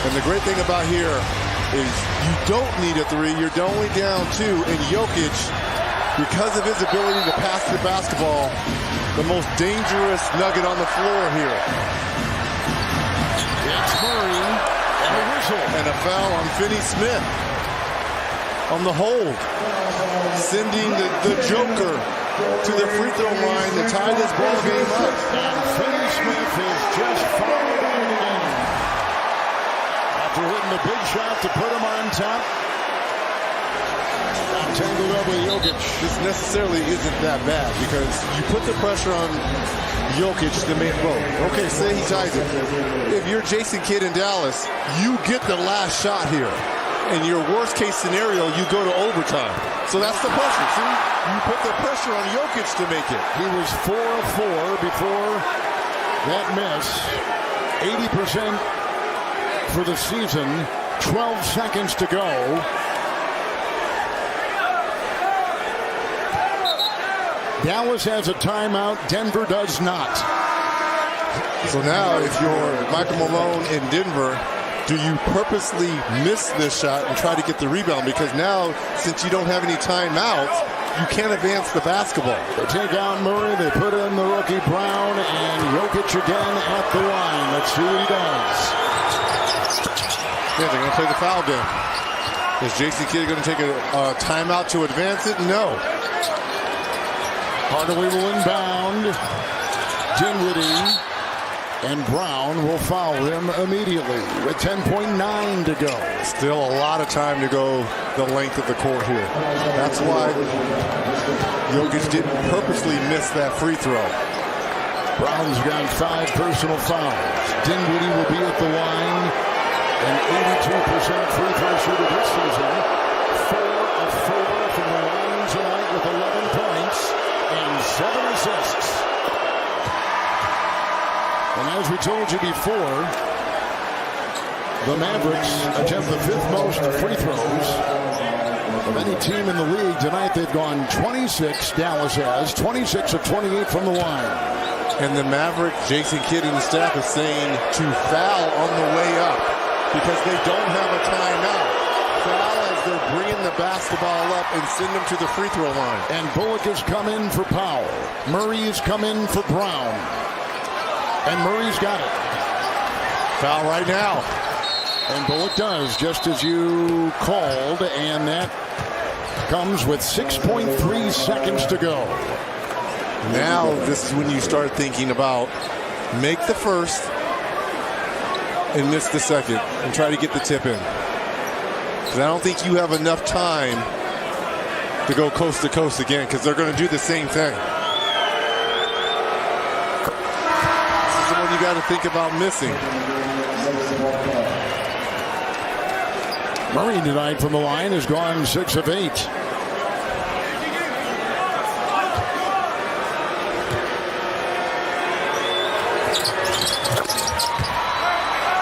And the great thing about here is you don't need a three. You're only down two. And Jokic, because of his ability to pass the basketball, the most dangerous nugget on the floor here. It's Murray and a whistle. And a foul on Finney-Smith on the hold. Sending the Joker to the free throw line to tie this ball game up. And Finney-Smith is just fouled in again. After hitting the big shot to put him on top. Tangled up with Jokic. This necessarily isn't that bad because you put the pressure on Jokic to make both. Okay, say he ties it. If you're Jason Kidd in Dallas, you get the last shot here. In your worst case scenario, you go to overtime. So that's the pressure. See, you put the pressure on Jokic to make it. He was 4 of 4 before that miss. 80% for the season. 12 seconds to go. Dallas has a timeout. Denver does not. So now if you're Michael Malone in Denver, do you purposely miss this shot and try to get the rebound? Because now, since you don't have any timeouts, you can't advance the basketball. They take out Murray. They put in the rookie Brown. And Jokic again at the line. Let's see what he does. Yeah, they're going to play the foul then. Is Jason Kidd going to take a timeout to advance it? No. Hardaway will inbound. Dinwiddie and Brown will foul him immediately with 10.9 to go. Still a lot of time to go the length of the court here. That's why Jokic didn't purposely miss that free throw. Brown's got 5 personal fouls. Dinwiddie will be at the line. An 82% free throw shooter this season. 4 of 4 from the line tonight with 11 points. And 7 assists. And as we told you before, the Mavericks attempt the 5th most free throws of any team in the league. Tonight they've gone 26, Dallas has, 26 of 28 from the line. And the Maverick, Jason Kidd and the staff is saying to foul on the way up because they don't have a timeout. Foul as they're bringing the basketball up and send them to the free throw line. And Bullock has come in for Powell. Murray has come in for Brown. And Murray's got it. Foul right now. And Bullock does, just as you called. And that comes with 6.3 seconds to go. Now this is when you start thinking about make the first and miss the second and try to get the tip in. Because I don't think you have enough time to go coast to coast again because they're going to do the same thing. This is the one you got to think about missing. Murray tonight from the line has gone 6 of 8.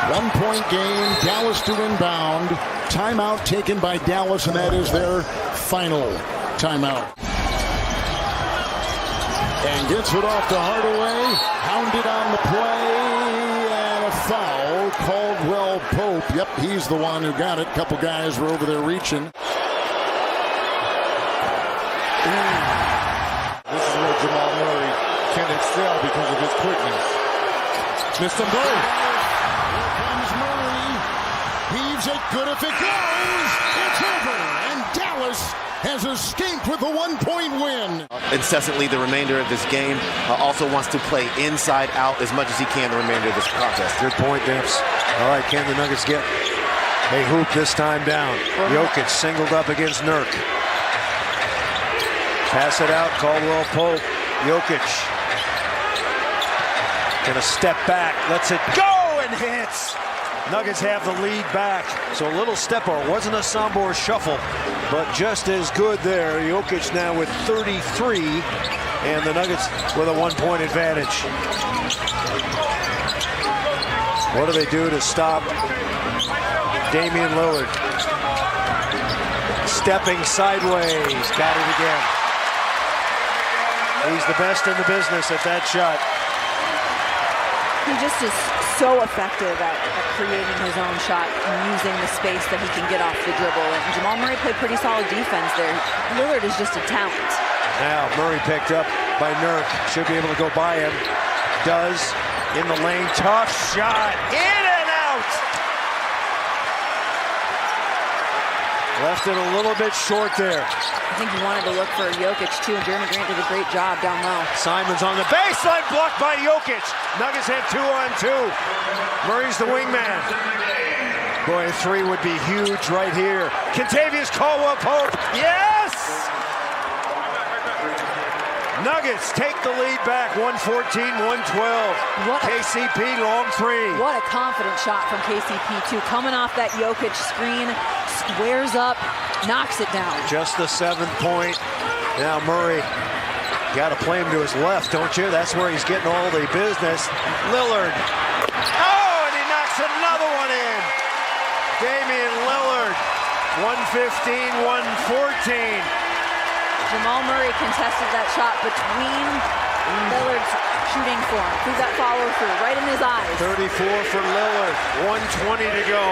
One-point game, Dallas to inbound. Timeout taken by Dallas, and that is their final timeout. And gets it off to Hardaway. Hounded on the play, and a foul. Caldwell Pope. Yep, he's the one who got it. A couple guys were over there reaching. This is where Jamal Murray can excel because of his quickness. Missed them both. It good if it goes. It's over. And Dallas has escaped with a 1-point win. Incessantly the remainder of this game. Also wants to play inside out as much as he can the remainder of this contest. Good point, Dimps. All right, can the Nuggets get a hoop this time down? Jokic singled up against Nurk. Pass it out, Caldwell Pope. Jokic gonna step back, lets it go and hits. Nuggets have the lead back. So a little step or wasn't a Sambor shuffle, but just as good there. Jokic now with 33, and the Nuggets with a 1-point advantage. What do they do to stop Damian Lillard? Stepping sideways, got it again. He's the best in the business at that shot. He just is so effective at creating his own shot and using the space that he can get off the dribble. And Jamal Murray played pretty solid defense there. Lillard is just a talent. Now Murray picked up by Nurk. Should be able to go by him. Does. In the lane. Tough shot. In and out. Left it a little bit short there. I think he wanted to look for Jokic too, and Jeremy Grant did a great job down low. Simon's on the baseline, blocked by Jokic. Nuggets have 2-on-2. Murray's the wingman. Boy, a three would be huge right here. Kentavious Caldwell-Pope. Yes! Nuggets take the lead back, 114-112. KCP long three. What a confident shot from KCP too. Coming off that Jokic screen, squares up, knocks it down. Just the 7th point. Now Murray, got to play him to his left, don't you? That's where he's getting all the business. Lillard. Oh, and he knocks another one in. Damian Lillard, 115-114. Jamal Murray contested that shot between Lillard's shooting form. Through that follow through, right in his eyes. 34 for Lillard, 120 to go.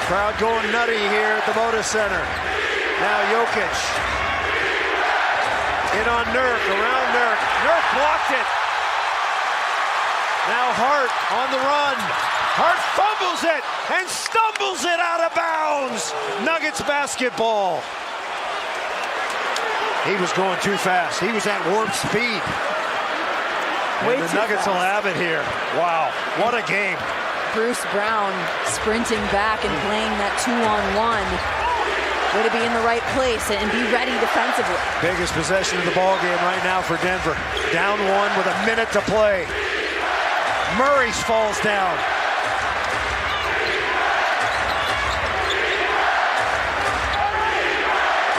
Crowd going nutty here at the Moda Center. Now Jokic. In on Nurk, around Nurk. Nurk blocked it. Now Hart on the run. Hart fumbles it and stumbles it out of bounds. Nuggets basketball. He was going too fast. He was at warp speed. And the Nuggets will have it here. Wow, what a game. Bruce Brown sprinting back and playing that 2-on-1. Way to be in the right place and be ready defensively. Biggest possession of the ball game right now for Denver. Down one with a minute to play. Murray falls down.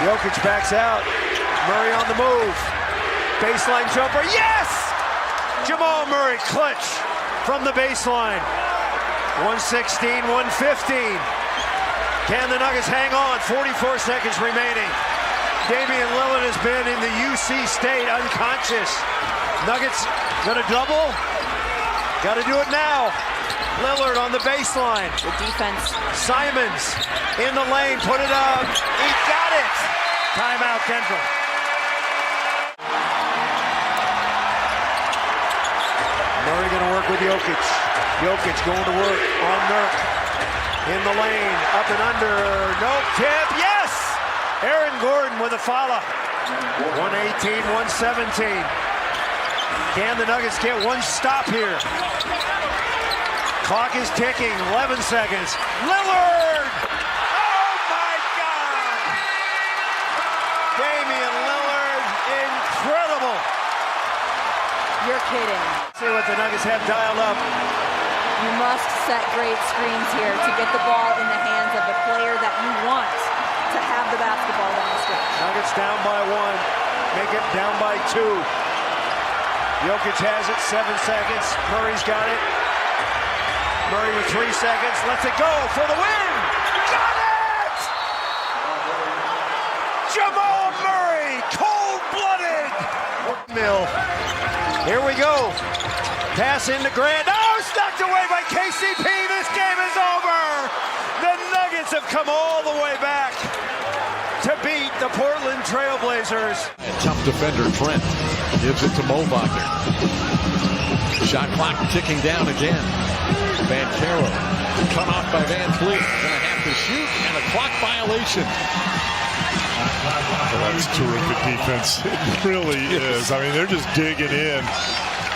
Jokic backs out. Murray on the move. Baseline jumper. Yes! Jamal Murray clutch from the baseline. 116-115. Can the Nuggets hang on? 44 seconds remaining. Damian Lillard has been in the UC state unconscious. Nuggets gonna double. Got to do it now. Lillard on the baseline. The defense. Simons in the lane, put it up. He got it. Timeout, Denver. Murray going to work with Jokic. Jokic going to work on Nurk. In the lane, up and under. No tip. Yes! Aaron Gordon with a foul. 118-117. Can the Nuggets get one stop here? Clock is ticking, 11 seconds. Lillard! Oh my God! Damian Lillard, incredible! You're kidding. See what the Nuggets have dialed up. You must set great screens here to get the ball in the hands of the player that you want to have the basketball down the stretch. Nuggets down by one, make it down by two. Jokic has it, 7 seconds. Murray's got it. Murray with 3 seconds, lets it go for the win! Got it! Jamal Murray, cold-blooded! Mill. Here we go. Pass into Grant. Oh, knocked away by KCP. This game is over. The Nuggets have come all the way back to beat the Portland Trailblazers. Tough defender Trent gives it to Mo Wagner. Shot clock ticking down again. Van Caro cut off by Van Fleet. Gonna have to shoot and a clock violation. Well, that's terrific defense. It really is. I mean, they're just digging in.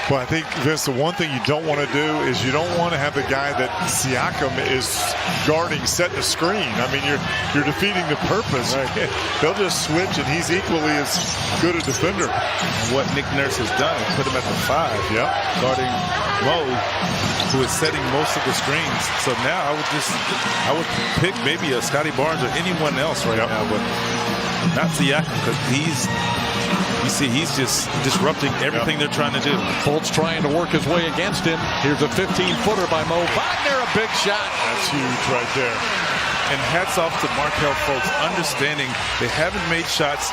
But I think, Vince, the one thing you don't want to do is you don't want to have the guy that Siakam is guarding set the screen. I mean, you're defeating the purpose. Right. They'll just switch, and he's equally as good a defender. What Nick Nurse has done is put him at the 5, guarding Mo, who is setting most of the screens. So now I would pick maybe a Scotty Barnes or anyone else right now, but not Siakam, because he's just disrupting everything they're trying to do. Fultz trying to work his way against him. Here's a 15-footer by Mo Wagner, a big shot. That's huge right there. And hats off to Markelle Fultz, understanding they haven't made shots,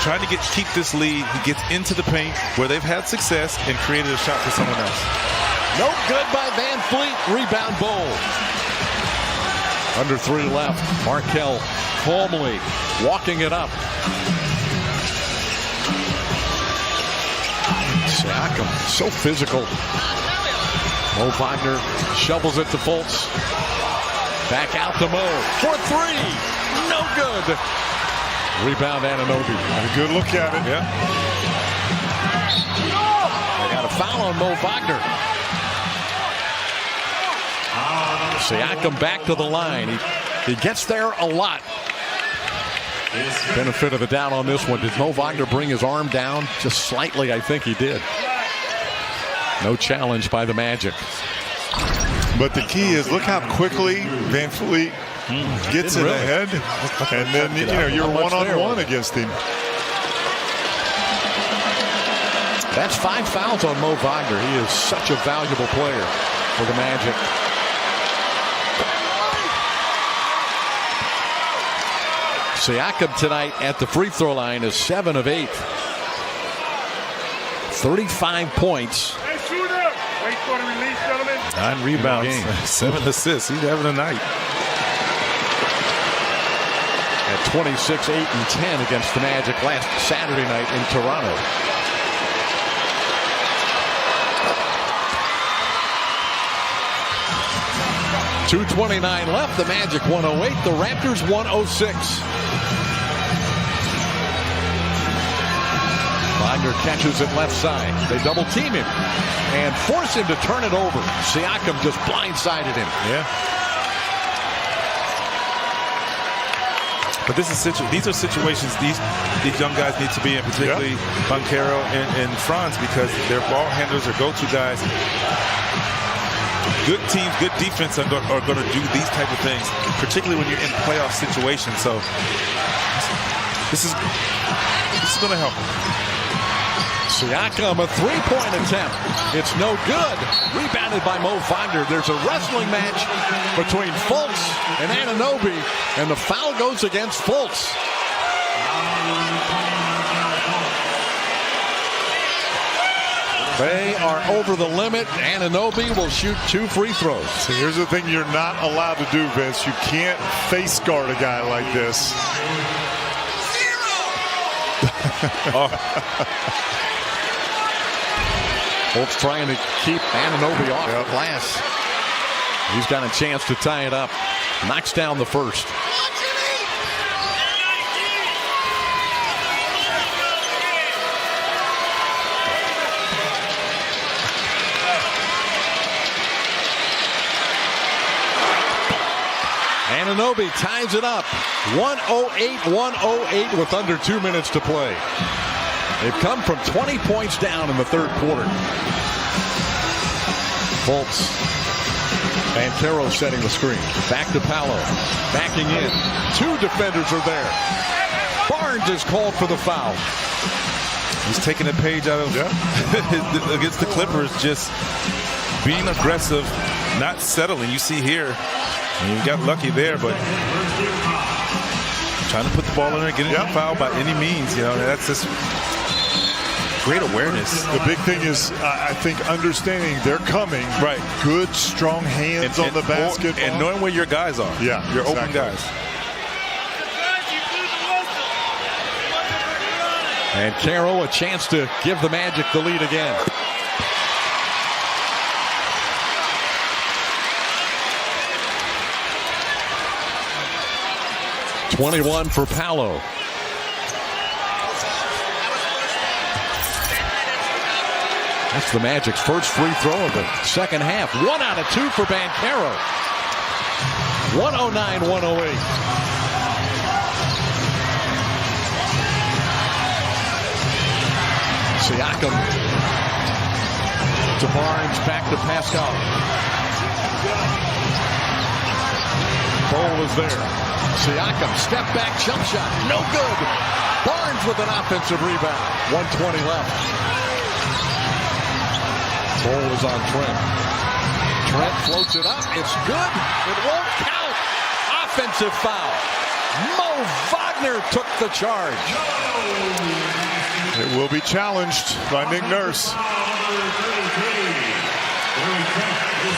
trying to keep this lead. He gets into the paint where they've had success and created a shot for someone else. No good by Van Fleet. Rebound Bowl. Under 3 left. Markelle calmly walking it up. Siakam, so physical. Mo Wagner shovels it to Fultz. Back out to Mo for 3. No good. Rebound Anunoby. A good look at it. Yeah. They got a foul on Mo Wagner. Siakam back to the line. He gets there a lot. Benefit of the doubt on this one. Did Mo Wagner bring his arm down? Just slightly, I think he did. No challenge by the Magic. But the key is, look how quickly Van Fleet gets it ahead, and then you're one-on-one against him. That's 5 fouls on Mo Wagner. He is such a valuable player for the Magic. Siakam tonight at the free throw line is 7 of 8. 35 points. 9 rebounds, 7 assists. He's having a night. At 26, 8, and 10 against the Magic last Saturday night in Toronto. .229 left. The Magic 108. The Raptors 106. Wagner catches it left side. They double team him and force him to turn it over. Siakam just blindsided him. Yeah. But these are situations these young guys need to be in, particularly Banchero and Franz, because their ball handlers are go-to guys. Good teams, good defense are going to do these type of things, particularly when you're in playoff situations. So this is going to help. Siakam, a 3-point attempt. It's no good. Rebounded by Mo Wagner. There's a wrestling match between Fultz and Anunoby, and the foul goes against Fultz. They are over the limit. Anunoby will shoot 2 free throws. So here's the thing you're not allowed to do, Vince. You can't face guard a guy like this. Fultz trying to keep Anunoby off the glass. He's got a chance to tie it up. Knocks down the first. Anunoby ties it up. 108 with under 2 minutes to play. They've come from 20 points down in the third quarter. Fultz. Banchero setting the screen. Back to Paolo. Backing in. 2 defenders are there. Barnes is called for the foul. He's taking a page out of against the Clippers, just being aggressive, not settling. You see here, and you got lucky there, but trying to put the ball in there, getting a foul by any means. That's just great awareness. The big thing is, I think, understanding they're coming. Right. Good, strong hands on the basketball. And knowing where your guys are. Yeah, your exactly. open guys. And Caro a chance to give the Magic the lead again. .21 for Paolo. That's the Magic's first free throw of the second half. 1 out of 2 for Banchero. 109-108. Siakam to Barnes, back to Pascal. Ball is there. Siakam, step back, jump shot, no good. Barnes with an offensive rebound. 1:20 left. Ball is on Trent. Trent floats it up. It's good. It won't count. Offensive foul. Mo Wagner took the charge. It will be challenged by Nick Nurse.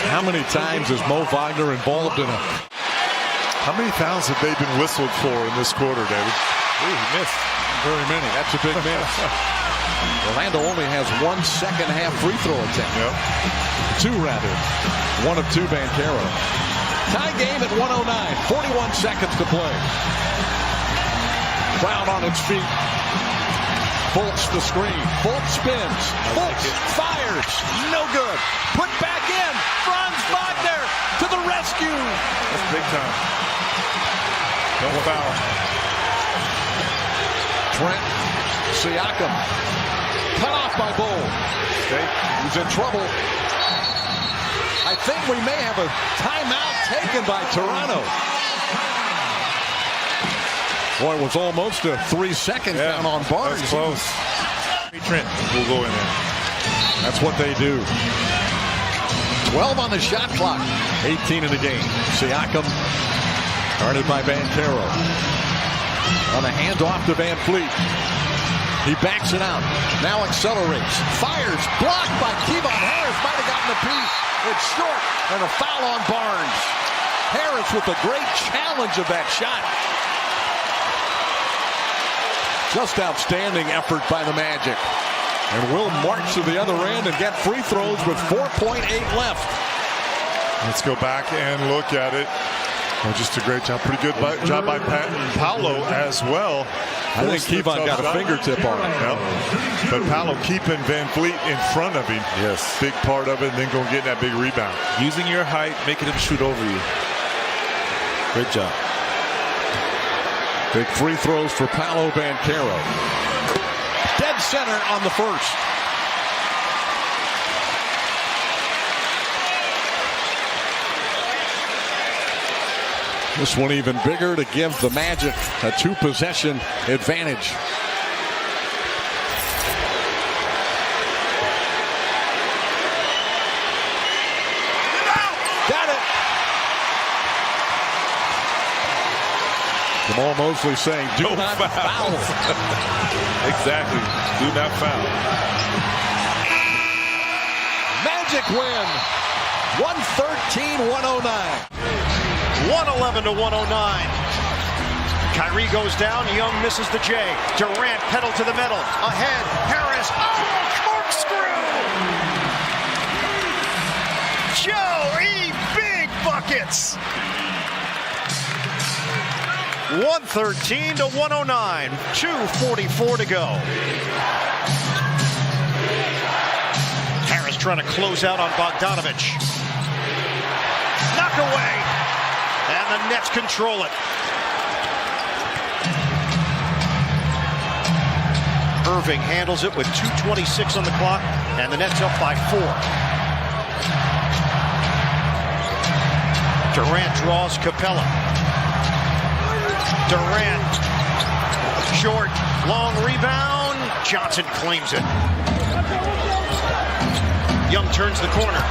How many times is Mo Wagner involved in a... How many fouls have they been whistled for in this quarter, David? Ooh, he missed very many. That's a big miss. Orlando only has 1 second-half free throw attempt. Yep. 2 rather. 1 of 2 Banchero. Tie game at 109. 41 seconds to play. Crowd on its feet. Fultz the screen. Fultz spins. Fultz fires. No good. Put back in. Franz Wagner to the rescue. That's big time. No foul. Trent Siakam. Cut off by Bull. He's in trouble. I think we may have a timeout taken by Toronto. Boy, it was almost a 3-second count on Barnes. That's close. Trent will go in there. That's what they do. 12 on the shot clock. 18 in the game. Siakam guarded by Banchero. On a handoff to Van Fleet. He backs it out. Now accelerates. Fires. Blocked by Kevon Harris. Might have gotten a piece. It's short. And a foul on Barnes. Harris with a great challenge of that shot. Just outstanding effort by the Magic. And will march to the other end and get free throws with 4.8 left. Let's go back and look at it. Oh, just a great job. Pretty good job by Paolo as well. I think Kevon got a fingertip on it. Yep. But Paolo keeping Van Fleet in front of him. Yes. Big part of it, and then go get that big rebound. Using your height, making him shoot over you. Great job. Big free throws for Paolo Banchero. Dead center on the first. This one even bigger to give the Magic a 2-possession advantage. Got it. Jamal Mosley saying, do not foul. Exactly. Do not foul. Magic win. 113-109. 111 to 109. Kyrie goes down. Young misses the J. Durant pedal to the middle. Ahead. Harris. Oh, corkscrew. Joe big buckets. 113 to 109. 2:44 to go. Harris trying to close out on Bogdanovich. Knock away. And the Nets control it. Irving handles it with 2:26 on the clock, and the Nets up by 4. Durant draws Capella. Durant, short, long rebound. Johnson claims it. Young turns the corner.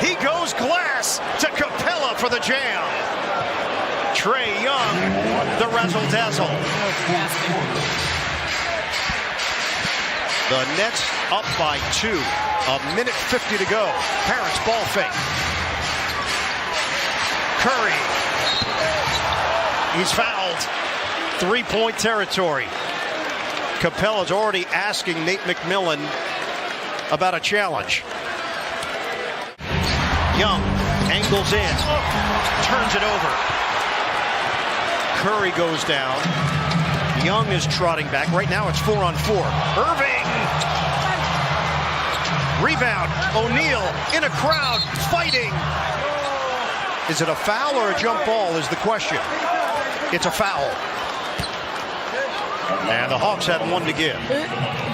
He goes glass to Capella for the jam. Trae Young, the razzle-dazzle. The Nets up by 2. 1:50 to go. Harris ball fake. Curry. He's fouled. 3-point territory. Capella's already asking Nate McMillan about a challenge. Young angles in, turns it over. Curry goes down. Young is trotting back. Right now it's 4-on-4. Irving! Rebound. O'Neal in a crowd, fighting. Is it a foul or a jump ball is the question. It's a foul. And the Hawks had 1 to give.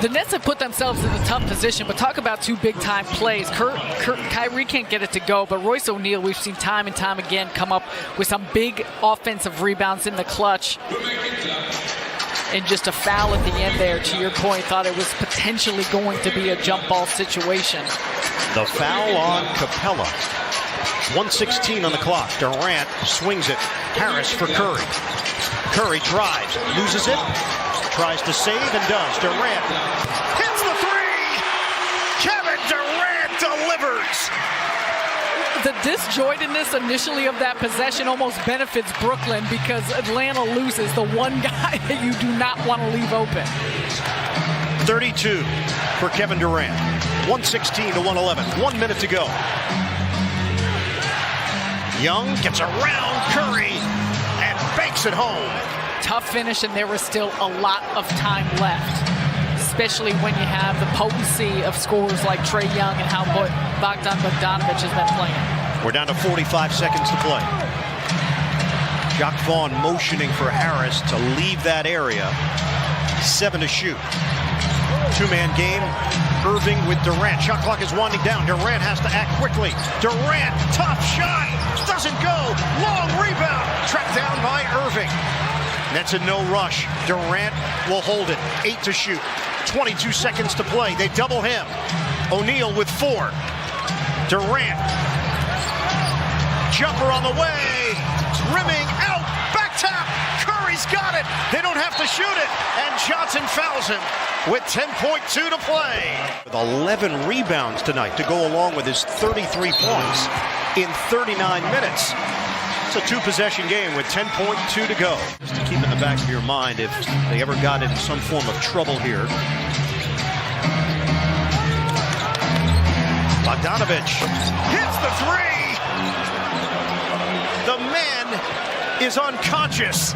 The Nets have put themselves in a tough position, but talk about 2 big-time plays. Kyrie can't get it to go, but Royce O'Neal, we've seen time and time again come up with some big offensive rebounds in the clutch. And just a foul at the end there, to your point, thought it was potentially going to be a jump ball situation. The foul on Capella. 1:16 on the clock. Durant swings it. Harris for Curry. Curry drives, loses it, tries to save and does. Durant hits the 3. Kevin Durant. the disjointedness initially of that possession almost benefits Brooklyn because Atlanta loses the one guy that you do not want to leave open. 32 for Kevin Durant. 116 to 111. 1 minute to go. Young gets around Curry and banks it home. Tough finish, and there was still a lot of time left, especially when you have the potency of scorers like Trae Young and how Bogdan Bogdanović has been playing. We're down to 45 seconds to play. Jacque Vaughn motioning for Harris to leave that area. 7 to shoot. Two-man game. Irving with Durant. Shot clock is winding down. Durant has to act quickly. Durant, tough shot. Doesn't go. Long rebound. Tracked down by Irving. That's a no rush. Durant will hold it. 8 to shoot. 22 seconds to play. They double him. O'Neal with 4. Durant. Jumper on the way. Rimming out. Back tap. Curry's got it. They don't have to shoot it. And Johnson fouls him with 10.2 to play. With 11 rebounds tonight to go along with his 33 points in 39 minutes. It's a 2-possession game with 10.2 to go. Just to keep in the back of your mind if they ever got into some form of trouble here. Bogdanović hits the 3. The man is unconscious.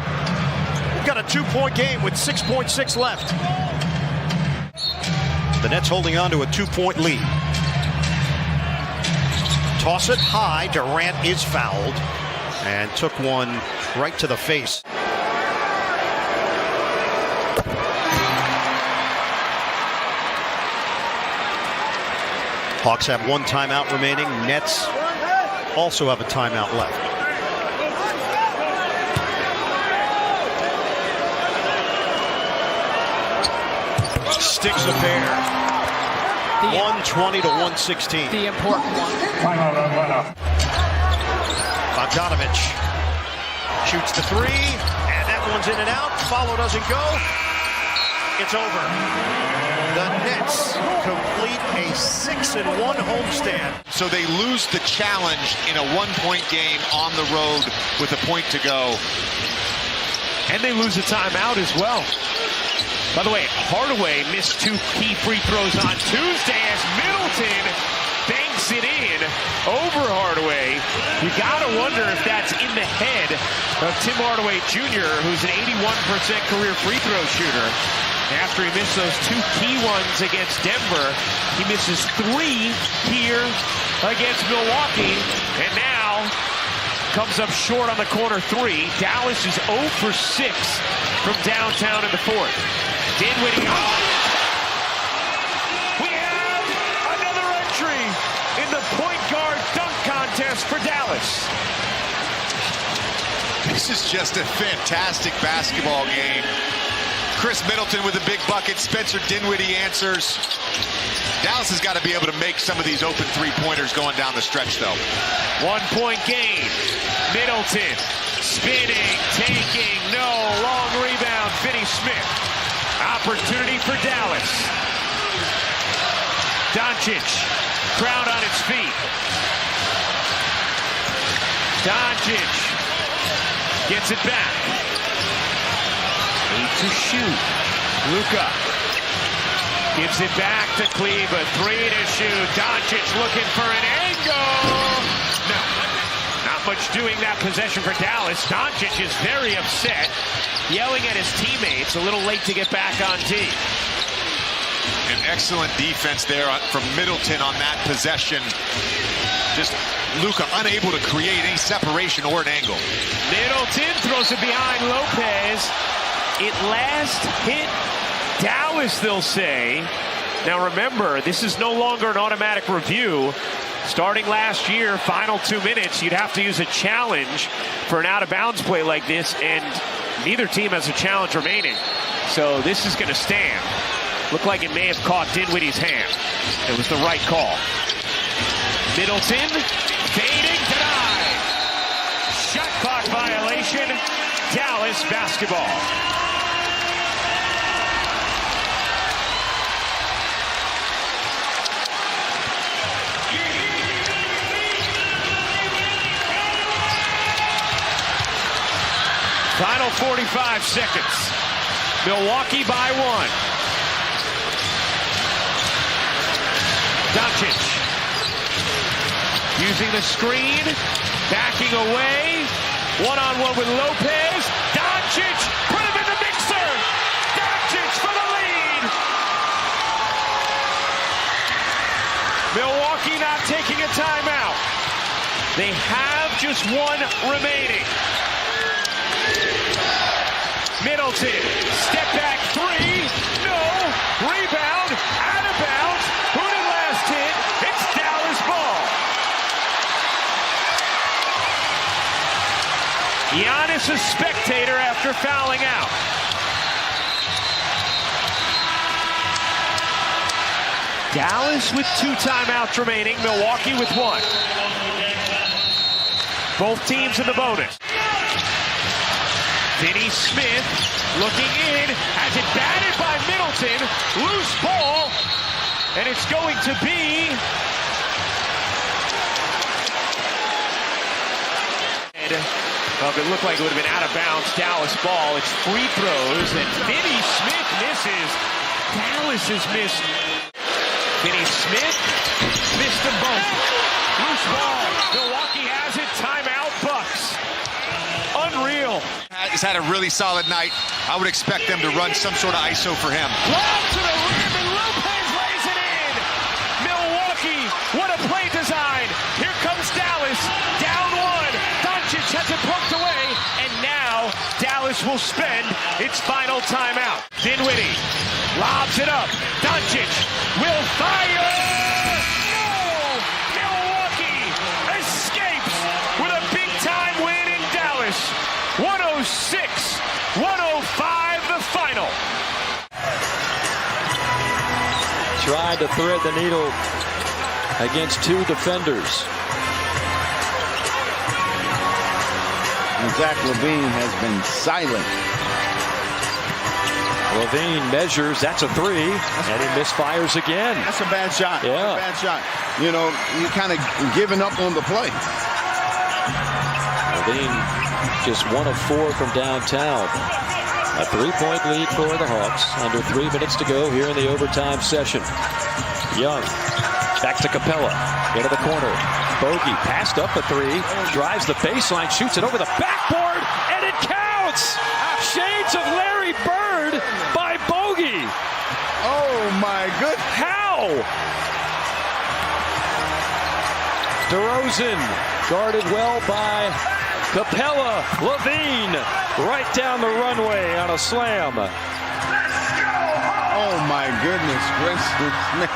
We've got a 2-point game with 6.6 left. The Nets holding on to a 2-point lead. Toss it high. Durant is fouled and took one right to the face. Hawks have 1 timeout remaining. Nets also have a timeout left. Sticks a pair. 120 to 116. The important one. Bogdanović shoots the 3, and that one's in and out. Follow doesn't go. It's over. The Nets complete a 6-1 homestand. So they lose the challenge in a 1-point game on the road with a point to go. And they lose a timeout as well. By the way, Hardaway missed 2 key free throws on Tuesday as Middleton banks it in over Hardaway. You got to wonder if that's in the head of Tim Hardaway Jr., who's an 81% career free throw shooter. After he missed those 2 key ones against Denver, he misses 3 here against Milwaukee, and now comes up short on the corner 3. Dallas is 0 for 6 from downtown in the 4th. Dinwiddie. Oh! We have another entry in the point guard dunk contest for Dallas. This is just a fantastic basketball game. Chris Middleton with a big bucket. Spencer Dinwiddie answers. Dallas has got to be able to make some of these open 3-pointers going down the stretch, though. 1-point game. Middleton spinning, taking, no. Long rebound. Finney-Smith. Opportunity for Dallas. Doncic, crowd on its feet. Doncic gets it back. 8 to shoot. Luka gives it back to Kleba. 3 to shoot. Doncic looking for an angle. No, not much doing that possession for Dallas. Doncic is very upset, yelling at his teammates. A little late to get back on tee. An excellent defense there from Middleton on that possession. Just Luka unable to create any separation or an angle. Middleton throws it behind Lopez. It last hit Dallas, they'll say. Now remember, this is no longer an automatic review. Starting last year, final 2 minutes, you'd have to use a challenge for an out-of-bounds play like this, and neither team has a challenge remaining. So this is going to stand. Looked like it may have caught Dinwiddie's hand. It was the right call. Middleton, fading, denied. Shot clock violation. Dallas basketball. Final 45 seconds. Milwaukee by 1. Doncic using the screen, backing away. One-on-one with Lopez. Doncic, put him in the mixer. Doncic for the lead. Milwaukee not taking a timeout. They have just one remaining. Middleton, step back three. No. Rebound, out of bounds. Who did last hit? It's Dallas ball. Giannis a spectator after fouling out. Dallas with 2 timeouts remaining. Milwaukee with 1. Both teams in the bonus. Finney Smith looking in, has it batted by Middleton. Loose ball, and it's going to be it looked like it would have been out of bounds. Dallas ball. It's free throws, and Finney Smith misses. Dallas has missed. Finney Smith missed them both. Loose ball. Milwaukee has it. Timeout, Bucks. Unreal. Has had a really solid night. I would expect them to run some sort of ISO for him. Lob to the rim, and Lopez lays it in. Milwaukee, what a play design. Here comes Dallas, down 1. Doncic has it poked away, and now Dallas will spend its final timeout. Dinwiddie lobs it up. Doncic will fire. No! Milwaukee escapes with a big-time win in Dallas. 106-105 the final. Tried to thread the needle against 2 defenders. And Zach LaVine has been silent. LaVine measures, that's a 3, and he misfires again. That's a bad shot. Yeah. That's a bad shot. You know, you kind of giving up on the play. LaVine just 1 of 4 from downtown. A 3-point lead for the Hawks. Under 3 minutes to go here in the overtime session. Young back to Capella. Into the corner. Bogey passed up a 3. Drives the baseline. Shoots it over the backboard. And it counts! Shades of Larry Bird by Bogey. Oh, my goodness. How? DeRozan guarded well by Capella. LaVine right down the runway on a slam. Oh, my goodness gracious.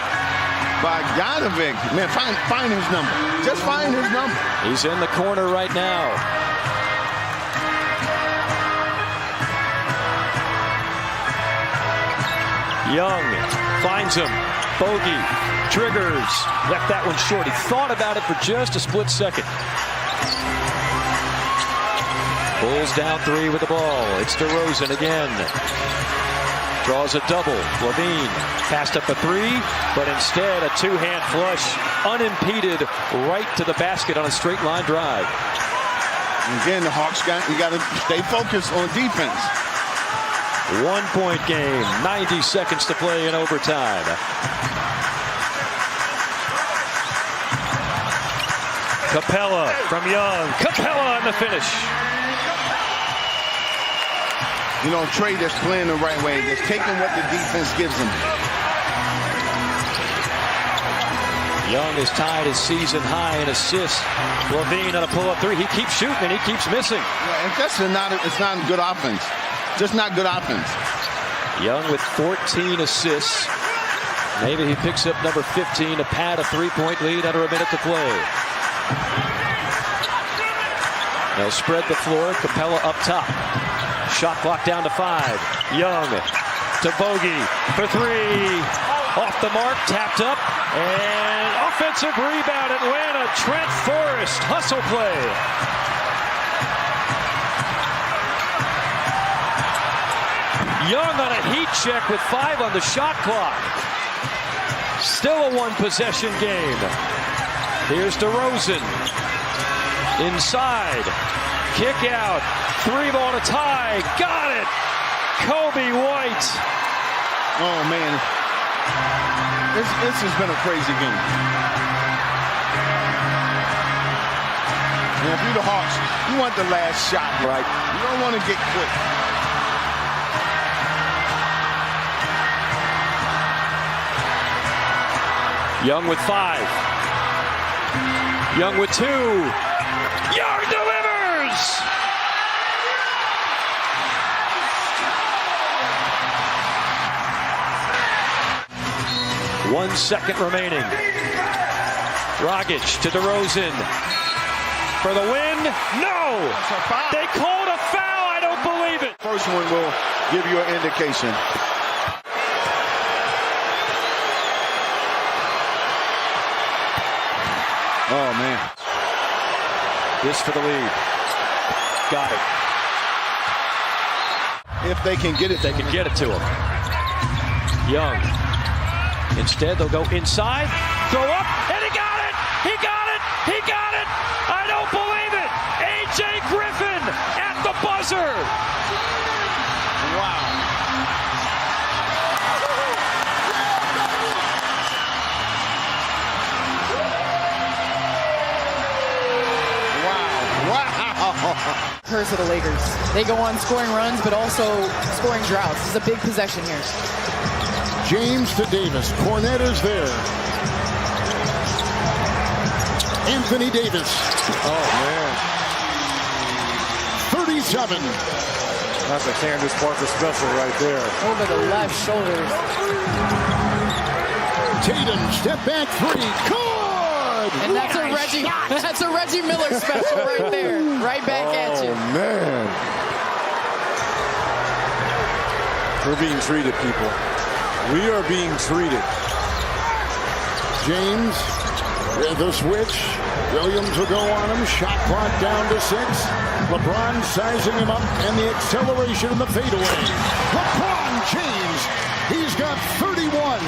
Bogdanovic. Man, find his number. Just find his number. He's in the corner right now. Young finds him. Bogey triggers. Left that one short. He thought about it for just a split second. Bulls down 3 with the ball. It's DeRozan again. Draws a double. LaVine passed up a 3, but instead a 2-hand flush, unimpeded, right to the basket on a straight line drive. Again, the Hawks you got to stay focused on defense. 1-point game, 90 seconds to play in overtime. Capella from Young. Capella on the finish. You know, Trey just playing the right way. Just taking what the defense gives him. Young has tied his season high in assists. LaVine on a pull-up 3. He keeps shooting and he keeps missing. Yeah, it's not good offense. Just not good offense. Young with 14 assists. Maybe he picks up number 15 to pad a 3-point lead under a minute to play. They'll spread the floor. Capella up top. Shot clock down to 5. Young to Bogey for 3. Off the mark, tapped up, and offensive rebound Atlanta. Trent Forrest, hustle play. Young on a heat check with 5 on the shot clock. Still a 1-possession game. Here's DeRozan. Inside. Kick out. 3-ball to tie. Got it. Kobe White. Oh, man. This has been a crazy game. And if you're the Hawks, you want the last shot, right? You don't want to get quick. Young with 5. Young with 2. Young delivers! One second remaining. Dragic to DeRozan. For the win? No! They called a foul. I don't believe it. First one will give you an indication. Oh, man. This for the lead. Got it. If they can get it, they can get it to him. Young. Instead, they'll go inside, throw up, and he got it! He got it! He got it! I don't believe it! A.J. Griffin at the buzzer! Wow. Curse of the Lakers. They go on scoring runs, but also scoring droughts. This is a big possession here. James to Davis. Cornet is there. Anthony Davis. Oh, man. 37. That's a Candace Parker special right there. Over the left shoulder. Tatum, step back 3. Good! And that's a Reggie Miller special right there. Right back at you. Oh, man. We're being treated, people. We are being treated. James, the switch. Williams will go on him. Shot clock down to 6. LeBron sizing him up, and the acceleration in the fadeaway. LeBron James, he's got 31.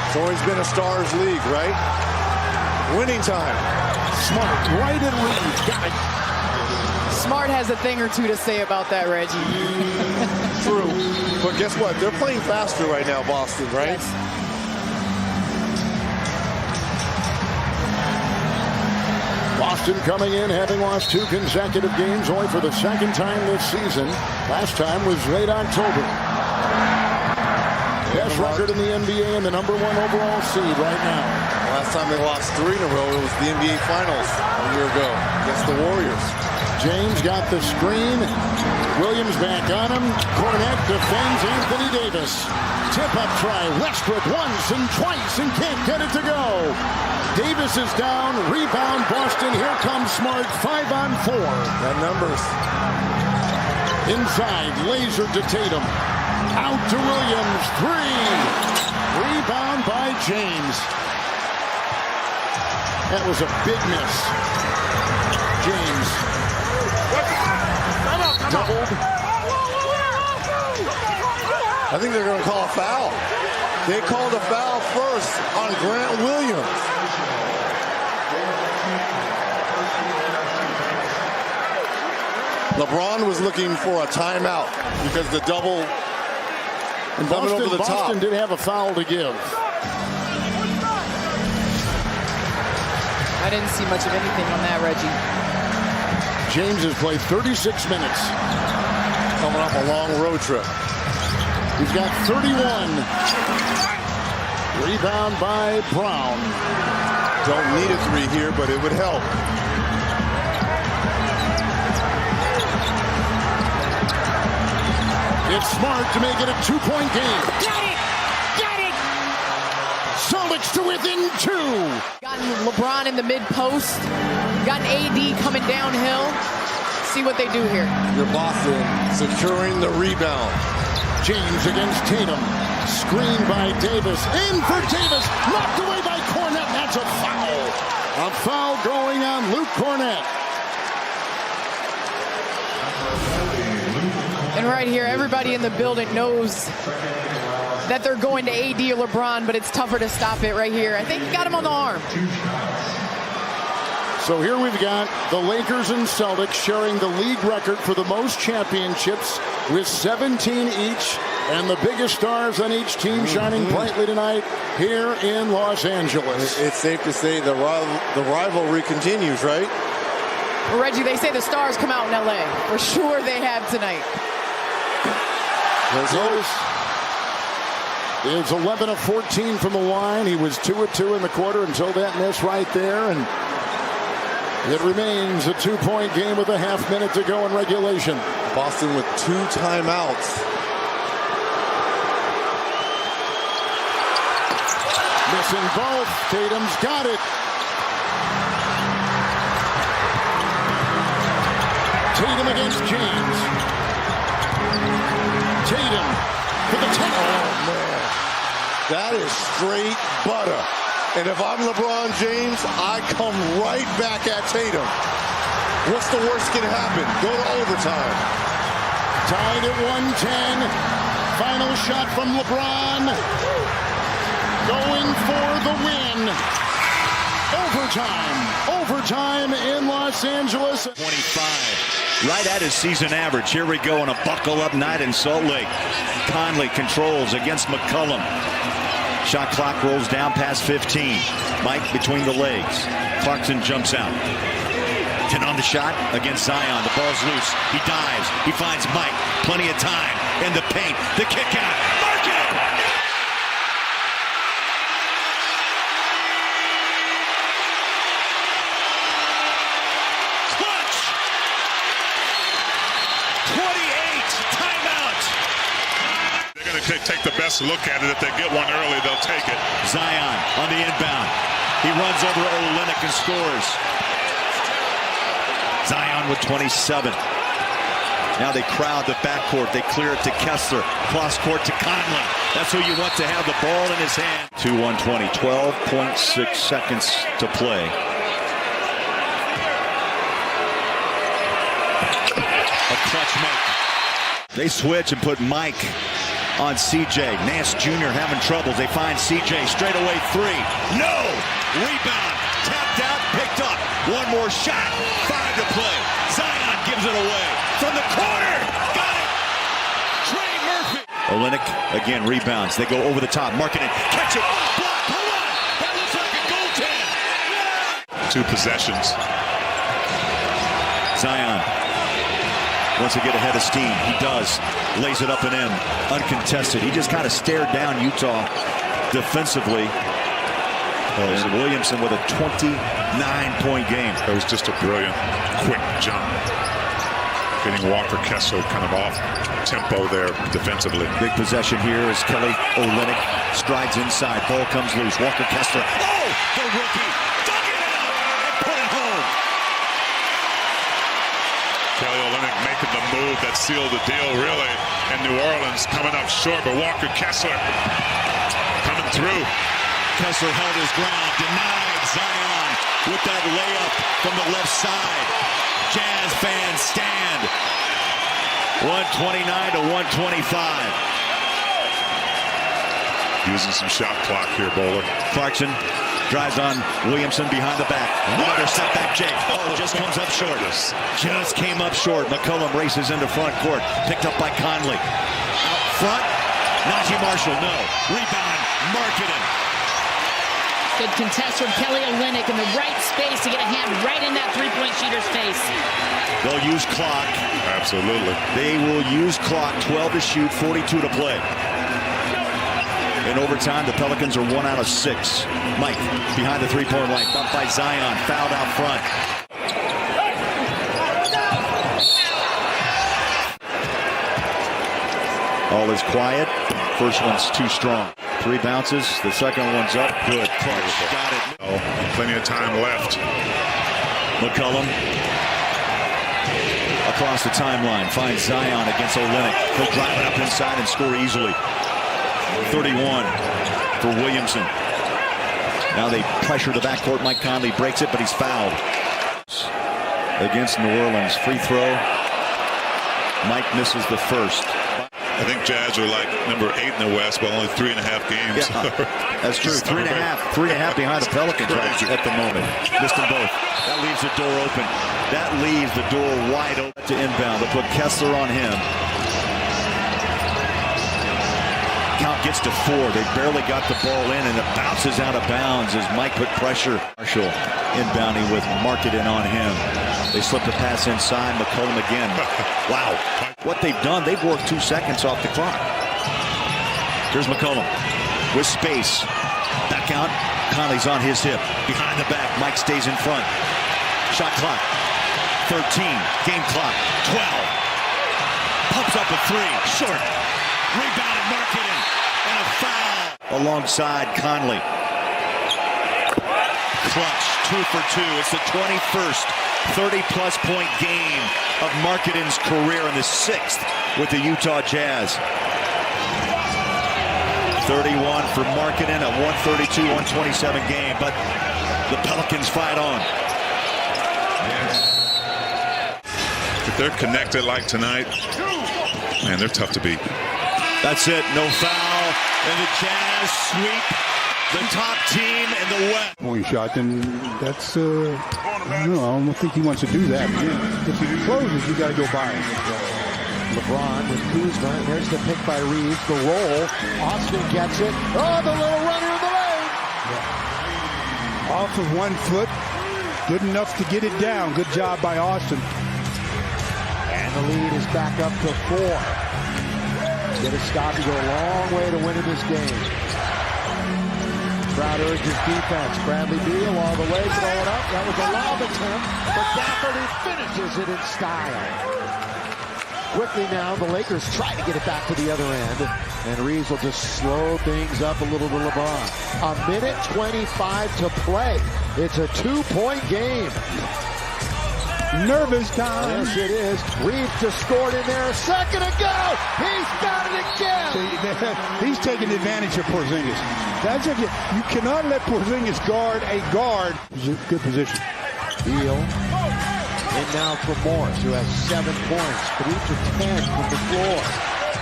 It's always been a stars league, right? Winning time. Smart, right in lead. Got it. Smart has a thing or two to say about that, Reggie. True. But guess what? They're playing faster right now, Boston, right? Yes. Boston coming in, having lost 2 consecutive games, only for the 2nd time this season. Last time was late October. Best record in the NBA and the #1 overall seed right now. Last time they lost 3 in a row, it was the NBA Finals a year ago against the Warriors. James got the screen. Williams back on him. Cornet defends Anthony Davis. Tip-up try. Westbrook once and twice and can't get it to go. Davis is down. Rebound Boston. Here comes Smart. 5-on-4. That numbers. Inside. Laser to Tatum. Out to Williams. 3. Rebound by James. That was a big miss. James. Doubled. I think they're going to call a foul. They called a foul first on Grant Williams. LeBron was looking for a timeout because the double and coming over the top. Boston did have a foul to give. I didn't see much of anything on that, Reggie. James has played 36 minutes. Coming off a long road trip. He's got 31. Rebound by Brown. Don't need a 3 here, but it would help. It's Smart to make it a 2-point game. Got it! Got it! Celtics to within 2. Gotten LeBron in the mid-post. Gotten AD coming downhill. See what they do here. Your Boston securing the rebound. James against Tatum. Screen by Davis. In for Davis. Knocked away by Cornet. That's a foul. A foul going on Luke Cornet. And right here, everybody in the building knows that they're going to AD or LeBron, but it's tougher to stop it right here. I think he got him on the arm. So here we've got the Lakers and Celtics sharing the league record for the most championships with 17 each, and the biggest stars on each team shining brightly tonight here in Los Angeles. It's safe to say the rivalry continues, right? Well, Reggie, they say the stars come out in L.A. For sure they have tonight. It's 11 of 14 from the line. He was 2 of 2 in the quarter until that miss right there, and it remains a 2-point game with a half minute to go in regulation. Boston with 2 timeouts. Missing both. Tatum's got it. Tatum against James. Tatum for the 10. Oh, man. That is straight butter. And if I'm LeBron James, I come right back at Tatum. What's the worst can happen? Go to overtime. Tied at 110. Final shot from LeBron. Going for the win. Overtime. Overtime in Los Angeles. 25. Right at his season average. Here we go on a buckle-up night in Salt Lake. Conley controls against McCollum. Shot clock rolls down past 15. Mike between the legs. Clarkson jumps out. 10 on the shot against Zion. The ball's loose. He dives. He finds Mike. Plenty of time in the paint. The kick out. Mark it! Clutch! 28. Timeout. They're going to take the best look at it. If they get one early, they'll take it. Zion on the inbound. He runs over Olynyk and scores. Zion with 27. Now they crowd the backcourt. They clear it to Kessler. Cross court to Conley. That's who you want to have the ball in his hand. 2-1-20. 12.6 seconds to play. A clutch make. They switch and put Mike on CJ. Nance Jr. having troubles. They find CJ straight away 3. No! Rebound. Tapped out. Picked up. One more shot. 5 to play. Zion gives it away. From the corner. Got it. Trey Murphy. Olynyk again rebounds. They go over the top. Marketing. Catch it. Block. Hold on. That looks like a goaltend. 2 possessions. Zion wants to get ahead of steam. He does. Lays it up and in. Uncontested. He just kind of stared down Utah defensively. And Williamson with a 29-point game. It was just a brilliant, quick jump. Getting Walker Kessler kind of off tempo there defensively. Big possession here as Kelly Olynyk strides inside. Ball comes loose. Walker Kessler. Oh, the rookie dug it out and put it home. Kelly Olynyk making the move that sealed the deal, really. And New Orleans coming up short, but Walker Kessler coming through. Kessler held his ground, denied Zion with that layup from the left side. Jazz fans stand. 129 to 125. Using some shot clock here, Bowler. Clarkson drives on Williamson behind the back. Another setback, Jake. Oh, just comes up short. Just came up short. McCollum races into front court. Picked up by Conley. Out front. Najee Marshall, no. Rebound, Marketing. Good contest from Kelly Olynyk in the right space to get a hand right in that three-point shooter's face. They'll use clock. Absolutely. They will use clock. 12 to shoot, 42 to play. In overtime, the Pelicans are 1 out of 6. Mike behind the three-point line. Bumped by Zion. Fouled out front. All is quiet. First one's too strong. 3 bounces. The second one's up. Good. Clutch. Got it. Oh, plenty of time left. McCollum across the timeline. Finds Zion against Olynyk. He'll drive it up inside and score easily. 31 for Williamson. Now they pressure the backcourt. Mike Conley breaks it, but he's fouled. Against New Orleans. Free throw. Mike misses the first. I think Jazz are like number 8 in the West, but only 3.5 games. Yeah, that's true. 3.5 behind the Pelicans at the moment. Missed them both. That leaves the door open. That leaves the door wide open to inbound. They'll put Kessler on him. Count gets to 4. They barely got the ball in, and it bounces out of bounds as Mike put pressure. Marshall inbounding with Marketing on him. They slip the pass inside. McCollum again. Wow. What they've done, they've worked 2 seconds off the clock. Here's McCollum with space. Back out. Conley's on his hip. Behind the back. Mike stays in front. Shot clock. 13. Game clock. 12. Pumps up a 3. Short. Rebounded Marketing. And a foul. Alongside Conley. Clutch. 2 for 2. It's the 21st 30-plus point game of Marketing's career in the 6th with the Utah Jazz. 31 for Marketing, a 132-127 game, but the Pelicans fight on. If they're connected like tonight, man, they're tough to beat. That's it, no foul, and the Jazz sweep the top team in the West. Point shot, then that's, I don't think he wants to do that. If he closes, you got to go by him. LeBron with Kuzma. There's the pick by Reeves. The roll. Austin gets it. Oh, the little runner in the lane. Yeah. Off of 1 foot. Good enough to get it down. Good job by Austin. And the lead is back up to 4. Get a stop. You go a long way to winning this game. Crowd urges defense. Bradley Beal all the way throwing up. That was a lob attempt, but Rafferty finishes it in style. Quickly now, the Lakers try to get it back to the other end, and Reeves will just slow things up a little to LeBron. A minute 25 to play. It's a 2-point game. Nervous time. Yes, it is. Reeves just scored in there a second ago. He's got it again. He's taking advantage of Porzingis. That's it. You cannot let Porzingis guard a guard. Good position. Beal. And now for Morris, who has 7 points. 3 to 10 from the floor.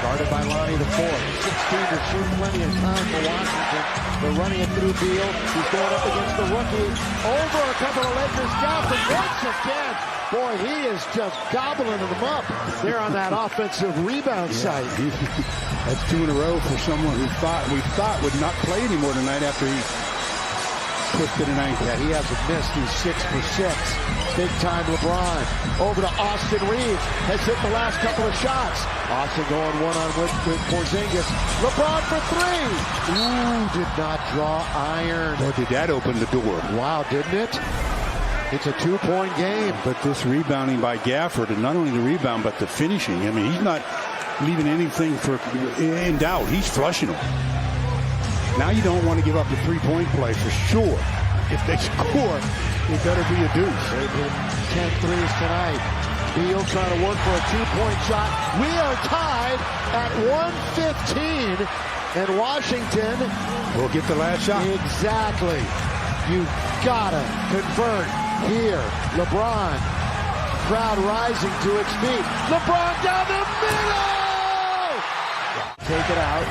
Guarded by Lonnie the fourth. 16 to shoot. Plenty of time for Washington. They're running it through Beal. He's going up against the rookie. Over a couple of Lakers scouts, and once again, boy, he is just gobbling them up there on that offensive rebound site. That's 2 in a row for someone who we thought would not play anymore tonight after he twisted an ankle. Yeah, he hasn't missed. He's 6 for 6. Big time LeBron. Over to Austin Reeves. Has hit the last couple of shots. Austin going one-on-one with Porzingis. LeBron for 3. Ooh, did not draw iron. Boy, did that open the door. Wow, didn't it? It's a 2-point game. But this rebounding by Gafford, and not only the rebound, but the finishing. I mean, he's not leaving anything in doubt. He's flushing them. Now you don't want to give up the 3-point play for sure. If they score, it better be a deuce. They've hit 10 threes tonight. Beal trying to work for a 2-point shot. We are tied at 1:15, and Washington will get the last shot. Exactly. You gotta convert here. LeBron, crowd rising to its feet. LeBron down the middle. Take it out.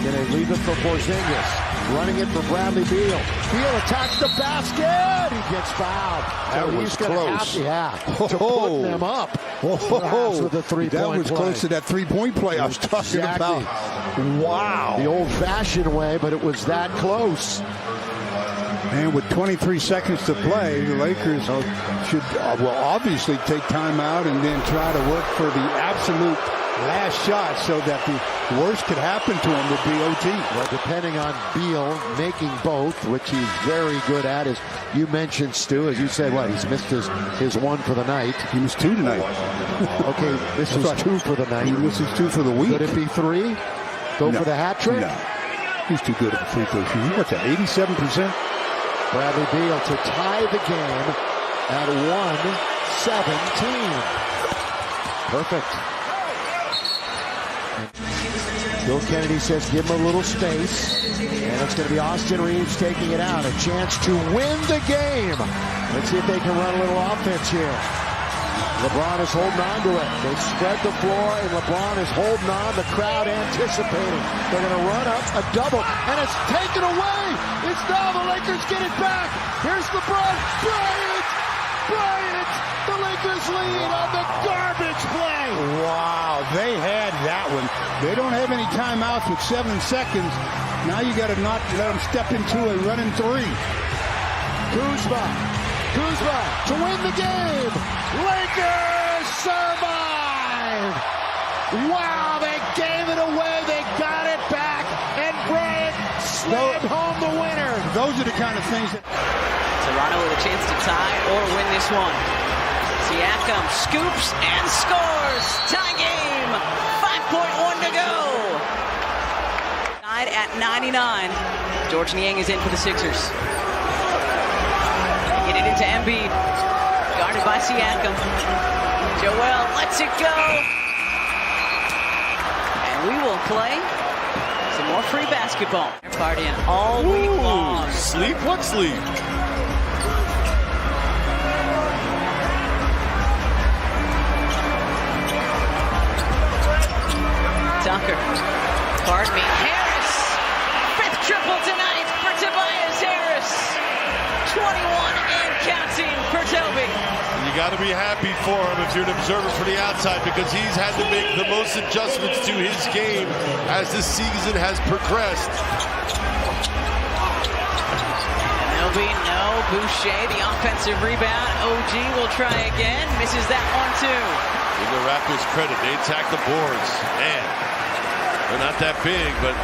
Can they leave it for Porzingis? Running it for Bradley Beal. Beal attacks the basket. He gets fouled. That was close. To put them up. With a 3-point that was play. close to that 3-point play I was talking about. Wow. The old-fashioned way, but it was that close. And with 23 seconds to play, the Lakers should obviously take time out and then try to work for the absolute last shot so that the worst could happen to him would be OT. Well, depending on Beal making both, which he's very good at, as you mentioned, Stu, as you said, he's missed his 1 for the night. He missed 2 tonight. Okay, this is 2 for the night. He misses 2 for the week. Could it be 3? Go for the hat trick? No. He's too good at the free throw shooting. What's that, 87%? Bradley Beal to tie the game at 1:17. Perfect. Bill Kennedy says give him a little space. And it's going to be Austin Reeves taking it out. A chance to win the game. Let's see if they can run a little offense here. LeBron is holding on to it. They spread the floor, and LeBron is holding on. The crowd anticipating. They're going to run up a double, and it's taken away. It's now the Lakers get it back. Here's LeBron. Bryant! The Lakers lead on the garbage play. Wow, they had that one. They don't have any timeouts with 7 seconds. Now you got to not let them step into a running three. Kuzma to win the game. Lakers survive. Wow, they gave it away. They got it back, and Bryant slammed home the winner. Those are the kind of things that... Toronto with a chance to tie or win this one. Siakam scoops and scores. Tie game. 5.1 to go. Tied at 99. George Niang is in for the Sixers. Get it into Embiid. Guarded by Siakam. Joel lets it go. And we will play some more free basketball. They're partying all week long. Sleep? What sleep? Tucker. Pardon me. Harris. 5th triple tonight for Tobias Harris. 21 and counting for Toby. You got to be happy for him if you're an observer for the outside, because he's had to make the most adjustments to his game as this season has progressed. Nobi, no. Boucher, the offensive rebound. OG will try again. Misses that one too. Give the Raptors credit. They attack the boards. Man, they're not that big, but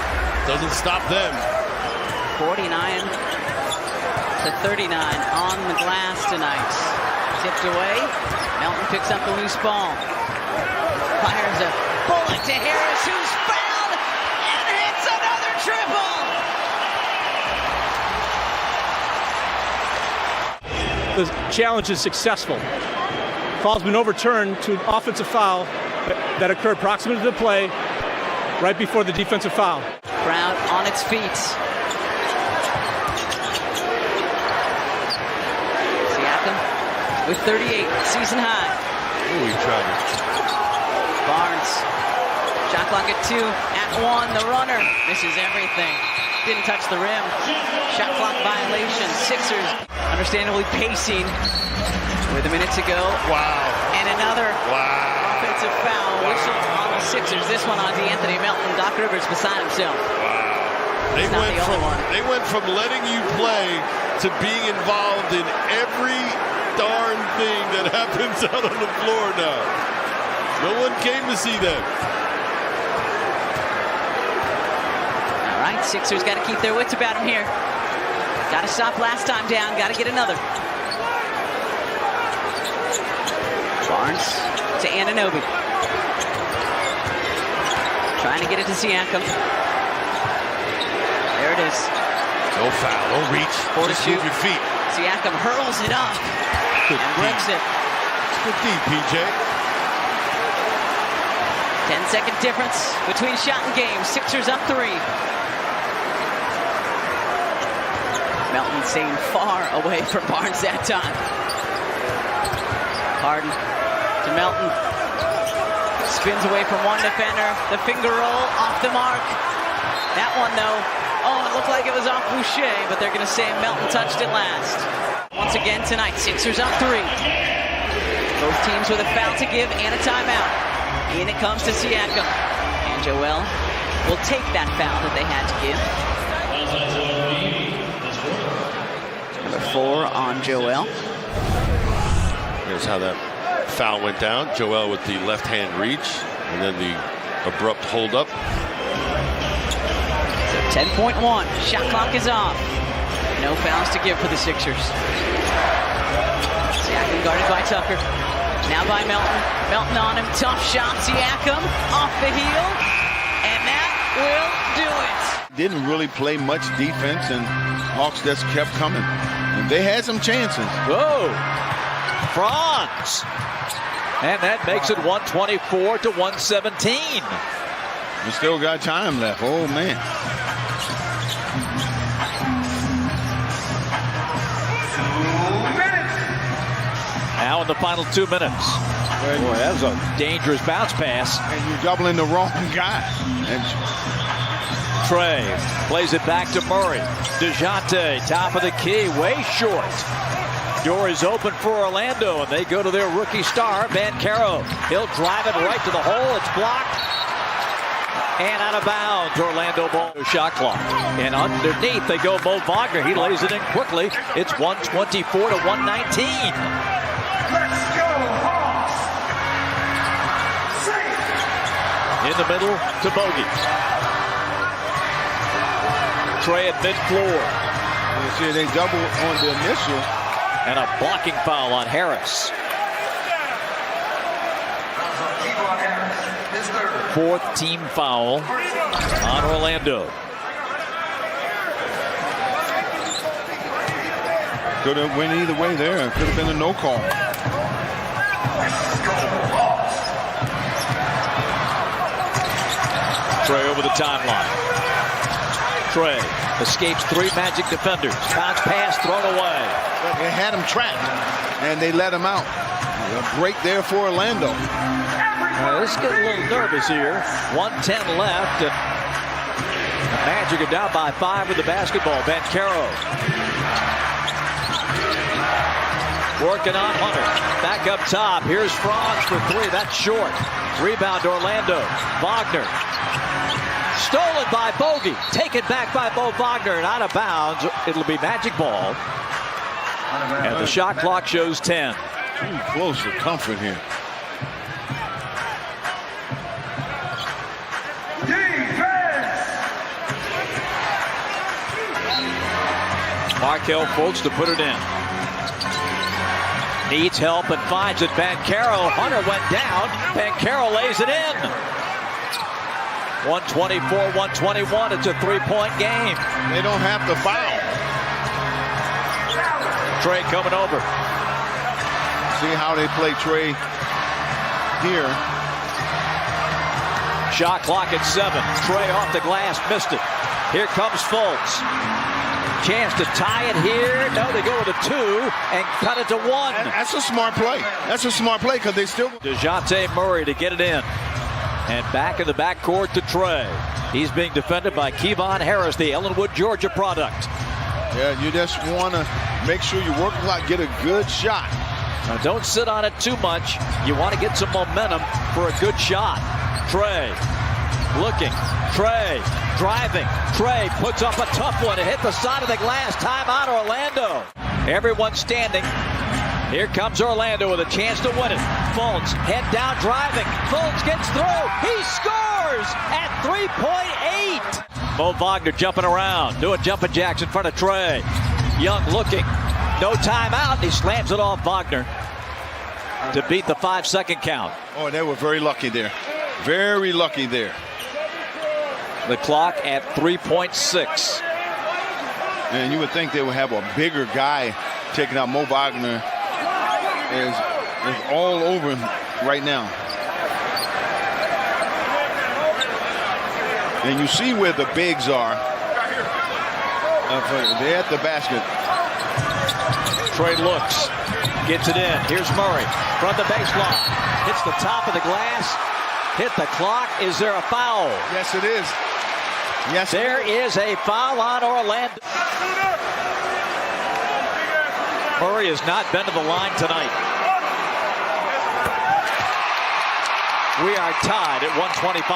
doesn't stop them. 49 to 39 on the glass tonight. Tipped away. Melton picks up the loose ball. Fires a bullet to Harris, who's fouled and hits another triple. The challenge is successful. Foul's been overturned to an offensive foul that occurred proximate to the play right before the defensive foul. Crowd on its feet. Siakam with 38, season high. Ooh, he tried it. Barnes, shot clock at 2, at 1, the runner misses everything. Didn't touch the rim. Shot clock violation. Sixers understandably pacing with a minute to go. Wow. And another offensive foul. Whistle on the Sixers. This one on DeAnthony Melton. Doc Rivers beside himself. Wow. They went from letting you play to being involved in every darn thing that happens out on the floor now. No one came to see them. All right, Sixers got to keep their wits about them here. Got to stop last time down. Got to get another. Barnes to Anunoby. Trying to get it to Siakam. There it is. No foul, no reach. 4 to Just shoot. move your feet. Siakam hurls it up Good and breaks it. It's good deep, PJ. 10-second difference between shot and game. Sixers up 3. Melton staying far away from Barnes that time. Harden to Melton. Spins away from one defender. The finger roll off the mark. That one, though, oh, it looked like it was off Boucher, but they're going to say Melton touched it last. Once again tonight, Sixers up 3. Both teams with a foul to give and a timeout. In it comes to Siakam. And Joel will take that foul that they had to give. Number 4 on Joel. Here's how that foul went down. Joel with the left-hand reach, and then the abrupt hold-up. So 10.1. Shot clock is off. No fouls to give for the Sixers. Siakam guarded by Tucker. Now by Melton. Melton on him. Tough shot. Siakam off the heel. And that will do it. Didn't really play much defense, and Hawks just kept coming. And they had some chances. Whoa. Franz. And that makes it 124 to 117. We still got time left. Oh, man. Now in the final 2 minutes. Boy, that was a dangerous bounce pass. And you're doubling the wrong guy. And Trey plays it back to Murray. DeJounte, top of the key, way short. Door is open for Orlando, and they go to their rookie star, Banchero. He'll drive it right to the hole. It's blocked. And out of bounds, Orlando ball. Shot clock. And underneath, they go Mo Wagner. He lays it in quickly. It's 124 to 119. Let's go, Hawks! In the middle to Bogey. Trey at mid-floor. You see, they double on the initial. And a blocking foul on Harris. Fourth team foul on Orlando. Could have went either way there. Could have been a no call. Trey over the timeline. Trey escapes 3 Magic defenders. Bounce pass thrown away. But they had him trapped, and they let him out. A break there for Orlando. This is getting a little nervous here. 1:10 left. The Magic are down by 5 with the basketball. Banchero working on Hunter. Back up top. Here's Franz for 3. That's short. Rebound Orlando. Wagner. Stolen by Bogey. Taken back by Mo Wagner and out of bounds. It'll be Magic ball. And the shot clock shows 10. Too close for comfort here. Markelle Fultz to put it in. Needs help and finds it. Banchero. Hunter went down. Banchero lays it in. 124-121. It's a 3-point game. They don't have to foul. Trey coming over. See how they play Trey here. Shot clock at 7. Trey off the glass. Missed it. Here comes Fultz. Chance to tie it here. No, they go with a 2 and cut it to 1. That's a smart play. That's a smart play because they still. DeJounte Murray to get it in. And back in the backcourt to Trey. He's being defended by Kevon Harris, the Ellenwood, Georgia product. Yeah, you just want to make sure you work a lot, get a good shot. Now don't sit on it too much. You want to get some momentum for a good shot. Trey looking. Trey driving. Trey puts up a tough one to hit the side of the glass. Timeout Orlando. Everyone standing. Here comes Orlando with a chance to win it. Fultz head down driving. Fultz gets through. He scores at 3.8. Mo Wagner jumping around, doing jumping jacks in front of Trey. Young looking. No timeout. He slams it off Wagner to beat the 5-second count. Oh, they were very lucky there. Very lucky there. The clock at 3.6. And you would think they would have a bigger guy taking out. Mo Wagner is all over him right now. And you see where the bigs are. They're at the basket. Trey looks, gets it in. Here's Murray from the baseline. Hits the top of the glass. Hit the clock. Is there a foul? Yes, it is. Yes, there is a foul on Orlando. Murray has not been to the line tonight. We are tied at 125.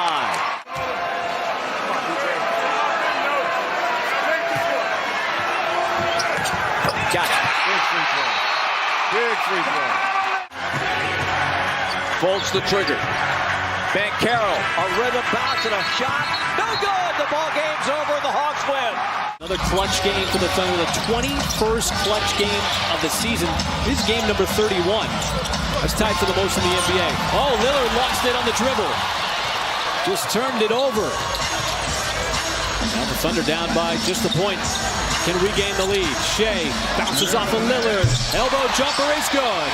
Got it. Big free throw. Big free throw. Folds the trigger. Banchero, a rhythm bounce and a shot. No good. The ball game's over. The Hawks win. Another clutch game for the Thunder. The 21st clutch game of the season. This is game number 31. That's tied for the most in the NBA. Oh, Lillard lost it on the dribble. Just turned it over. Now the Thunder down by just a point. Can regain the lead. Shea bounces off of Lillard. Elbow jumper is good.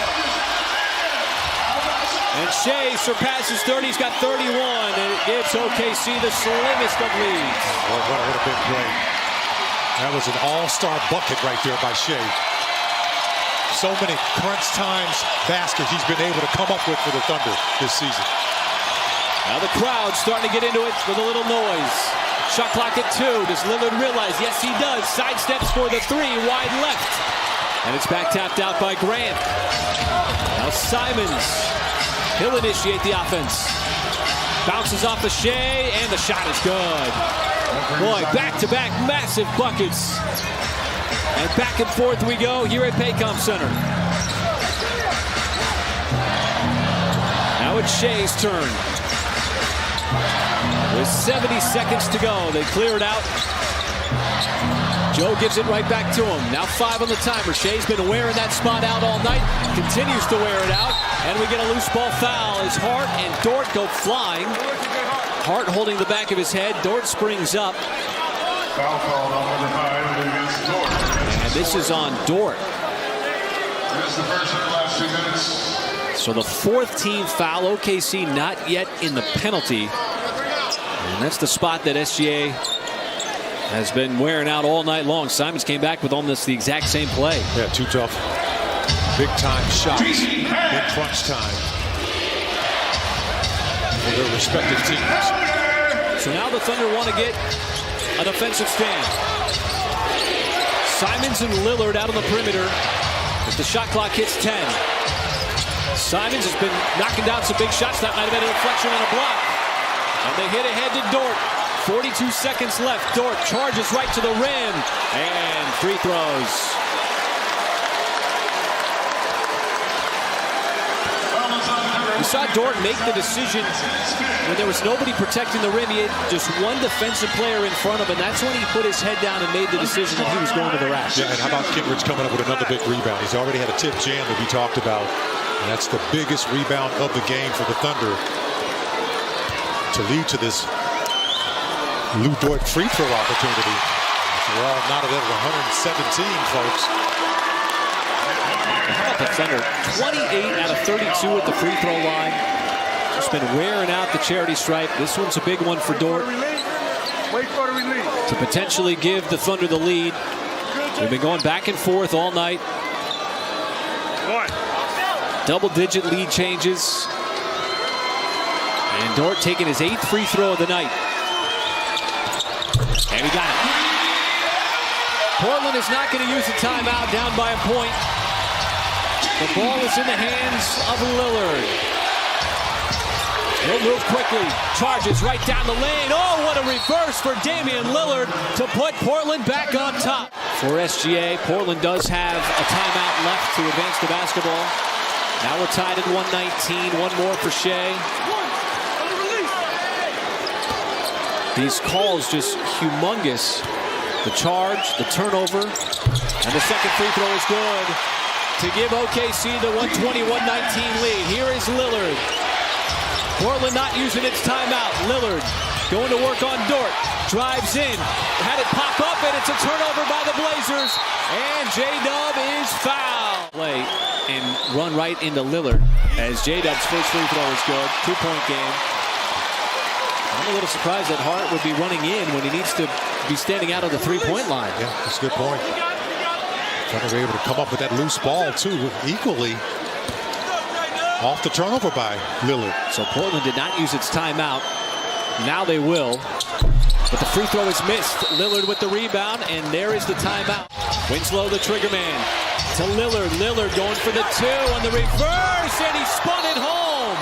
And Shea surpasses 30. He's got 31. And it gives OKC the slimmest of leads. Well, that would have been great. That was an all-star bucket right there by Shea. so many crunch times baskets he's been able to come up with for the Thunder this season. Now the crowd starting to get into it with a little noise. Shot clock at 2. Does Lillard realize? Yes, he does. Sidesteps for the 3, wide left. And it's back tapped out by Grant. Now Simons. He'll initiate the offense. Bounces off of Shea, and the shot is good. Boy, back-to-back massive buckets. And back and forth we go here at Paycom Center. Now it's Shea's turn. With 70 seconds to go, they clear it out. Joe gives it right back to him. Now 5 on the timer. Shea's been wearing that spot out all night. Continues to wear it out. And we get a loose ball foul as Hart and Dort go flying. Hart holding the back of his head. Dort springs up. Foul call on number 5 against Dort. And this is on Dort. This is the first of the last 2 minutes. So the 4th team foul. OKC not yet in the penalty. And that's the spot that SGA has been wearing out all night long. Simons came back with almost the exact same play. Yeah, 2 tough, big-time shots in crunch time for their respective teams. So now the Thunder want to get an offensive stand. Simons and Lillard out on the perimeter as the shot clock hits 10. Simons has been knocking down some big shots. That might have been a deflection and a block. And they hit ahead to Dort. 42 seconds left. Dort charges right to the rim. And free throws. We saw Dort make the decision when there was nobody protecting the rim. He had just one defensive player in front of him. That's when he put his head down and made the decision that he was going to the rack. Yeah, and how about Kindred's coming up with another big rebound? He's already had a tip jam that we talked about. And that's the biggest rebound of the game for the Thunder to lead to this Lou Dort free throw opportunity. So we're all knotted at 117, folks. How about the Thunder? 28 out of 32 at the free throw line. Just been wearing out the charity stripe. This one's a big one for Dort. Wait for the release. To potentially give the Thunder the lead. We've been going back and forth all night. Double-digit lead changes. And Dort taking his 8th free throw of the night. And he got it. Portland is not going to use a timeout, down by a point. The ball is in the hands of Lillard. He'll move quickly. Charges right down the lane. Oh, what a reverse for Damian Lillard to put Portland back on top. For SGA, Portland does have a timeout left to advance the basketball. Now we're tied at 119. One more for Shea. These calls just humongous. The charge, the turnover, and the second free throw is good to give OKC the 120-119 lead. Here is Lillard. Portland not using its timeout. Lillard going to work on Dort. Drives in. Had it pop up, and it's a turnover by the Blazers. And J-Dub is fouled. Play and run right into Lillard as J-Dub's first free throw is good. 2-point game. I'm a little surprised that Hart would be running in when he needs to be standing out on the three-point line. Yeah, that's a good point. Trying to be able to come up with that loose ball, too, equally off the turnover by Lillard. So Portland did not use its timeout. Now they will. But the free throw is missed. Lillard with the rebound, and there is the timeout. Winslow, the trigger man, to Lillard. Lillard going for the 2 on the reverse, and he spun it home.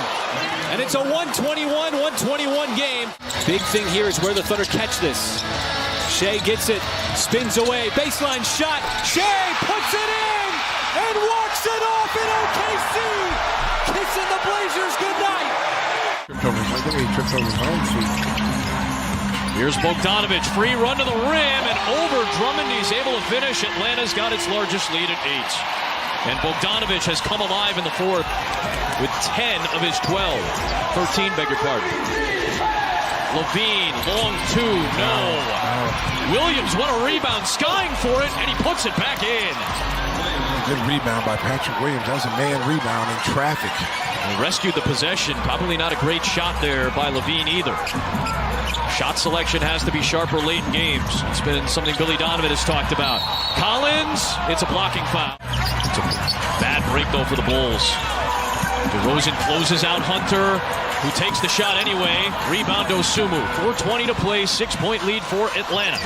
And it's a 121-121 game. Big thing here is where the Thunder catch this. Shea gets it, spins away, baseline shot. Shea puts it in and walks it off in OKC. Kissing the Blazers goodnight. Trips over his own feet. Here's Bogdanovich, free run to the rim and over Drummond. He's able to finish. Atlanta's got its largest lead at 8. And Bogdanovich has come alive in the 4th with 10 of his 13, beg your pardon. Levine, long 2, no. Williams, what a rebound, skying for it, and he puts it back in. Good rebound by Patrick Williams. That was a man rebound in traffic. And rescued the possession. Probably not a great shot there by Levine either. Shot selection has to be sharper late in games. It's been something Billy Donovan has talked about. Collins, it's a blocking foul. It's a bad break, though, for the Bulls. DeRozan closes out Hunter, who takes the shot anyway. Rebound Dosunmu. 4:20 to play, 6-point lead for Atlanta.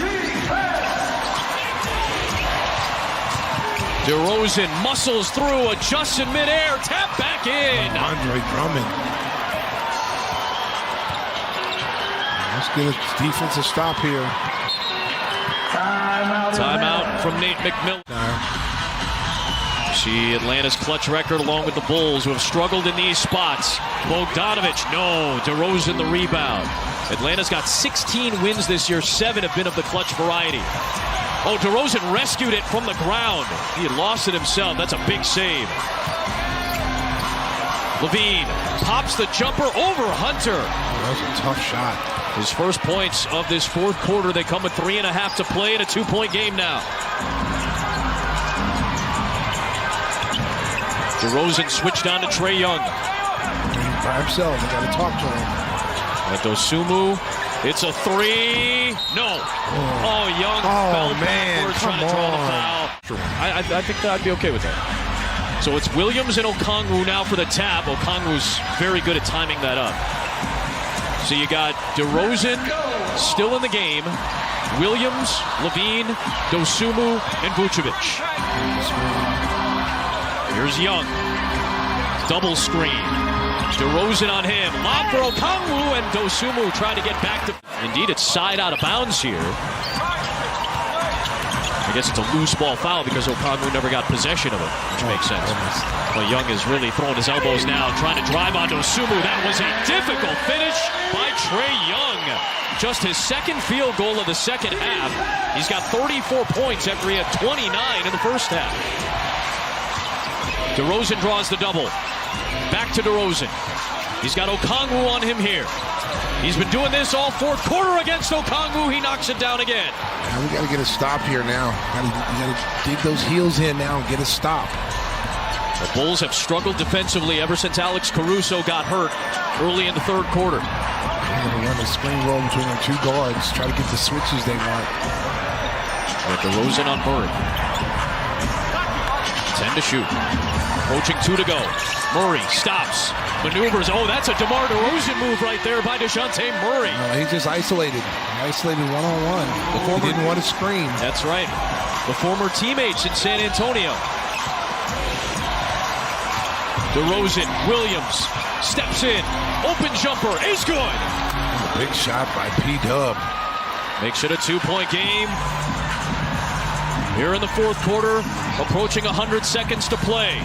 DeRozan muscles through, adjusts in midair, tap back in. Andre Drummond. Let's get a defensive stop here. Timeout from Nate McMillan. See Atlanta's clutch record along with the Bulls, who have struggled in these spots. Bogdanovic, no. DeRozan the rebound. Atlanta's got 16 wins this year. 7 have been of the clutch variety. Oh, DeRozan rescued it from the ground. He had lost it himself. That's a big save. Levine pops the jumper over Hunter. That was a tough shot. His first points of this fourth quarter. They come with 3.5 to play in a 2-point game now. DeRozan switched on to Trae Young. By himself, they got to talk to him. Dosunmu, it's a 3. No. Oh, Young fell backwards trying to draw the foul. I think that I'd be okay with that. So it's Williams and Okongwu now for the tap. Okongwu's very good at timing that up. So you got DeRozan still in the game. Williams, Levine, Dosunmu, and Vucevic. Here's Young. Double screen. DeRozan on him. Lob for Okongwu, and Dosunmu trying to get back to... Indeed, it's side out of bounds here. I guess it's a loose ball foul because Okongwu never got possession of it, which makes sense. Well, Young is really throwing his elbows now, trying to drive on Dosunmu. That was a difficult finish by Trae Young. Just his second field goal of the second half. He's got 34 points after he had 29 in the first half. DeRozan draws the double. Back to DeRozan. He's got Okongwu on him here. He's been doing this all fourth quarter against Okongwu. He knocks it down again. Yeah, we got to get a stop here now. We got to dig those heels in now and get a stop. The Bulls have struggled defensively ever since Alex Caruso got hurt early in the third quarter. They're going to run a screen roll between the two guards, try to get the switches they want. With DeRozan on Murray. 10 to shoot. Approaching 2 to go. Murray stops, maneuvers. Oh, that's a DeMar DeRozan move right there by DeJounte Murray. No, he's just isolated. Isolated one-on-one. He didn't want to screen. That's right. The former teammates in San Antonio. DeRozan, Williams, steps in. Open jumper is good. Big shot by P-Dub. Makes it a 2-point game. Here in the fourth quarter, approaching 100 seconds to play.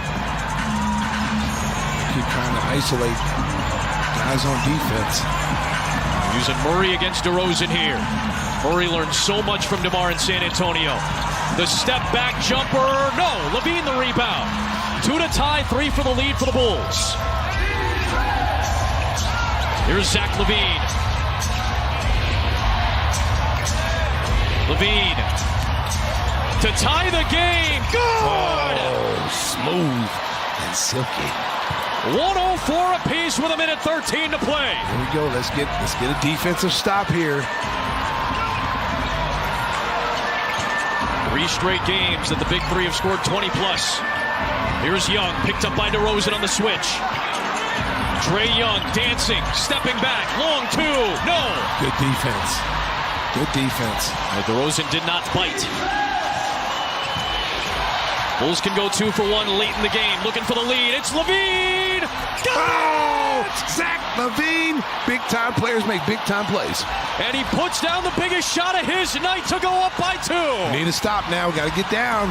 Keep trying to isolate guys on defense. Using Murray against DeRozan here. Murray learned so much from DeMar in San Antonio. The step back jumper, no. Levine the rebound. 2 to tie, 3 for the lead for the Bulls. Here's Zach LaVine. LaVine to tie the game. Good! Oh, smooth and silky. 104 apiece with 1:13 to play. Here we go. Let's get a defensive stop here. 3 straight games that the Big Three have scored 20 plus. Here's Young, picked up by DeRozan on the switch. Trae Young dancing, stepping back, long 2, no. Good defense. Good defense. DeRozan did not bite. Bulls can go 2 for 1 late in the game. Looking for the lead. It's LaVine. Zach LaVine. Big-time players make big-time plays. And he puts down the biggest shot of his night to go up by 2. We need to stop now. We got to get down.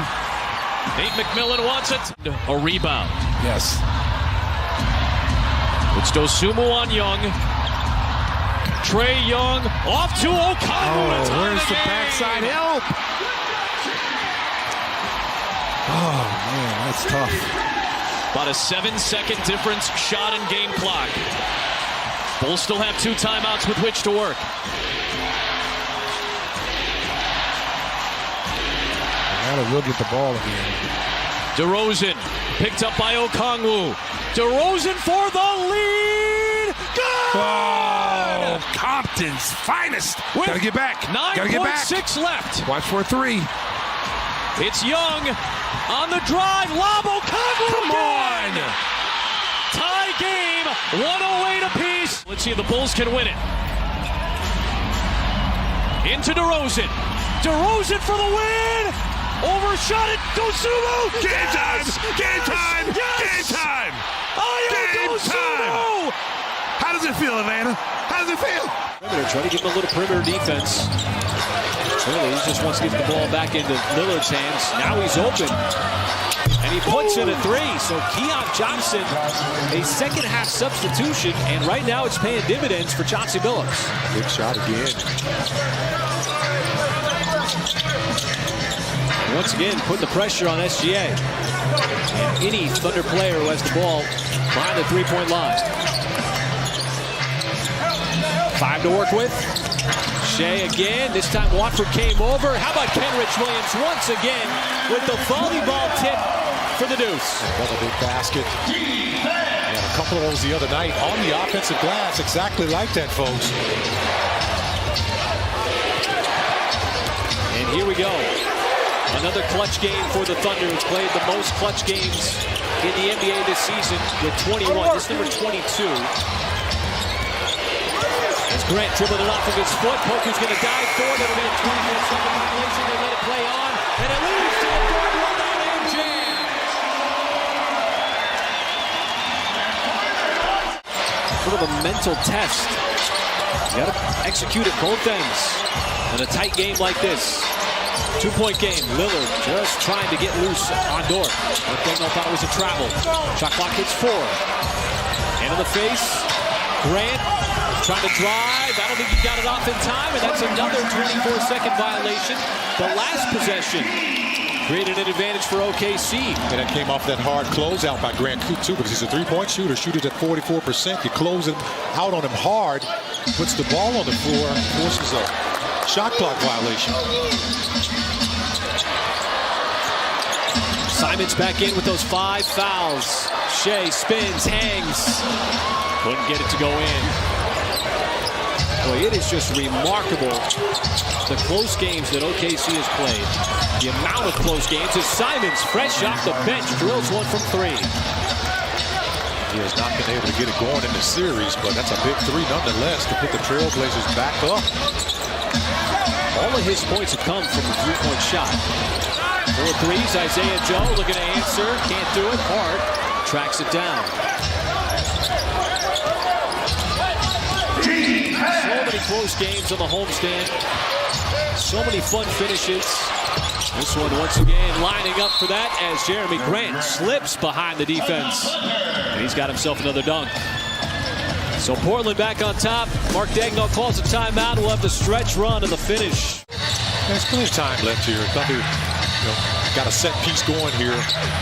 Nate McMillan wants it. A rebound. Yes. It's Dosunmu on Young. Trae Young off to Okongwu. Where's the backside help? Oh, man, that's tough. About a 7-second difference shot in game clock. Bulls still have 2 timeouts with which to work. Gotta look at the ball again. DeRozan picked up by Okongwu. DeRozan for the lead. Good! Oh, Compton's finest. Gotta get back. 9.6 left. Watch for a 3. It's Young. On the drive, Lobo, come on! Tie game, 108 apiece. Let's see if the Bulls can win it. Into DeRozan. DeRozan for the win! Overshot it, Dosunmu! Game time! Game time! Yes! Game time! Game time! How does it feel, Atlanta? How does it feel? They're trying to give him a little perimeter defense. Really, he just wants to get the ball back into Lillard's hands. Now he's open. And he puts in a three. So Keon Johnson, a second half substitution. And right now it's paying dividends for Chauncey Billups. Big shot again. And once again, putting the pressure on SGA. And any Thunder player who has the ball behind the three-point line. 5 to work with. Shea again. This time Watford came over. How about Kenrich Williams once again with the volleyball tip for the deuce. Another big basket. And a couple of those the other night on the offensive glass. Exactly like that, folks. And here we go. Another clutch game for the Thunder, who's played the most clutch games in the NBA this season with 21. This number 22. As Grant dribbling it off of his foot. Poku's going to dive for it. It'll be a 24-second violation. They let it play on. And it leads to a third run and jam. Sort of a mental test. You got to execute at both ends in a tight game like this. 2-point game. Lillard just trying to get loose on Dort. Daniel thought it was a travel. Shot clock hits 4. Hand in the face. Grant trying to drive. I don't think he got it off in time, and that's another 24-second violation. The last possession created an advantage for OKC. And that came off that hard closeout by Grant too, because he's a three-point shooter. Shoot it at 44%. You close him out on him hard, puts the ball on the floor, forces a shot clock violation. Simon's back in with those 5 fouls. Shea spins, hangs. Couldn't get it to go in. Boy, it is just remarkable the close games that OKC has played. The amount of close games as Simons, fresh off the bench, drills one from 3. He has not been able to get it going in the series, but that's a big 3 nonetheless to put the Trailblazers back up. All of his points have come from the 3-point shot. 4 threes, Isaiah Joe looking to answer, can't do it. Hart tracks it down. So many close games on the homestand. So many fun finishes. This one once again lining up for that as Jeremy Grant slips behind the defense. And he's got himself another dunk. So Portland back on top. Mark Daigneault calls a timeout. We'll have the stretch run to the finish. There's plenty of time left here. Thunder got a set piece going here.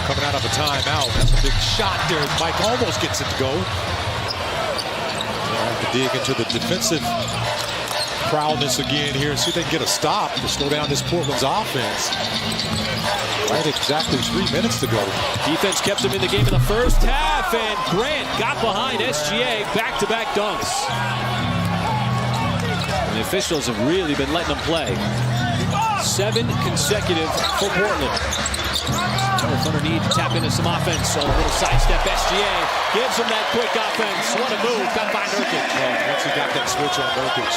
Coming out of a timeout. That's a big shot there. Mike almost gets it to go. They'll have to dig into the defensive prowess again here and see if they can get a stop to slow down this Portland's offense. Right, exactly 3 minutes to go. Defense kept him in the game in the first half, and Grant got behind SGA. Back-to-back dunks. And the officials have really been letting them play. 7 consecutive for Portland. The Thunder need to tap into some offense. So a little sidestep. SGA gives him that quick offense. What a move. Got by Nurkic. Once he got that switch on Nurkic,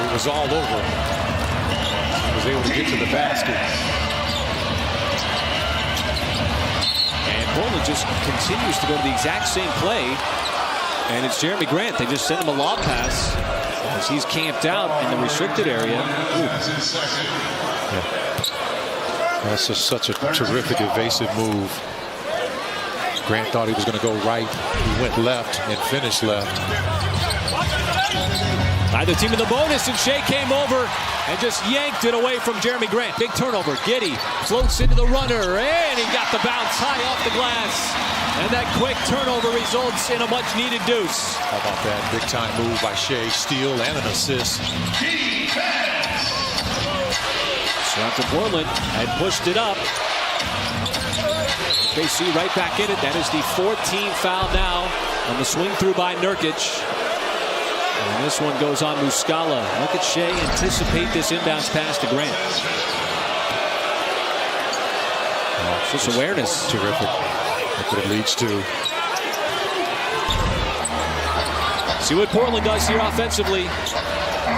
it was all over. He was able to get to the basket. And Portland just continues to go to the exact same play. And it's Jeremy Grant. They just sent him a lob pass as he's camped out in the restricted area. Yeah. That's just such a terrific evasive move. Grant thought he was going to go right. He went left and finished left. Neither team in the bonus, and Shea came over and just yanked it away from Jeremy Grant. Big turnover. Giddey floats into the runner, and he got the bounce high off the glass. And that quick turnover results in a much-needed deuce. How about that big-time move by Shea? Steal and an assist. So after Portland had pushed it up, they see right back in it. That is the 14th foul now on the swing through by Nurkic. And this one goes on Muscala. Look at Shea anticipate this inbounds pass to Grant. Just awareness. Terrific. That's what it leads to. See what Portland does here offensively.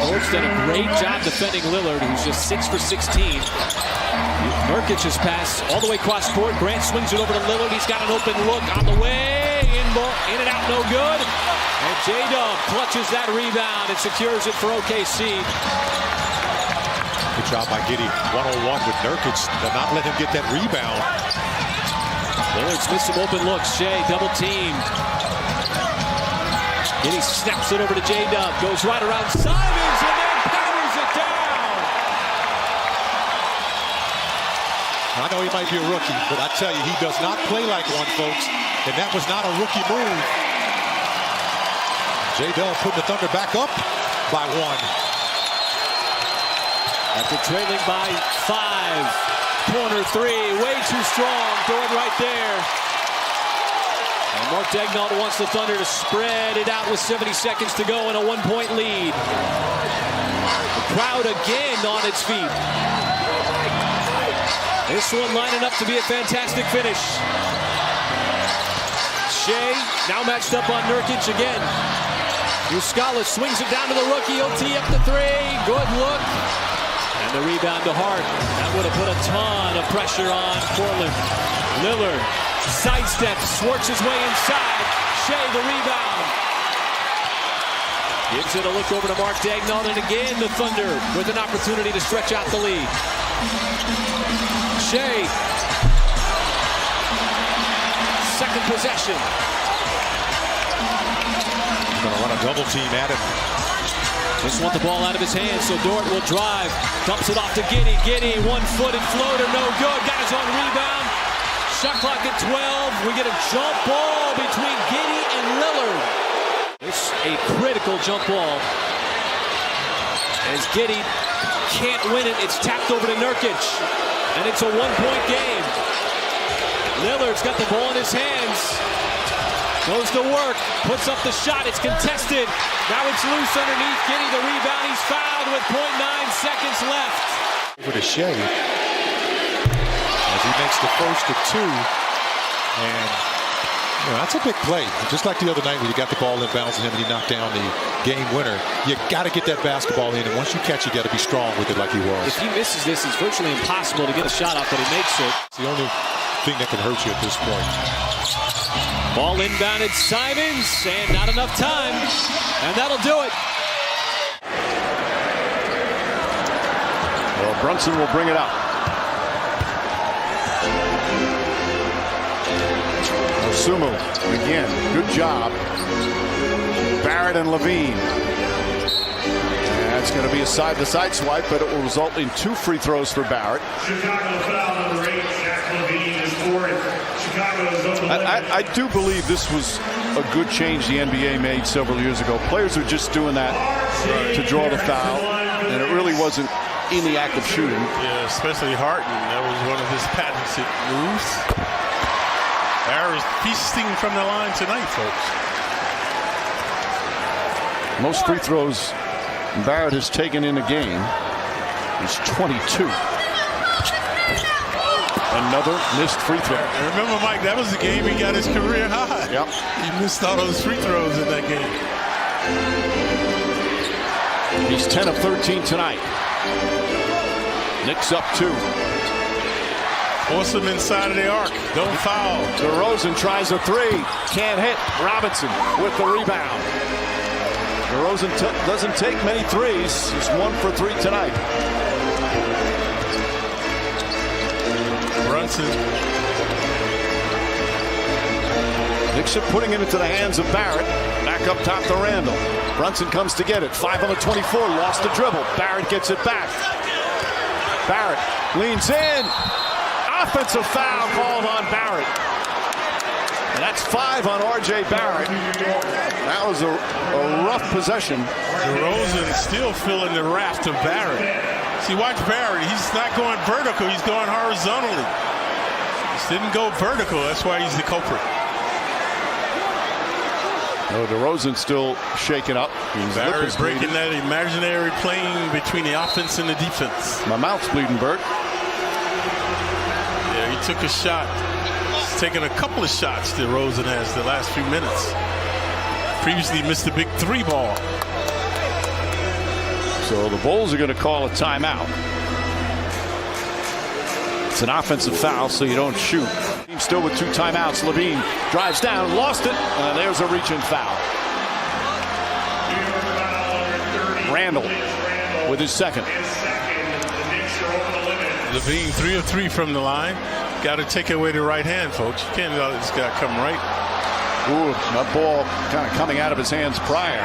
Lillard's done a great job defending Lillard, who's just 6 for 16. Nurkic's pass all the way across court. Grant swings it over to Lillard. He's got an open look on the way. In and out, no good. And J-Dub clutches that rebound and secures it for OKC. Good job by Giddey. 1-on-1 with Nurkic. They'll not let him get that rebound. Lillard's missed some open looks. Shea double teamed. Giddey snaps it over to J-Dub. Goes right around Simons and then powers it down. I know he might be a rookie, but I tell you, he does not play like one, folks. And that was not a rookie move. J-Dub putting the Thunder back up by 1. After trailing by 5. Corner 3, way too strong. Doing right there. And Mark Daigneault wants the Thunder to spread it out with 70 seconds to go and a 1-point lead. The crowd again on its feet. This one lining up to be a fantastic finish. Shea now matched up on Nurkic again. Muscala swings it down to the rookie. He'll tee up the 3. Good look. And the rebound to Hart. That would have put a ton of pressure on Portland. Lillard sidesteps, swarts his way inside. Shea the rebound. Gives it a look over to Mark Daigneault, and again the Thunder with an opportunity to stretch out the lead. Shea. Second possession. Going to run a double team at him. Just want the ball out of his hands, so Dort will drive. Dumps it off to Giddey. Giddey, one-footed floater, no good. Got his own rebound. Shot clock at 12. We get a jump ball between Giddey and Lillard. It's a critical jump ball. As Giddey can't win it, it's tapped over to Nurkic. And it's a 1-point game. Lillard's got the ball in his hands. Goes to work, puts up the shot, it's contested. Now it's loose underneath, Giddey the rebound, he's fouled with 0.9 seconds left. Over to Shea as he makes the first of 2. And that's a big play. Just like the other night when you got the ball inbounds and him and he knocked down the game winner. You got to get that basketball in, and once you catch it, you got to be strong with it like he was. If he misses this, it's virtually impossible to get a shot off, but he makes it. It's the only thing that can hurt you at this point. Ball inbounded Simons, and not enough time, and that'll do it. Well, Brunson will bring it up. Osumu, again, good job. Barrett and Levine. That's going to be a side-to-side swipe, but it will result in 2 free throws for Barrett. Chicago foul number 8, Jack Levine is 4th. I do believe this was a good change the NBA made several years ago. Players were just doing that to draw the foul, and it really wasn't in the act of shooting. Yeah, especially Harden. That was one of his patented moves. Barrett's feasting from the line tonight, folks. Most free throws Barrett has taken in a game is 22. Another missed free throw. And remember, Mike, that was the game he got his career high. Yep. He missed all those free throws in that game. He's 10 of 13 tonight. Knicks up 2. Force him inside of the arc. Don't foul. DeRozan tries a 3. Can't hit. Robinson with the rebound. DeRozan doesn't take many threes. He's 1 for 3 tonight. Brunson. Knicks are putting it into the hands of Barrett. Back up top to Randall. Brunson comes to get it. 5 on the 24. Lost the dribble. Barrett gets it back. Barrett leans in. Offensive foul called on Barrett. And that's 5 on R.J. Barrett. That was a rough possession. DeRozan still feeling the raft of Barrett. See, watch Barrett. He's not going vertical. He's going horizontally. He didn't go vertical. That's why he's the culprit. Oh, DeRozan still shaken up. Barrett's breaking that imaginary plane between the offense and the defense. My mouth's bleeding, Bert. Yeah, He took a shot. He's taken a couple of shots that DeRozan has the last few minutes. Previously missed a big 3 ball. So the Bulls are going to call a timeout. It's an offensive foul, so you don't shoot. Team still with 2 timeouts. Levine drives down, lost it. There's a reach-in foul. Randall with his second. Levine 3 of 3 from the line. Got to take away the right hand, folks. You can't let this guy come right. Ooh, that ball kind of coming out of his hands prior.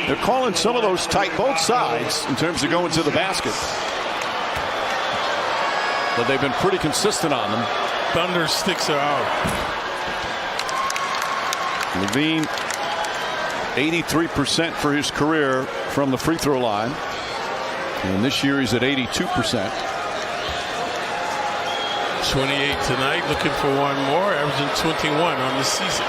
They're calling some of those tight, both sides, in terms of going to the basket. But they've been pretty consistent on them. Thunder sticks are out. Levine, 83% for his career from the free throw line. And this year he's at 82%. 28 tonight, looking for one more, averaging 21 on the season.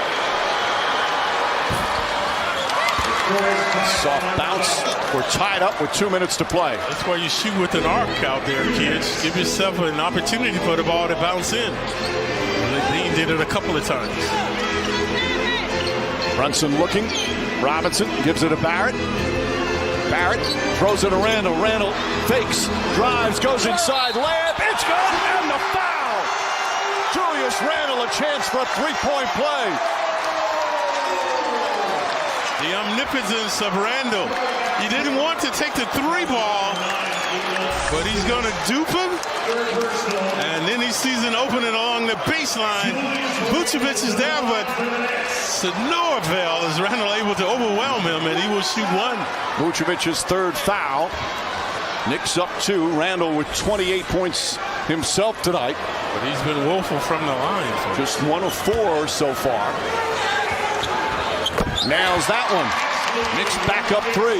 Soft bounce. We're tied up with 2 minutes to play. That's why you shoot with an arc out there, kids. Give yourself an opportunity for the ball to bounce in. Levine did it a couple of times. Brunson looking. Robinson gives it to Barrett. Barrett throws it to Randall. Randall fakes, drives, goes inside, layup. It's good, and the foul. Julius Randall a chance for a 3-point play. The omnipotence of Randall. He didn't want to take the 3 ball, but he's going to dupe him. And then he sees an opening along the baseline. Vucevic is there, but to no avail is Randall able to overwhelm him, and he will shoot one. Vucevic's 3rd foul. Knicks up 2. Randall with 28 points himself tonight. But he's been woeful from the line. Just 1 of 4 so far. Nails that one. Knicks back up 3.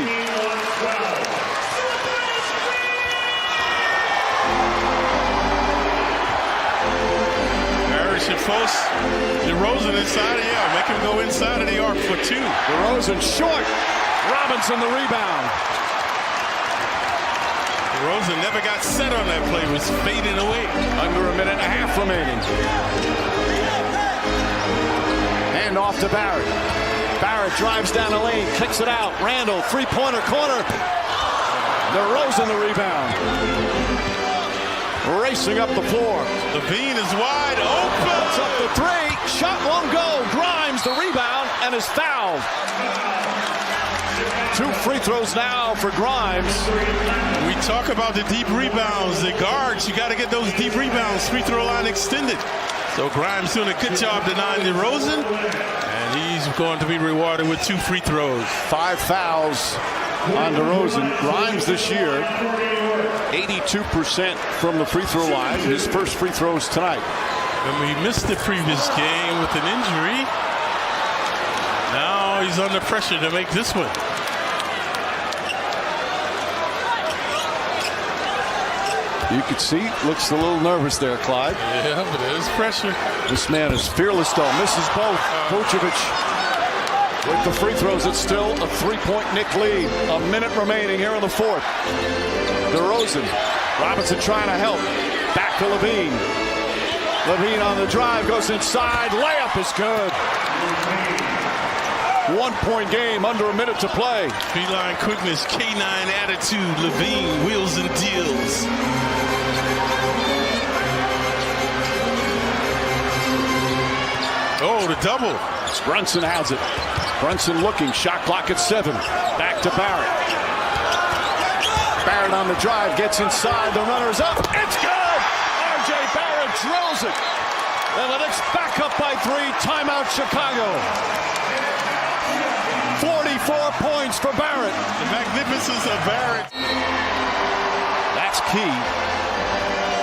Harris should force DeRozan inside. Yeah, make him go inside of the arc for 2. DeRozan short. Robinson the rebound. DeRozan never got set on that play. Was fading away. Under a minute and a half remaining. Hand off to Barrett. Barrett drives down the lane, kicks it out. Randall, 3-pointer corner. DeRozan the rebound. Racing up the floor. Levine is wide open. It's up to 3. Shot won't go. Grimes the rebound and is fouled. 2 free throws now for Grimes. We talk about the deep rebounds. The guards, you got to get those deep rebounds. Free throw line extended. So Grimes doing a good job denying DeRozan. And he's going to be rewarded with 2 free throws. 5 fouls on DeRozan. Grimes this year, 82% from the free throw line. His first free throws tonight. And we missed the previous game with an injury. Now he's under pressure to make this one. You can see, looks a little nervous there, Clyde. Yeah, but there's pressure. This man is fearless, though. Misses both. Vucevic with the free throws. It's still a 3-point Knick lead. A minute remaining here in the 4th. DeRozan. Robinson trying to help. Back to Levine. Levine on the drive. Goes inside. Layup is good. 1-point game. Under a minute to play. Feline quickness. K9 attitude. Levine wheels and deals. Oh, the double. Brunson has it. Brunson looking. Shot clock at 7. Back to Barrett. Barrett on the drive. Gets inside. The runner's up. It's good. R.J. Barrett drills it. And the Knicks back up by 3. Timeout Chicago. 44 points for Barrett. The magnificence of Barrett. That's key.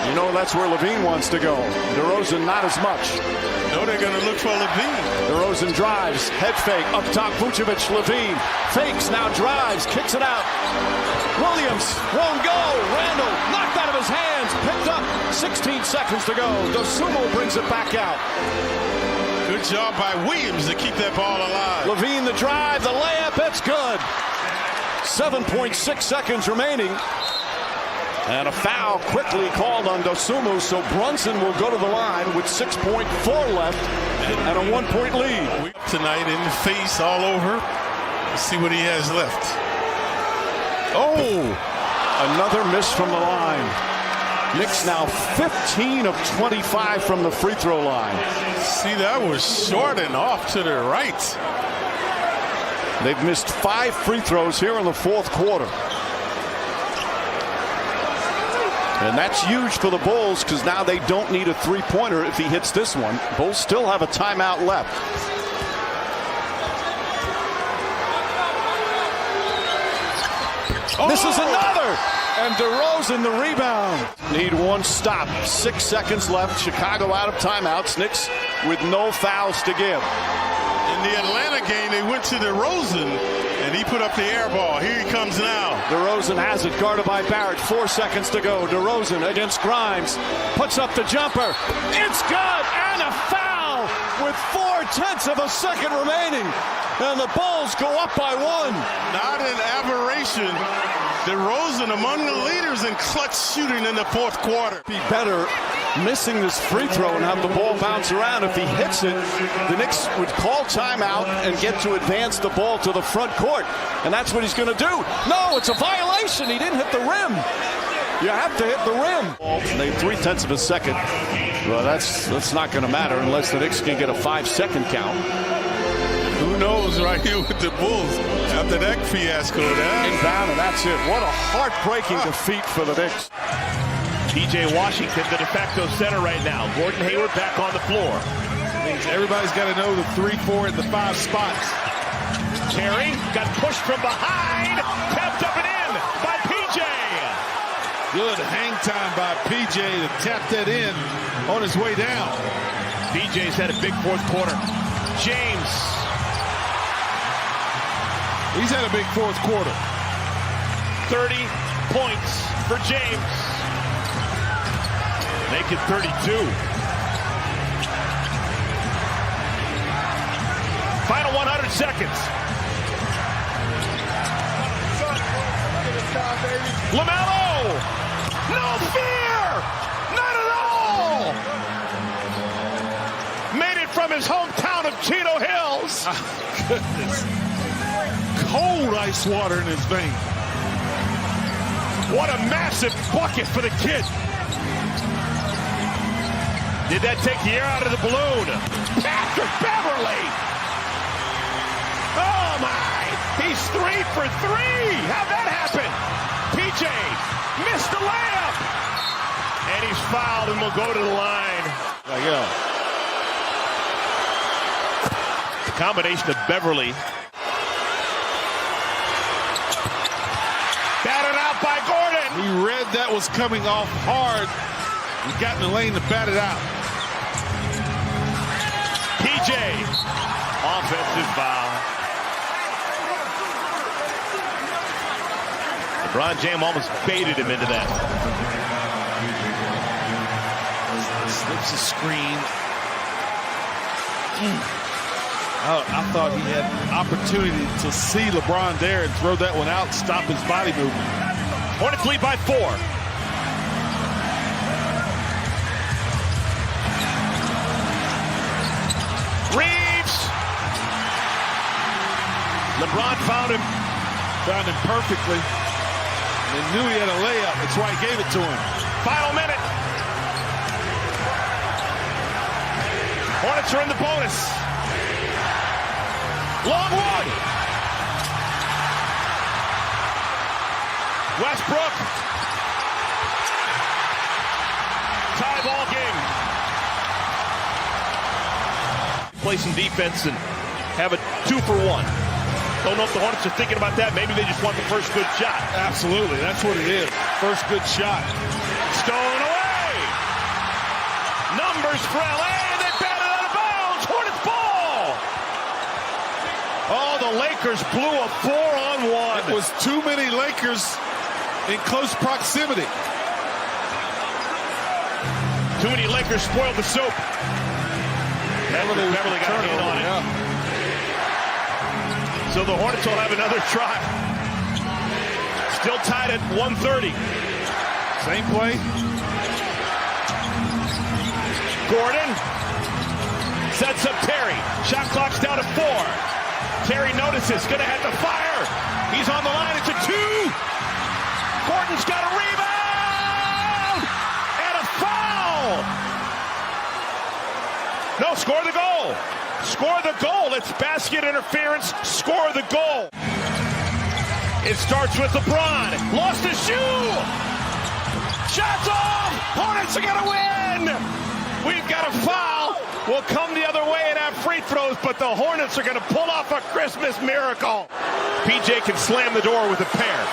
You know that's where Levine wants to go. DeRozan not as much. No, they're going to look for Levine. DeRozan drives, head fake, up top Vucevic, Levine. Fakes, now drives, kicks it out. Williams won't go. Randall knocked out of his hands, picked up. 16 seconds to go. Dosunmu brings it back out. Good job by Williams to keep that ball alive. Levine the drive, the layup, it's good. 7.6 seconds remaining. And a foul quickly called on Dosunmu, so Brunson will go to the line with 6.4 left and a 1-point lead. Tonight in the face all over. Let's see what he has left. Oh! Another miss from the line. Knicks now 15 of 25 from the free throw line. See, that was short and off to the right. They've missed 5 free throws here in the fourth quarter. And that's huge for the Bulls because now they don't need a three-pointer if he hits this one. Bulls still have a timeout left. This is another! And DeRozan the rebound. Need one stop. 6 seconds left. Chicago out of timeouts. Knicks with no fouls to give. In the Atlanta game, they went to DeRozan, and he put up the air ball. Here he comes now. DeRozan has it, guarded by Barrett. 4 seconds to go. DeRozan against Grimes. Puts up the jumper. It's good! And a foul with 0.4 of a second remaining. And the Bulls go up by 1. Not an aberration. DeRozan among the leaders in clutch shooting in the fourth quarter. Be better missing this free throw and have the ball bounce around. If he hits it, the Knicks would call timeout and get to advance the ball to the front court. And that's what he's going to do. No, it's a violation. He didn't hit the rim. You have to hit the rim. They 0.3 of a second. Well, that's not going to matter unless the Knicks can get a 5-second count. Who knows right here with the Bulls after that fiasco. Inbound, and that's it. What a heartbreaking defeat for the Knicks. P.J. Washington, the de facto center right now. Gordon Hayward back on the floor. Means everybody's got to know the 3, 4, and the 5 spots. Terry got pushed from behind. Tapped up and in by P.J. Good hang time by P.J. to tap that in on his way down. P.J.'s had a big fourth quarter. James. He's had a big fourth quarter. 30 points for James. Make it 32. Final 100 seconds. LaMelo! No fear! Not at all! Made it from his hometown of Chino Hills. Oh, goodness. Cold ice water in his veins. What a massive bucket for the kid. Did that take the air out of the balloon? Patrick Beverly! Oh my! He's 3 for 3! How'd that happen? PJ missed the layup! And he's fouled and will go to the line. The combination of Beverly. Batted out by Gordon. He read that was coming off hard. He got in the lane to bat it out. PJ. Offensive foul. LeBron James almost baited him into that. Slips a screen. I thought he had an opportunity to see LeBron there and throw that one out and stop his body movement. Hornets lead by 4. Reeves. LeBron found him. Found him perfectly. And knew he had a layup. That's why he gave it to him. Final minute. Hornets are in the bonus. Long one. Westbrook. Tie ball game. Play some defense and have a 2 for 1. Don't know if the Hornets are thinking about that. Maybe they just want the first good shot. Absolutely. That's what it is. First good shot. Stolen away. Numbers for LA. And they bat it out of bounds. Hornets ball. Oh, the Lakers blew a 4-on-1. It was too many Lakers in close proximity. Too many Lakers spoiled the soup. Beverly got in on it. Yeah. So the Hornets will have another try. Still tied at 130. Same play. Gordon sets up Terry. Shot clock's down to 4. Terry notices, gonna have to fire. He's on the line, it's a 2. Gordon's got a rebound! And a foul! No, score the goal. Score the goal. It's basket interference. Score the goal. It starts with LeBron. Lost his shoe. Shots off. Hornets are going to win. We've got a foul. We'll come the other way and have free throws, but the Hornets are going to pull off a Christmas miracle. PJ can slam the door with a pair.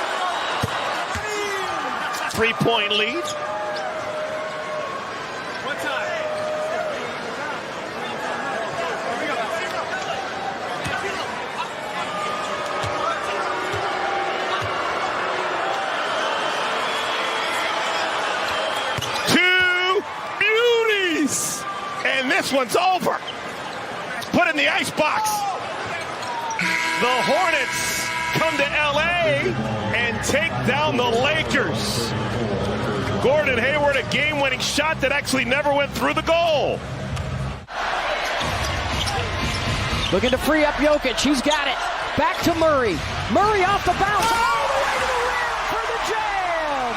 3-point lead. What time? And this one's over. Put in the icebox. The Hornets come to LA and take down the Lakers. Gordon Hayward, a game-winning shot that actually never went through the goal. Looking to free up Jokic. He's got it. Back to Murray. Murray off the bounce. All the way to the rim for the jam.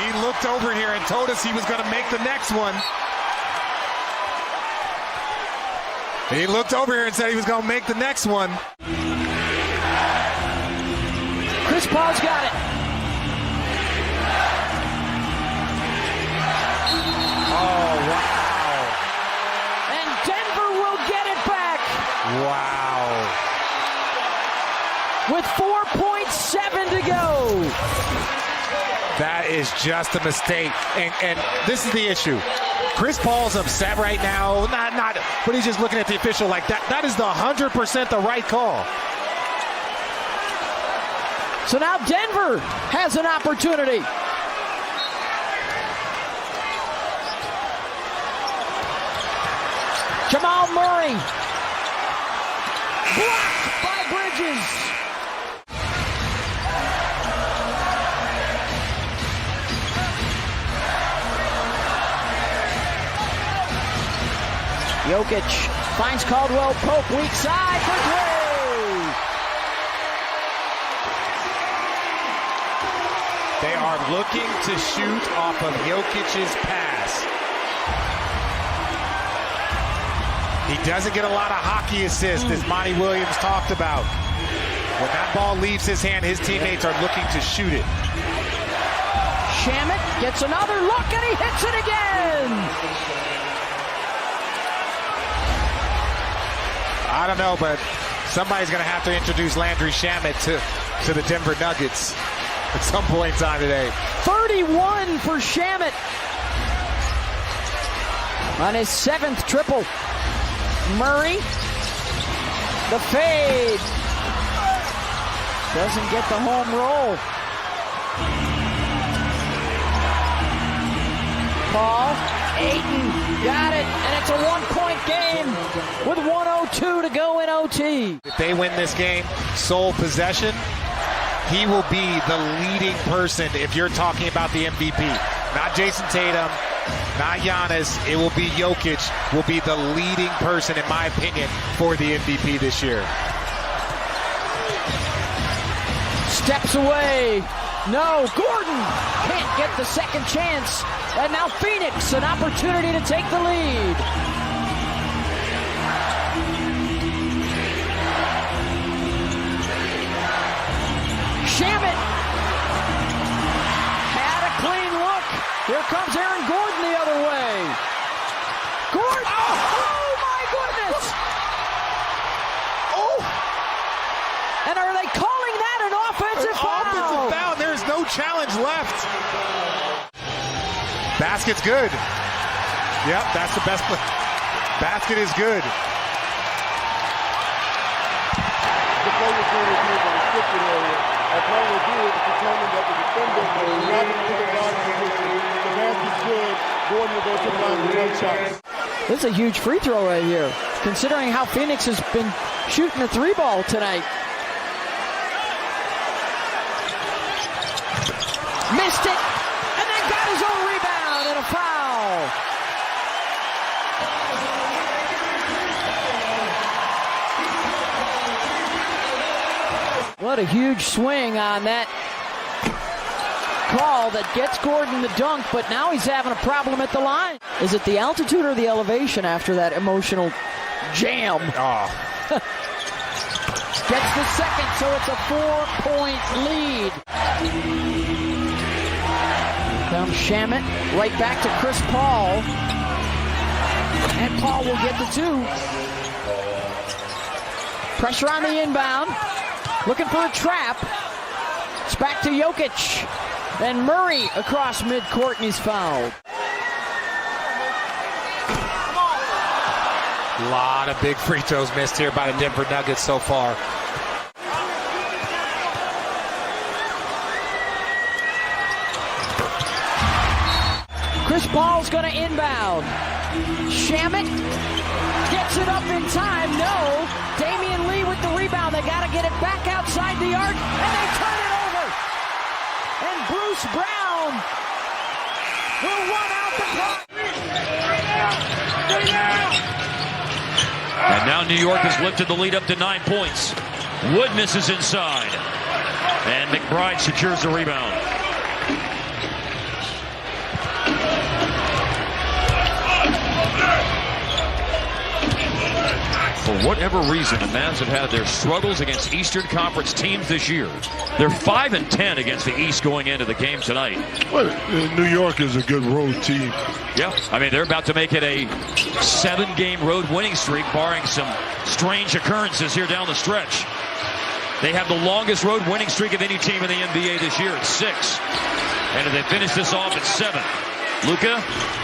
He looked over here and told us he was going to make the next one. He looked over here and said he was going to make the next one. Chris Paul's got it. Oh, wow. And Denver will get it back. Wow. With 4.7 to go. That is just a mistake. And this is the issue. Chris Paul's upset right now, but he's just looking at the official like that. That is the 100% the right call. So now Denver has an opportunity. Jamal Murray. Blocked by Bridges. Jokic finds Caldwell Pope, weak side for 3. They are looking to shoot off of Jokic's pass. He doesn't get a lot of hockey assists, as Monty Williams talked about. When that ball leaves his hand, his teammates are looking to shoot it. Shamet gets another look, and he hits it again. I don't know, but somebody's going to have to introduce Landry Shamet to the Denver Nuggets at some point in time today. 31 for Shamet on his 7th triple. Murray, the fade. Doesn't get the home roll. Paul, Ayton, got it, and it's a 1-point game with 1:02 to go in OT. If they win this game, sole possession, he will be the leading person if you're talking about the MVP. Not Jason Tatum, not Giannis. It will be Jokic will be the leading person, in my opinion, for the MVP this year. Steps away. No, Gordon can't get the second chance. And now Phoenix, an opportunity to take the lead. Shamet had a clean look. Here comes Aaron Gordon the other way. Gordon, oh my goodness. Oh. And are they calling that an offensive foul? Offensive foul, there's no challenge left. Basket's good. Yep, that's the best play. Basket is good. The play was being reviewed in the restricted area. Our play review determined that the defender was not in the guard position. The basket's good. Gordon will go to the line with 1 shot. This is a huge free throw right here, considering how Phoenix has been shooting the 3-ball tonight. Missed it. foul. What a huge swing on that call that gets Gordon the dunk, but now he's having a problem at the line. Is it the altitude or the elevation after that emotional jam? Gets the second, so it's a 4-point lead. Comes Shamet, right back to Chris Paul. And Paul will get the 2. Pressure on the inbound. Looking for a trap. It's back to Jokic. And Murray across midcourt, and he's fouled. A lot of big free throws missed here by the Denver Nuggets so far. Chris Paul's going to inbound. Shamet gets it up in time. No. Damian Lee with the rebound. They got to get it back outside the arc, and they turn it over. And Bruce Brown will run out the clock. And now New York has lifted the lead up to 9 points. Wood misses inside. And McBride secures the rebound. For whatever reason, the Mavs have had their struggles against Eastern Conference teams this year. They're 5-10 against the East going into the game tonight. Well, New York is a good road team. Yeah, I mean, they're about to make it a 7-game road winning streak, barring some strange occurrences here down the stretch. They have the longest road winning streak of any team in the NBA this year at 6. And if they finish this off at 7, Luka,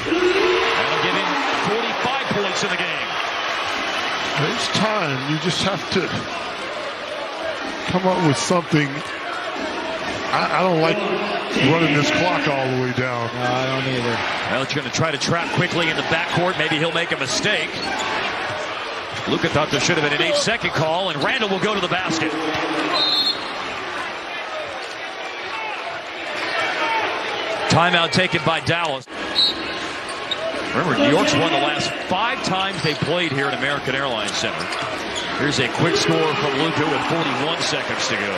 that'll give him 45 points in the game. There's time. You just have to come up with something. I don't like running this clock all the way down. No, I don't either. Well, it's going to try to trap quickly in the backcourt. Maybe he'll make a mistake. Luka thought there should have been an 8-second call, and Randall will go to the basket. Timeout taken by Dallas. Remember, New York's won the last 5 times they played here at American Airlines Center. Here's a quick score from Luka with 41 seconds to go.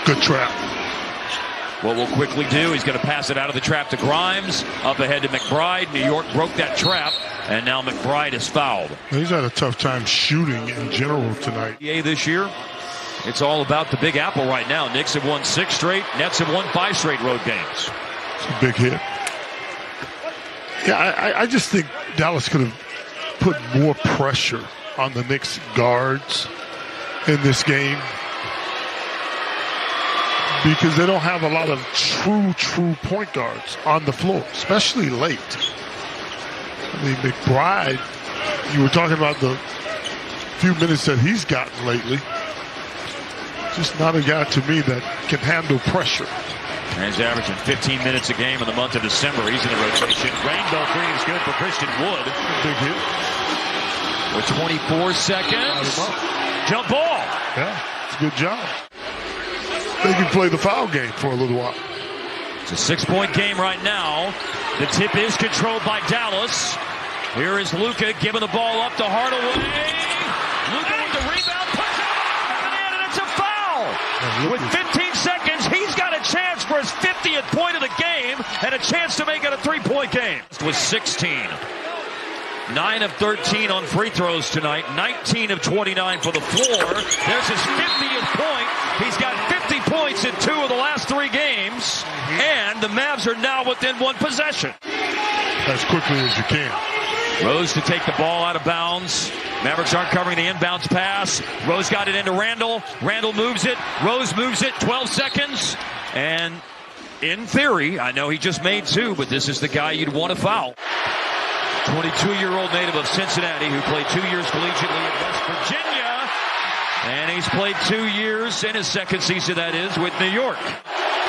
Good trap. What we'll quickly do, he's going to pass it out of the trap to Grimes. Up ahead to McBride. New York broke that trap, and now McBride is fouled. He's had a tough time shooting in general tonight. This year, it's all about the Big Apple right now. Knicks have won 6 straight. Nets have won 5 straight road games. It's a big hit. Yeah, I just think Dallas could have put more pressure on the Knicks guards in this game, because they don't have a lot of true point guards on the floor, especially late. I mean, McBride, you were talking about the few minutes that he's gotten lately. Just not a guy to me that can handle pressure. And he's averaging 15 minutes a game in the month of December. He's in the rotation. Rainbow three is good for Christian Wood. Big hit. With 24 seconds. Jump ball. Yeah, it's a good job. They can play the foul game for a little while. It's a 6-point game right now. The tip is controlled by Dallas. Here is Luka giving the ball up to Hardaway. Luka with the rebound, puts it in, and it's a foul. With 15 seconds, he's got a chance for his 50th point of the game and a chance to make it a 3-point game. With 16. 9 of 13 on free throws tonight. 19 of 29 for the floor. There's his 50th point. He's got 50 points in 2 of the last 3 games. And the Mavs are now within 1 possession. As quickly as you can. Rose to take the ball out of bounds. Mavericks aren't covering the inbounds pass. Rose got it into Randall. Randall moves it. Rose moves it. 12 seconds. And in theory, I know he just made 2, but this is the guy you'd want to foul. 22-year-old native of Cincinnati who played 2 years collegiately at West Virginia. And he's played 2 years in his second season, that is, with New York.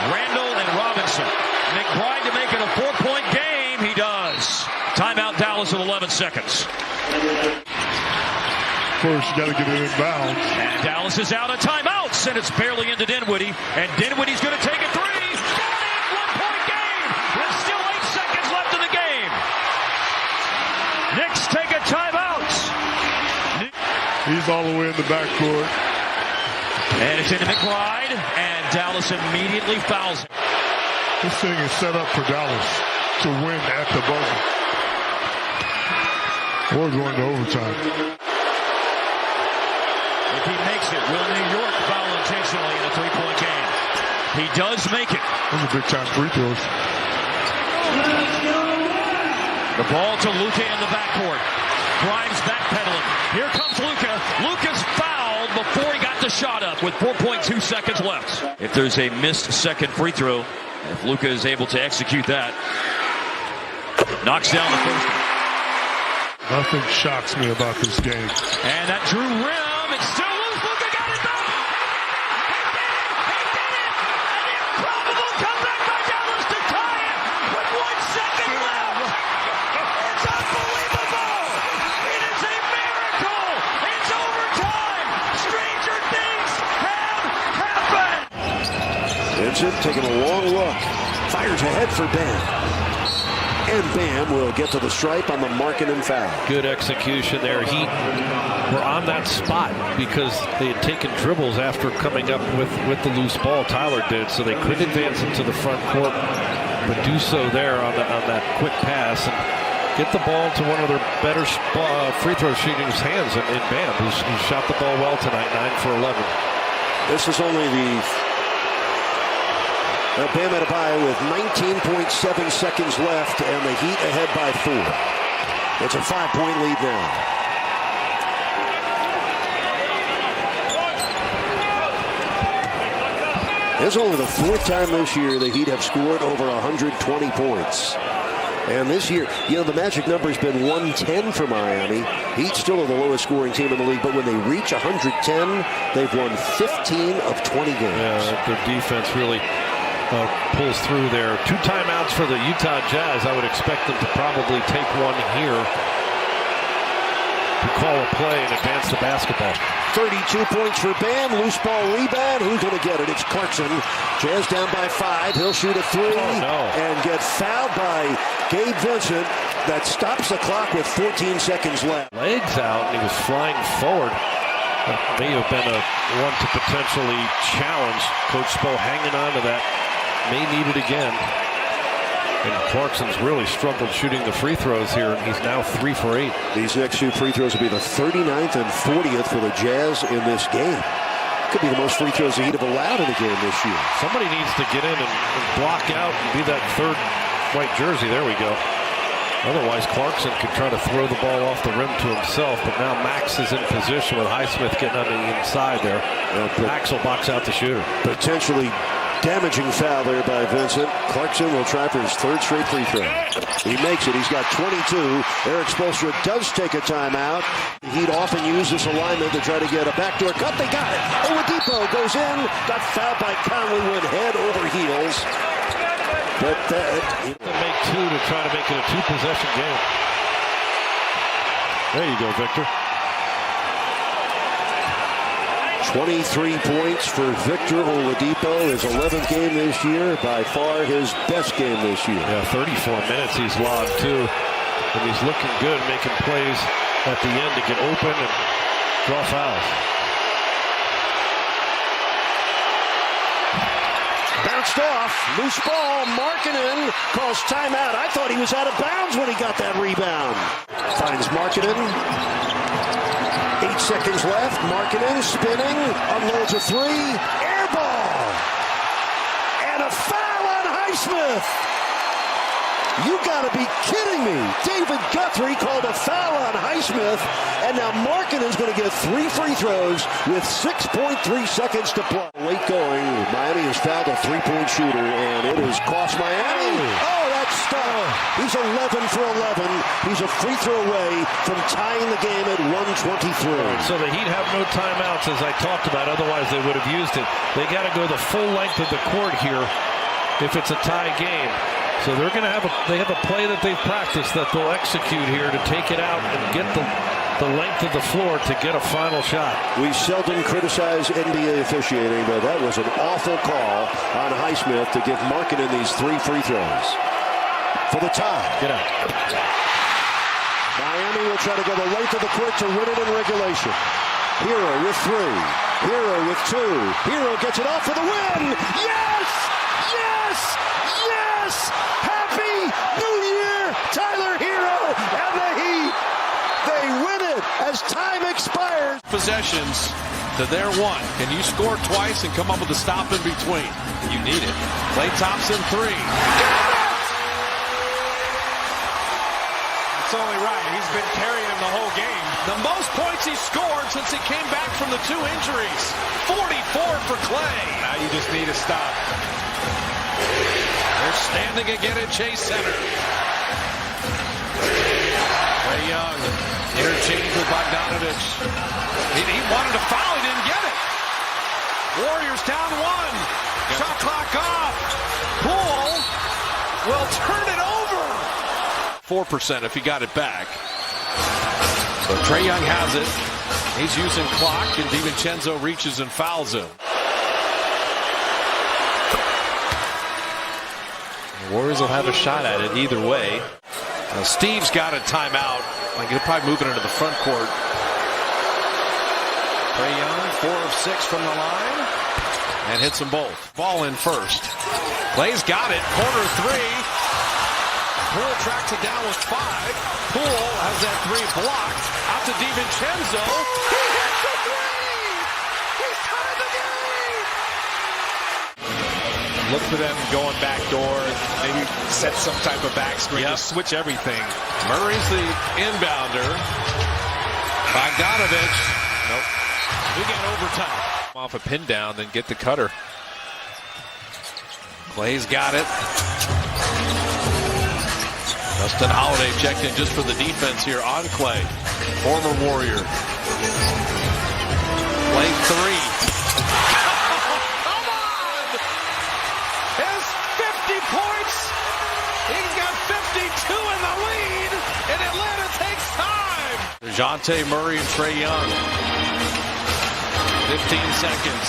Randall and Robinson. McBride to make it a 4-point game. He does. Timeout Dallas with 11 seconds. First, you got to get it in bounds. And Dallas is out of timeouts. and it's barely into Dinwiddie. And Dinwiddie's going to take a three. Got it! 1-point game. There's still 8 seconds left in the game. Knicks take a timeout. He's all the way in the backcourt. And it's into McBride, and Dallas immediately fouls him. This thing is set up for Dallas to win at the buzzer. Or going to overtime. If he makes it, will New York foul intentionally in a 3-point game? He does make it. Those are big-time free throws. The ball to Luka in the backcourt. Grimes backpedaling. Here comes Luka. Luka's fouled before he got the shot up with 4.2 seconds left. If there's a missed second free throw, if Luka is able to execute that, knocks down the first one. Nothing shocks me about this game. And that Drew rim, it's still loose. Luka got it back. He did it. And the improbable comeback by Dallas to tie it with 1 second left. It's unbelievable. It is a miracle. It's overtime. Stranger things have happened. Vincent taking a long look. Fires ahead for Bam. And Bam will get to the stripe on the Markkanen foul. Good execution there. Heat were on that spot because they had taken dribbles after coming up with the loose ball. Tyler did, so they could advance into the front court, but do so there on that quick pass and get the ball to one of their better free throw shooting's hands in Bam, who shot the ball well tonight, 9 for 11. This is only the Bam Adebayo with 19.7 seconds left, and the Heat ahead by 4. It's a 5-point lead now. This is only the 4th time this year the Heat have scored over 120 points. And this year, the magic number has been 110 for Miami. Heat still are the lowest scoring team in the league, but when they reach 110, they've won 15 of 20 games. Yeah, their defense really pulls through there. 2 timeouts for the Utah Jazz. I would expect them to probably take one here to call a play and advance the basketball. 32 points for Bam. Loose ball rebound. Who's going to get it? It's Clarkson. Jazz down by 5. He'll shoot a 3 and get fouled by Gabe Vincent. That stops the clock with 14 seconds left. Legs out, and he was flying forward. That may have been one to potentially challenge. Coach Spo hanging on to that. May need it again. And Clarkson's really struggled shooting the free throws here, and he's now 3 for 8. These next 2 free throws will be the 39th and 40th for the Jazz in this game. Could be the most free throws the Heat have allowed in the game this year. Somebody needs to get in and block out and be that 3rd white jersey. There we go. Otherwise, Clarkson could try to throw the ball off the rim to himself, but now Max is in position with Highsmith getting on the inside there. Max will box out the shooter. Potentially damaging foul there by Vincent. Clarkson will try for his 3rd straight free throw. He makes it. He's got 22. Eric Spoelstra does take a timeout. He'd often use this alignment to try to get a backdoor cut. They got it. Oladipo goes in. Got fouled by Conley, went head over heels. But make 2 to try to make it a 2-possession game. There you go, Victor. 23 points for Victor Oladipo, his 11th game this year, by far his best game this year. Yeah, 34 minutes he's logged too, and he's looking good, making plays at the end to get open and draw fouls. Bounced off, loose ball, Markkanen calls timeout. I thought he was out of bounds when he got that rebound. Finds Markkanen. 8 seconds left. Markkanen spinning, unloads a 3. Air ball. And a foul on Highsmith. You gotta be kidding me. David Guthrie called a foul on Highsmith, and now Markkanen's gonna get 3 free throws with 6.3 seconds to play. Late going, Miami has fouled a 3-point shooter, and it has cost Miami. Oh, that's stuck. He's 11 for 11. He's a free throw away from tying the game at 123. So the Heat have no timeouts, as I talked about. Otherwise, they would have used it. They got to go the full length of the court here if it's a tie game. So they're going to have a play that they've practiced that they'll execute here to take it out and get the the length of the floor to get a final shot. We seldom criticize NBA officiating, but that was an awful call on Highsmith to give Markkanen these 3 free throws. For the tie. Get out. Miami will try to go the length of the court to win it in regulation. Hero with 3. Hero with 2. Hero gets it off for the win. Yes! Yes! Yes! Happy New Year, Tyler Hero and the Heat. They win it as time expires. Possessions to their 1. Can you score twice and come up with a stop in between? You need it. Klay Thompson 3. It's only right. He's been carrying him the whole game. The most points he's scored since he came back from the 2 injuries. 44 for Klay. Now you just need a stop. They're standing again at Chase Center. Trae Young interchange with Bogdanovich. He wanted to foul. He didn't get it. Warriors down 1. Shot clock off. Poole will turn it over. 4% if he got it back. So Trae Young has it. He's using clock, and DiVincenzo reaches and fouls him. The Warriors will have a shot at it either way. Now Steve's got a timeout. Like he'll probably move it into the front court. Trae Young, 4 of 6 from the line, and hits them both. Ball in first. Clay's got it. Corner 3. Poole tracks it down with 5. Poole has that 3 blocked. Out to DiVincenzo. He hits the 3! He's tied the game! Look for them going back door. Maybe set some type of back screen to switch everything. Murray's the inbounder. Bogdanovich. Nope. We got overtime. Off a pin down, then get the cutter. Clay's got it. Justin Holiday checked in just for the defense here on Klay. Former Warrior. Klay 3. Come on! His 50 points. He's got 52 in the lead, and Atlanta takes time. DeJounte Murray and Trae Young. 15 seconds.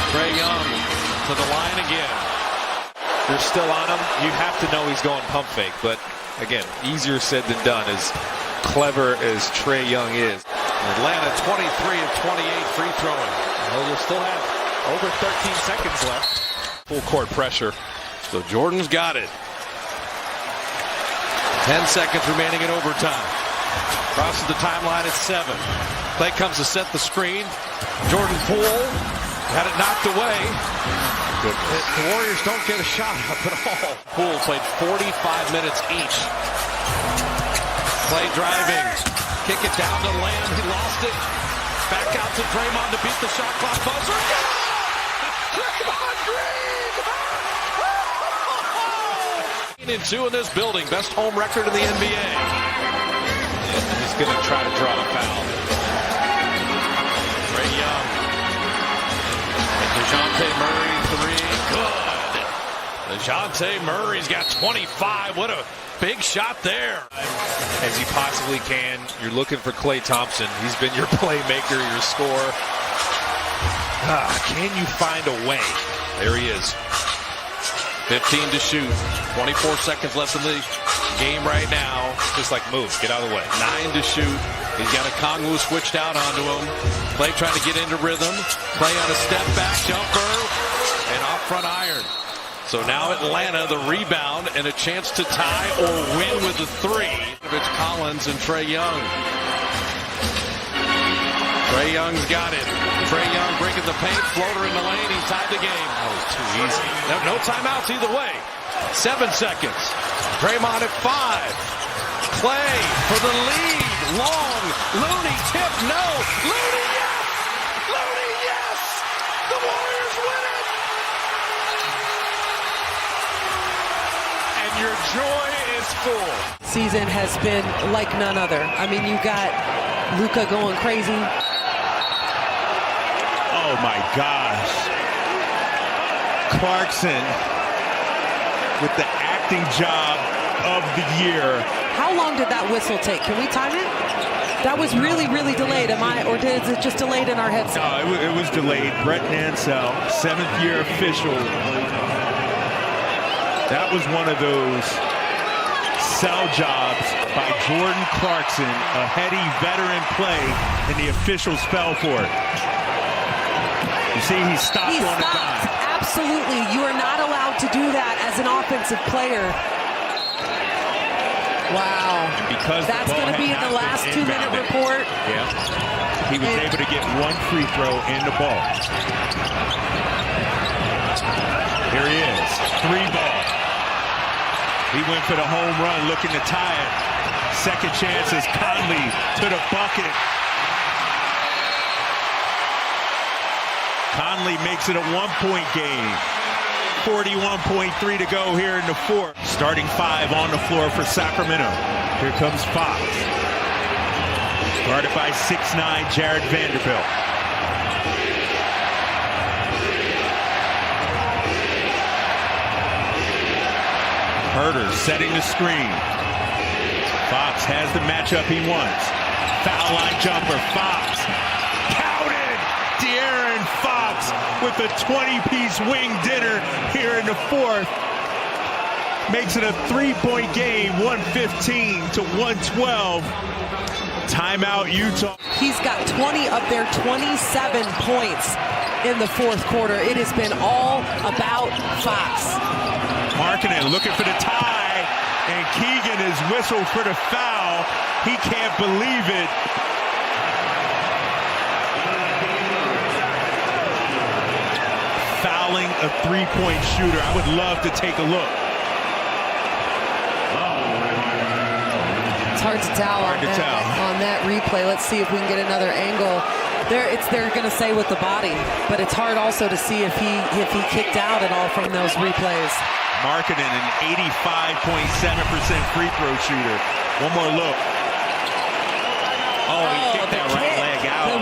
Trae Young to the line again. You're still on him. You have to know he's going pump fake, but again, easier said than done, as clever as Trae Young is. Atlanta 23 of 28 free throwing. Well, you'll still have over 13 seconds left. Full court pressure. So Jordan's got it. 10 seconds remaining in overtime. Crosses the timeline at 7. Klay comes to set the screen. Jordan Poole had it knocked away. The Warriors don't get a shot up at all. Poole played 45 minutes each. Klay driving. Kick it down to Lamb. He lost it. Back out to Draymond to beat the shot clock buzzer. Draymond Green! 2 in this building. Best home record in the NBA. He's going to try to draw a foul. Trae Young. And DeJounte Murray 3. Good. DeJounte Murray's got 25. What a big shot there. As you possibly can. You're looking for Klay Thompson. He's been your playmaker, your scorer. Can you find a way? There he is. 15 to shoot. 24 seconds left in the game right now. Just like move, get out of the way. 9 to shoot. He's got a Kongwu switched out onto him. Klay trying to get into rhythm. Klay on a step back jumper and off front iron. So now Atlanta, the rebound and a chance to tie or win with the 3. It's Collins and Trae Young. Trae Young's got it. Trae Young breaking the paint, floater in the lane. He's tied the game. That was too easy. No timeouts either way. 7 seconds. Draymond at 5. Klay for the lead. Long. Looney tip. No. Looney, yes! Looney, yes! The Warriors win it! And your joy is full. Season has been like none other. I mean, you got Luka going crazy. Oh my gosh. Clarkson with the acting job of the year. How long did that whistle take? Can we time it? That was really, really delayed. Or is it just delayed in our heads? No, it was delayed. Brett Nansel, 7th-year official. That was one of those sell jobs by Jordan Clarkson, a heady veteran play, and the officials fell for it. You see, he stopped on a dime. Absolutely. You are not allowed to do that as an offensive player. Wow. Because that's going to be in the last 2-minute report. Yeah. He was able to get one free throw in the ball. Here he is. 3-ball. He went for the home run, looking to tie it. Second chance is Conley to the bucket. Conley makes it a 1-point game. 41.3 to go here in the fourth. Starting 5 on the floor for Sacramento. Here comes Fox. Guarded by 6'9" Jared Vanderbilt. Herter setting the screen. Fox has the matchup he wants. Foul line jumper. Fox. Counted! De'Aaron Fox with a 20-piece wing dinner here in the fourth. Makes it a 3-point game, 115 to 112. Timeout, Utah. He's got 20 of their 27 points in the fourth quarter. It has been all about Fox. Markkanen looking for the tie, and Keegan is whistled for the foul. He can't believe it. Fouling a 3-point shooter. I would love to take a look. It's hard to tell on that replay. Let's see if we can get another angle. They're going to say with the body, but it's hard also to see if he kicked out at all from those replays. Markkanen, an 85.7% free throw shooter. One more look. Oh, he kicked that right leg out.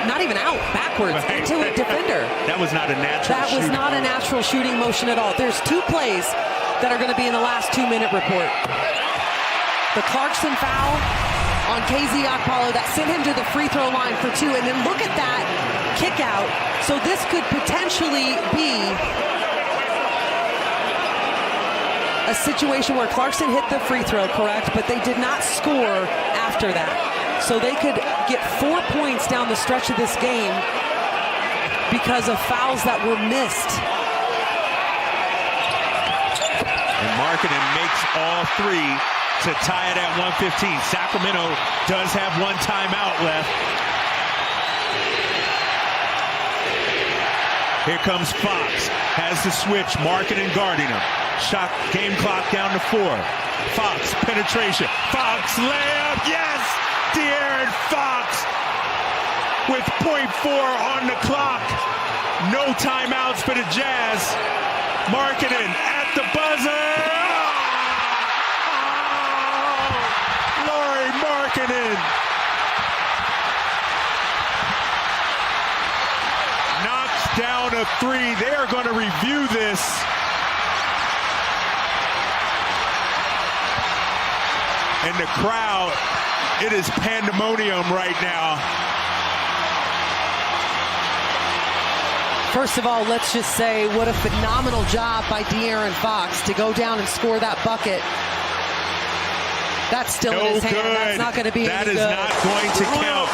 Not even out, backwards into a defender. That was not a natural That was not a natural shooting motion at all. There's 2 plays that are going to be in the last 2-minute report. The Clarkson foul on KZ Okpalo that sent him to the free throw line for 2, and then look at that kick out. So this could potentially be a situation where Clarkson hit the free throw, correct, but they did not score after that. So they could get 4 points down the stretch of this game because of fouls that were missed. And Markkanen makes all 3 to tie it at 115. Sacramento does have 1 timeout left. Here comes Fox. Has the switch. Markkanen guarding him. Shot, game clock down to 4. Fox, penetration. Fox, layup. Yes! De'Aaron Fox with .4 on the clock. No timeouts for the Jazz. Markkanen at the buzzer. Lauri Markkanen knocks down a 3. They are going to review this. And the crowd, it is pandemonium right now. First of all, let's just say what a phenomenal job by De'Aaron Fox to go down and score that bucket. That's still in his hand. That's not going to be that any is good. not going to count.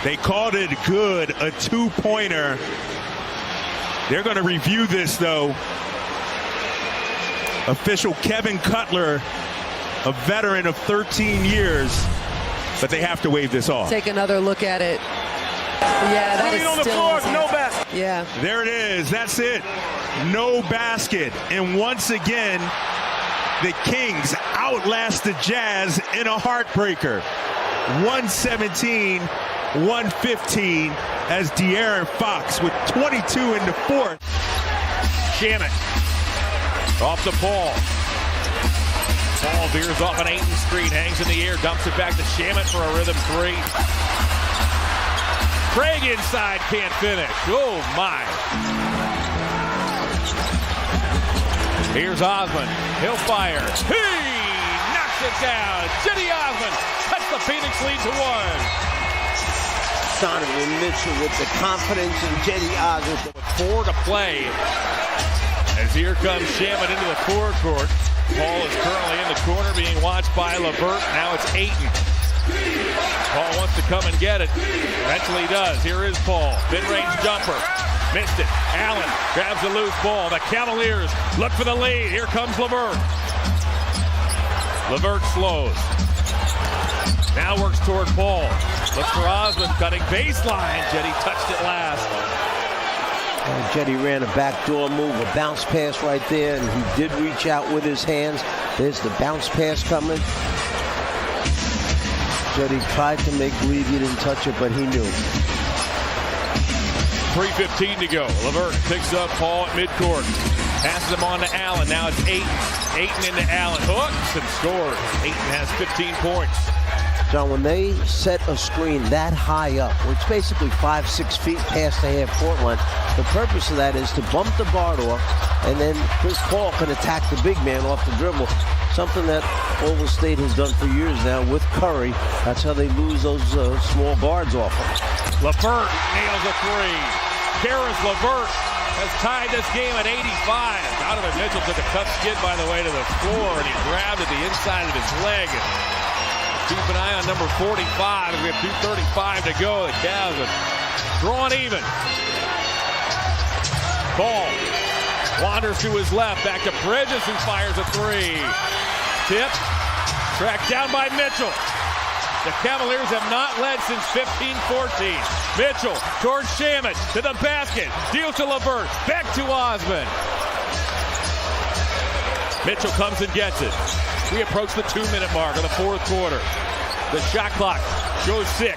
They called it good, a 2-pointer. They're going to review this, though. Official Kevin Cutler, a veteran of 13 years, but they have to wave this off. Take another look at it. Yeah, that is on the still floor, in his hand. no basket. Yeah. There it is. That's it. No basket. And once again, the Kings outlast the Jazz in a heartbreaker. 117-115 as De'Aaron Fox with 22 in the fourth. Shamit off the ball. Ball veers off an Ayton screen, hangs in the air, dumps it back to Shamit for a rhythm 3. Craig inside, can't finish. Oh my. Here's Osman. He'll fire. He knocks it down. Cedi Osman cuts the Phoenix lead to 1. Donovan Mitchell with the confidence in Cedi Osman. With 4 to play. As here comes Shamet into the forecourt. Paul is currently in the corner being watched by LeVert. Now it's Ayton. Paul wants to come and get it. Eventually he does. Here is Paul. Mid-range jumper. Missed it. Allen grabs the loose ball. The Cavaliers look for the lead. Here comes LeVert. LeVert slows. Now works toward Paul. Looks for Osman cutting baseline. Cedi touched it last. And Cedi ran a backdoor move, a bounce pass right there, and he did reach out with his hands. There's the bounce pass coming. Cedi tried to make believe he didn't touch it, but he knew. 3:15 to go. LeVert picks up Paul at midcourt. Passes him on to Allen. Now it's Ayton. Ayton into Allen. Hooks and scores. Ayton has 15 points. John, when they set a screen that high up, which is basically 5-6 feet past the half-court line, the purpose of that is to bump the guard off, and then Chris Paul can attack the big man off the dribble. Something that Oval State has done for years now with Curry. That's how they lose those small guards off him. LeVert nails a 3. Karis LeVert has tied this game at 85. Donovan Mitchell took a tough skid, by the way, to the floor, and he grabbed at the inside of his leg. Keep an eye on number 45 as we have 2:35 to go. The Cavs are drawing even. Ball wanders to his left. Back to Bridges, who fires a 3. Tip. Tracked down by Mitchell. The Cavaliers have not led since 15-14. Mitchell towards Shamet to the basket. Deals to LeVert. Back to Osman. Mitchell comes and gets it. We approach the 2-minute mark of the fourth quarter. The shot clock shows 6.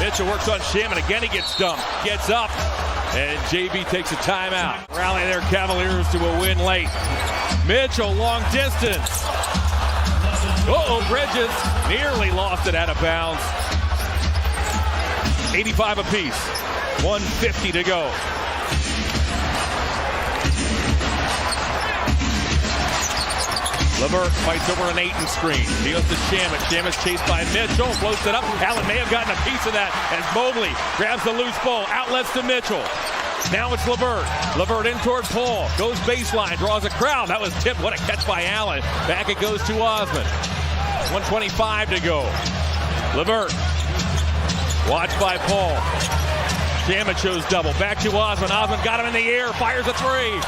Mitchell works on Shamet. Again, he gets dumped. Gets up. And JB takes a timeout. Rally their Cavaliers to a win late. Mitchell, long distance. Bridges nearly lost it out of bounds. 85 apiece. 1:50 to go. LeVert fights over an Ayton screen. Deals to Shamet. Shamet's chased by Mitchell. Floats it up. Allen may have gotten a piece of that as Mobley grabs the loose ball. Outlets to Mitchell. Now it's LeVert. LeVert in toward Paul. Goes baseline. Draws a crowd. That was tipped. What a catch by Allen. Back it goes to Osman. 1:25 to go. LeVert. Watched by Paul. Shamet shows double. Back to Osman. Osman got him in the air. Fires a 3.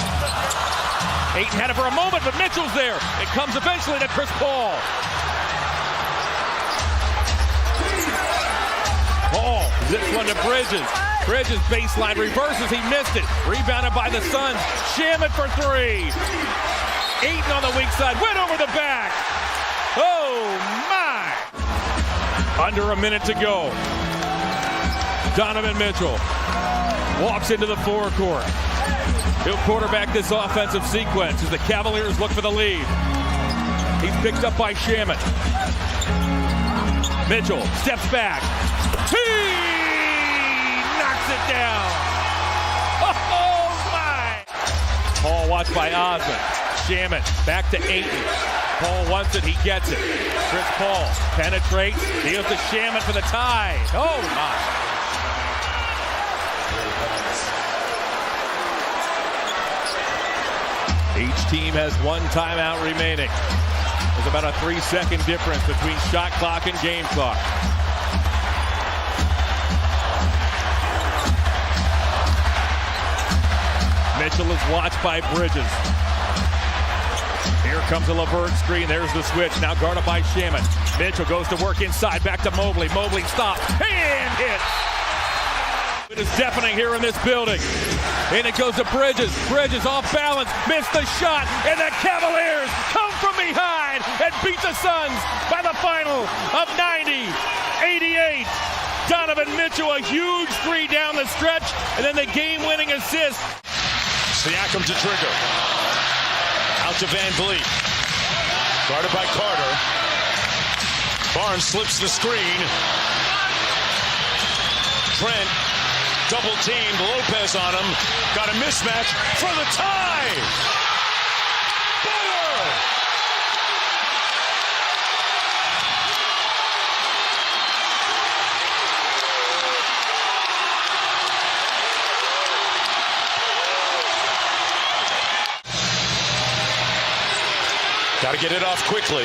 Ayton had it for a moment, but Mitchell's there. It comes eventually to Chris Paul. Paul zips one to Bridges. Bridges baseline reverses. He missed it. Rebounded by the Suns. Shamet for 3. Ayton on the weak side. Went over the back. Oh, my. Under a minute to go. Donovan Mitchell walks into the forecourt. He'll quarterback this offensive sequence as the Cavaliers look for the lead. He's picked up by Shamet. Mitchell steps back. He knocks it down. Oh, my. Paul watched by Osman. Shamet back to Ayton. Paul wants it. He gets it. Chris Paul penetrates. Deals to Shamet for the tie. Oh, my. Each team has one timeout remaining. There's about a 3-second difference between shot clock and game clock. Mitchell is watched by Bridges. Here comes a LeVert screen. There's the switch. Now guarded by Shamet. Mitchell goes to work inside. Back to Mobley. Mobley stops. And hit. It is deafening here in this building. And it goes to Bridges. Bridges off balance. Missed the shot. And the Cavaliers come from behind and beat the Suns by the final of 90-88. Donovan Mitchell, a huge 3 down the stretch. And then the game-winning assist. Siakam to trigger. Out to Van Vliet. Guarded by Carter. Barnes slips the screen. Trent double-teamed. Lopez on him. Got a mismatch for the tie. to get it off quickly.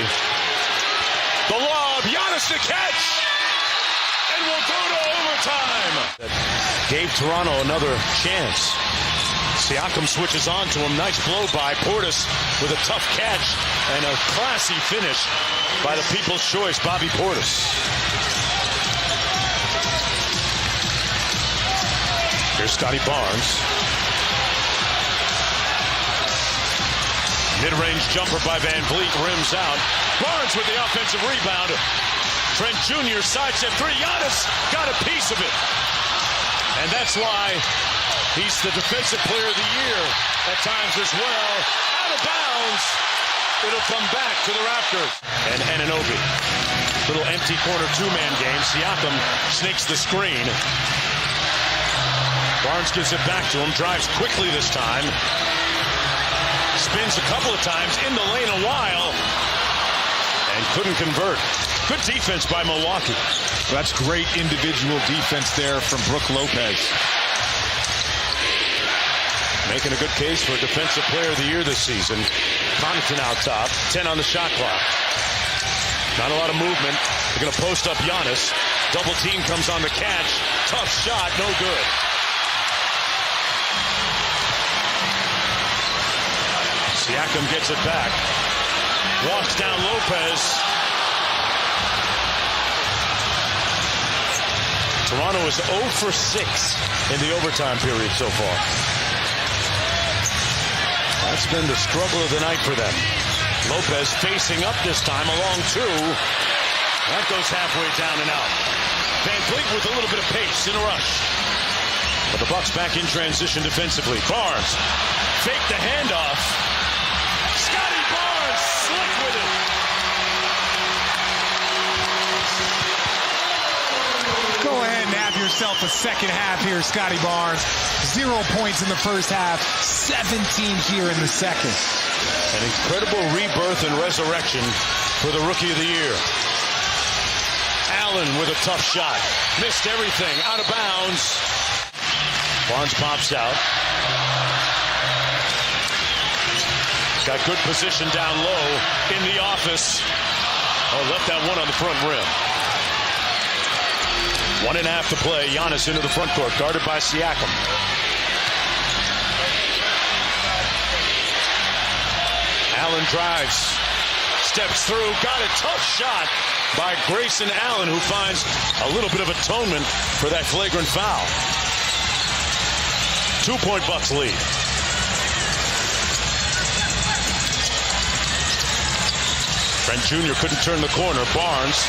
The lob, Giannis to catch, and we'll go to overtime. Gave Toronto another chance. Siakam switches on to him. Nice blow by Portis with a tough catch and a classy finish by the people's choice, Bobby Portis. Here's Scotty Barnes. Mid-range jumper by Van Vliet, rims out. Barnes with the offensive rebound. Trent Jr. sidestep three. Giannis got a piece of it. And that's why he's the defensive player of the year at times as well. Out of bounds. It'll come back to the Raptors. And Anunoby. Little empty corner two-man game. Siakam sneaks the screen. Barnes gives it back to him. Drives quickly this time. Spins a couple of times in the lane a while. And couldn't convert. Good defense by Milwaukee. Well, that's great individual defense there from Brook Lopez. Making a good case for Defensive Player of the Year this season. Connaughton out top. 10 on the shot clock. Not a lot of movement. They're going to post up Giannis. Double team comes on the catch. Tough shot. No good. Siakam gets it back. Walks down Lopez. Toronto is 0 for 6 in the overtime period so far. That's been the struggle of the night for them. Lopez facing up this time along two. That goes halfway down and out. Van Vliet with a little bit of pace in a rush. But the Bucks back in transition defensively. Barnes fake the handoff. Scotty Barnes slick with it. Go ahead and have yourself a second half here, Scotty Barnes. 0 points in the first half, 17 here in the second. An incredible rebirth and resurrection for the Rookie of the Year. Allen with a tough shot. Missed everything. Out of bounds. Barnes pops out. Got good position down low in the office. Oh, left that one on the front rim. 1.5 to play. Giannis into the front court, guarded by Siakam. Allen drives, steps through, got a tough shot by Grayson Allen, who finds a little bit of atonement for that flagrant foul. 2-point Bucks lead. Trent Jr. couldn't turn the corner. Barnes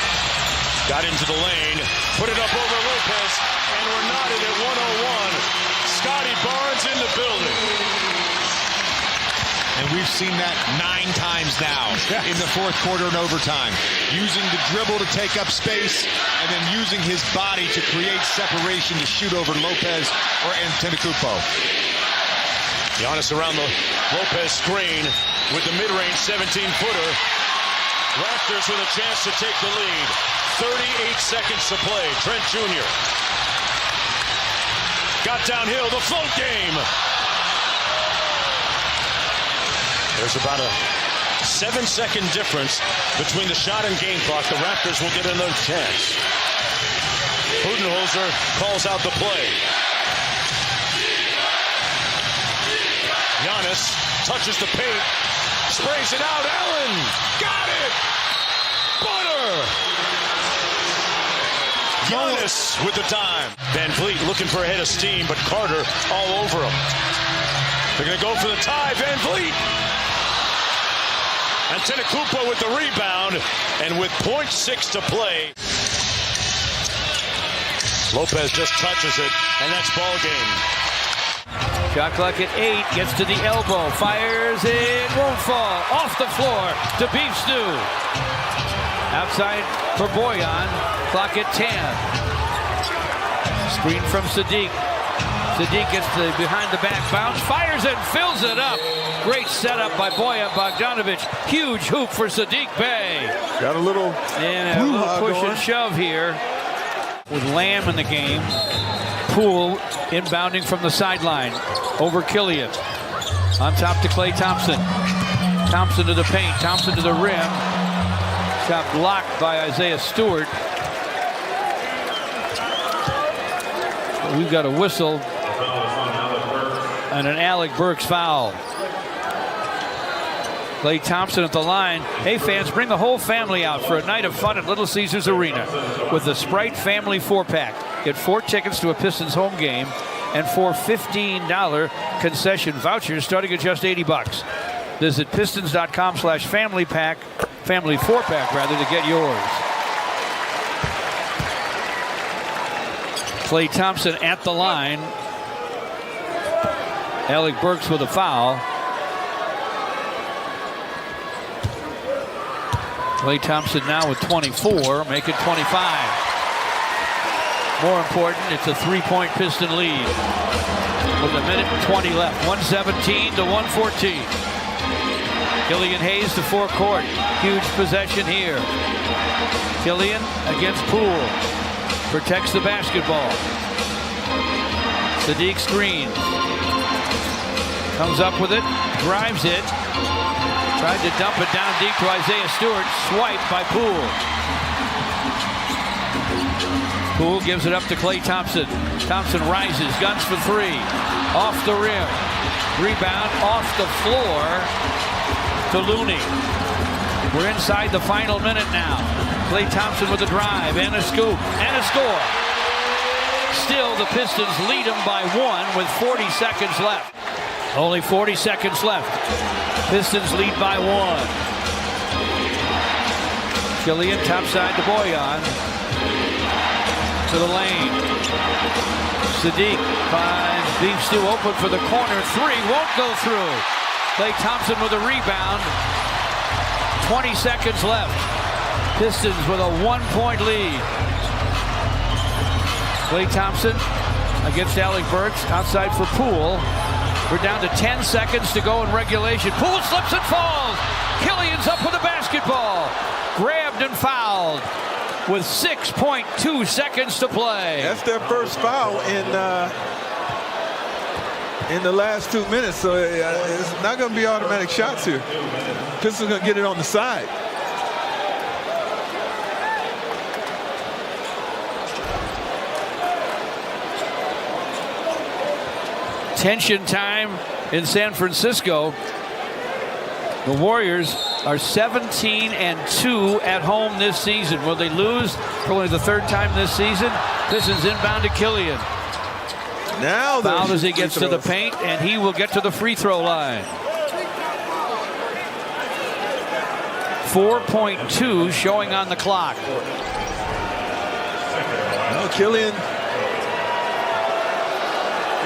got into the lane, put it up over Lopez, and we're knotted at 101. Scotty Barnes in the building. And we've seen that 9 times now in the fourth quarter and overtime. Using the dribble to take up space and then using his body to create separation to shoot over Lopez or Antetokounmpo. Giannis around the Lopez screen with the mid-range 17-footer. Raptors with a chance to take the lead. 38 seconds to play. Trent Jr. got downhill. The float game. There's about a 7-second difference between the shot and game clock. The Raptors will get another chance. Budenholzer calls out the play. Giannis touches the paint, sprays it out. Allen got it. Butter. Giannis with the time. Van Vliet looking for a head of steam, but Carter all over him. They're going to go for the tie. Van Vliet. Antetokounmpo with the rebound, and with 0.6 to play. Lopez just touches it, and that's ball game. Shot clock at 8, gets to the elbow, fires it, won't fall. Off the floor to Beef Stew. Outside for Boyan, clock at 10. Screen from Sadiq. Sadiq gets the behind the back bounce, fires it, fills it up. Great setup by Boyan Bogdanovic. Huge hoop for Sadiq Bey. Got a little push and shove here with Lamb in the game. Poole inbounding from the sideline over Killian. On top to Klay Thompson. Thompson to the paint. Thompson to the rim. Shot blocked by Isaiah Stewart. We've got a whistle and an Alec Burks foul. Klay Thompson at the line. Hey fans, bring the whole family out for a night of fun at Little Caesars Arena with the Sprite Family 4-pack. Get 4 tickets to a Pistons home game and 4 $15 concession vouchers starting at just $80. Visit pistons.com/family 4-pack rather, to get yours. Klay Thompson at the line. Alec Burks with a foul. Klay Thompson now with 24, make it 25. More important, it's a 3-point Piston lead with 1:20 left. 117 to 114. Killian Hayes to forecourt. Huge possession here. Killian against Poole. Protects the basketball. Sadiq screens. Comes up with it. Drives it. Tried to dump it down deep to Isaiah Stewart. Swiped by Poole. Poole gives it up to Klay Thompson. Thompson rises. Guns for 3. Off the rim. Rebound off the floor to Looney. We're inside the final minute now. Klay Thompson with a drive and a scoop and a score. Still, the Pistons lead them by 1 with 40 seconds left. Only 40 seconds left. Pistons lead by 1. Killian topside to Boyan. To the lane. Sadiq finds Beef Stew open for the corner 3. Won't go through. Klay Thompson with a rebound. 20 seconds left. Pistons with a 1-point lead. Klay Thompson against Alec Burks. Outside for Poole. We're down to 10 seconds to go in regulation. Poole slips and falls. Killian's up with the basketball. Grabbed and fouled with 6.2 seconds to play. That's their first foul in the last 2 minutes, so it's not going to be automatic shots here. Pistons going to get it on the side. Tension time in San Francisco. The Warriors are 17-2 at home this season. Will they lose for only the 3rd time this season? Pistons inbound to Killian. Now fouled as he gets to the paint, and he will get to the free throw line. 4.2 showing on the clock. Well, Killian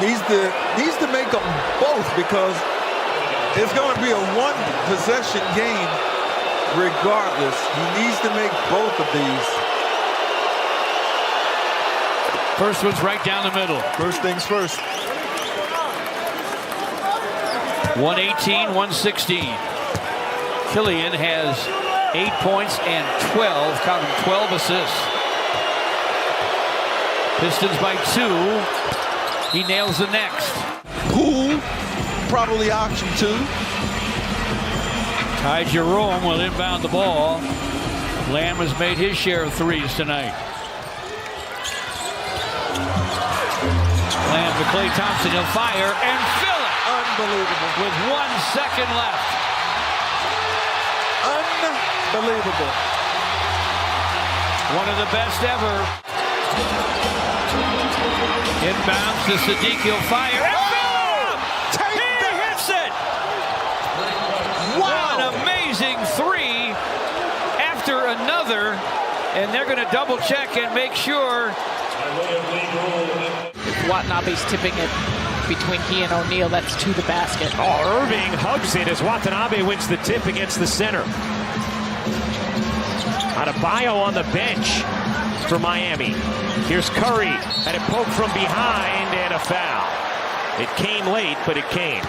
needs to make them both, because it's going to be a 1-possession game regardless. He needs to make both of these. First one's right down the middle. First things first. 118-116. Killian has 8 points and 12, counting 12 assists. Pistons by 2. He nails the next. Poole, probably option 2. Ty Jerome will inbound the ball. Lamb has made his share of 3s tonight. Lamb to Klay Thompson. He'll fire and fill it. Unbelievable. With 1 second left. Unbelievable. One of the best ever. Inbounds to Sadiq. He'll fire and fill it. He hits it. Wow. An amazing 3 after another. And they're going to double check and make sure. Watanabe's tipping it between he and O'Neal. That's to the basket. Oh, Irving hugs it as Watanabe wins the tip against the center. Adebayo on the bench for Miami. Here's Curry, and it poked from behind, and a foul. It came late, but it came.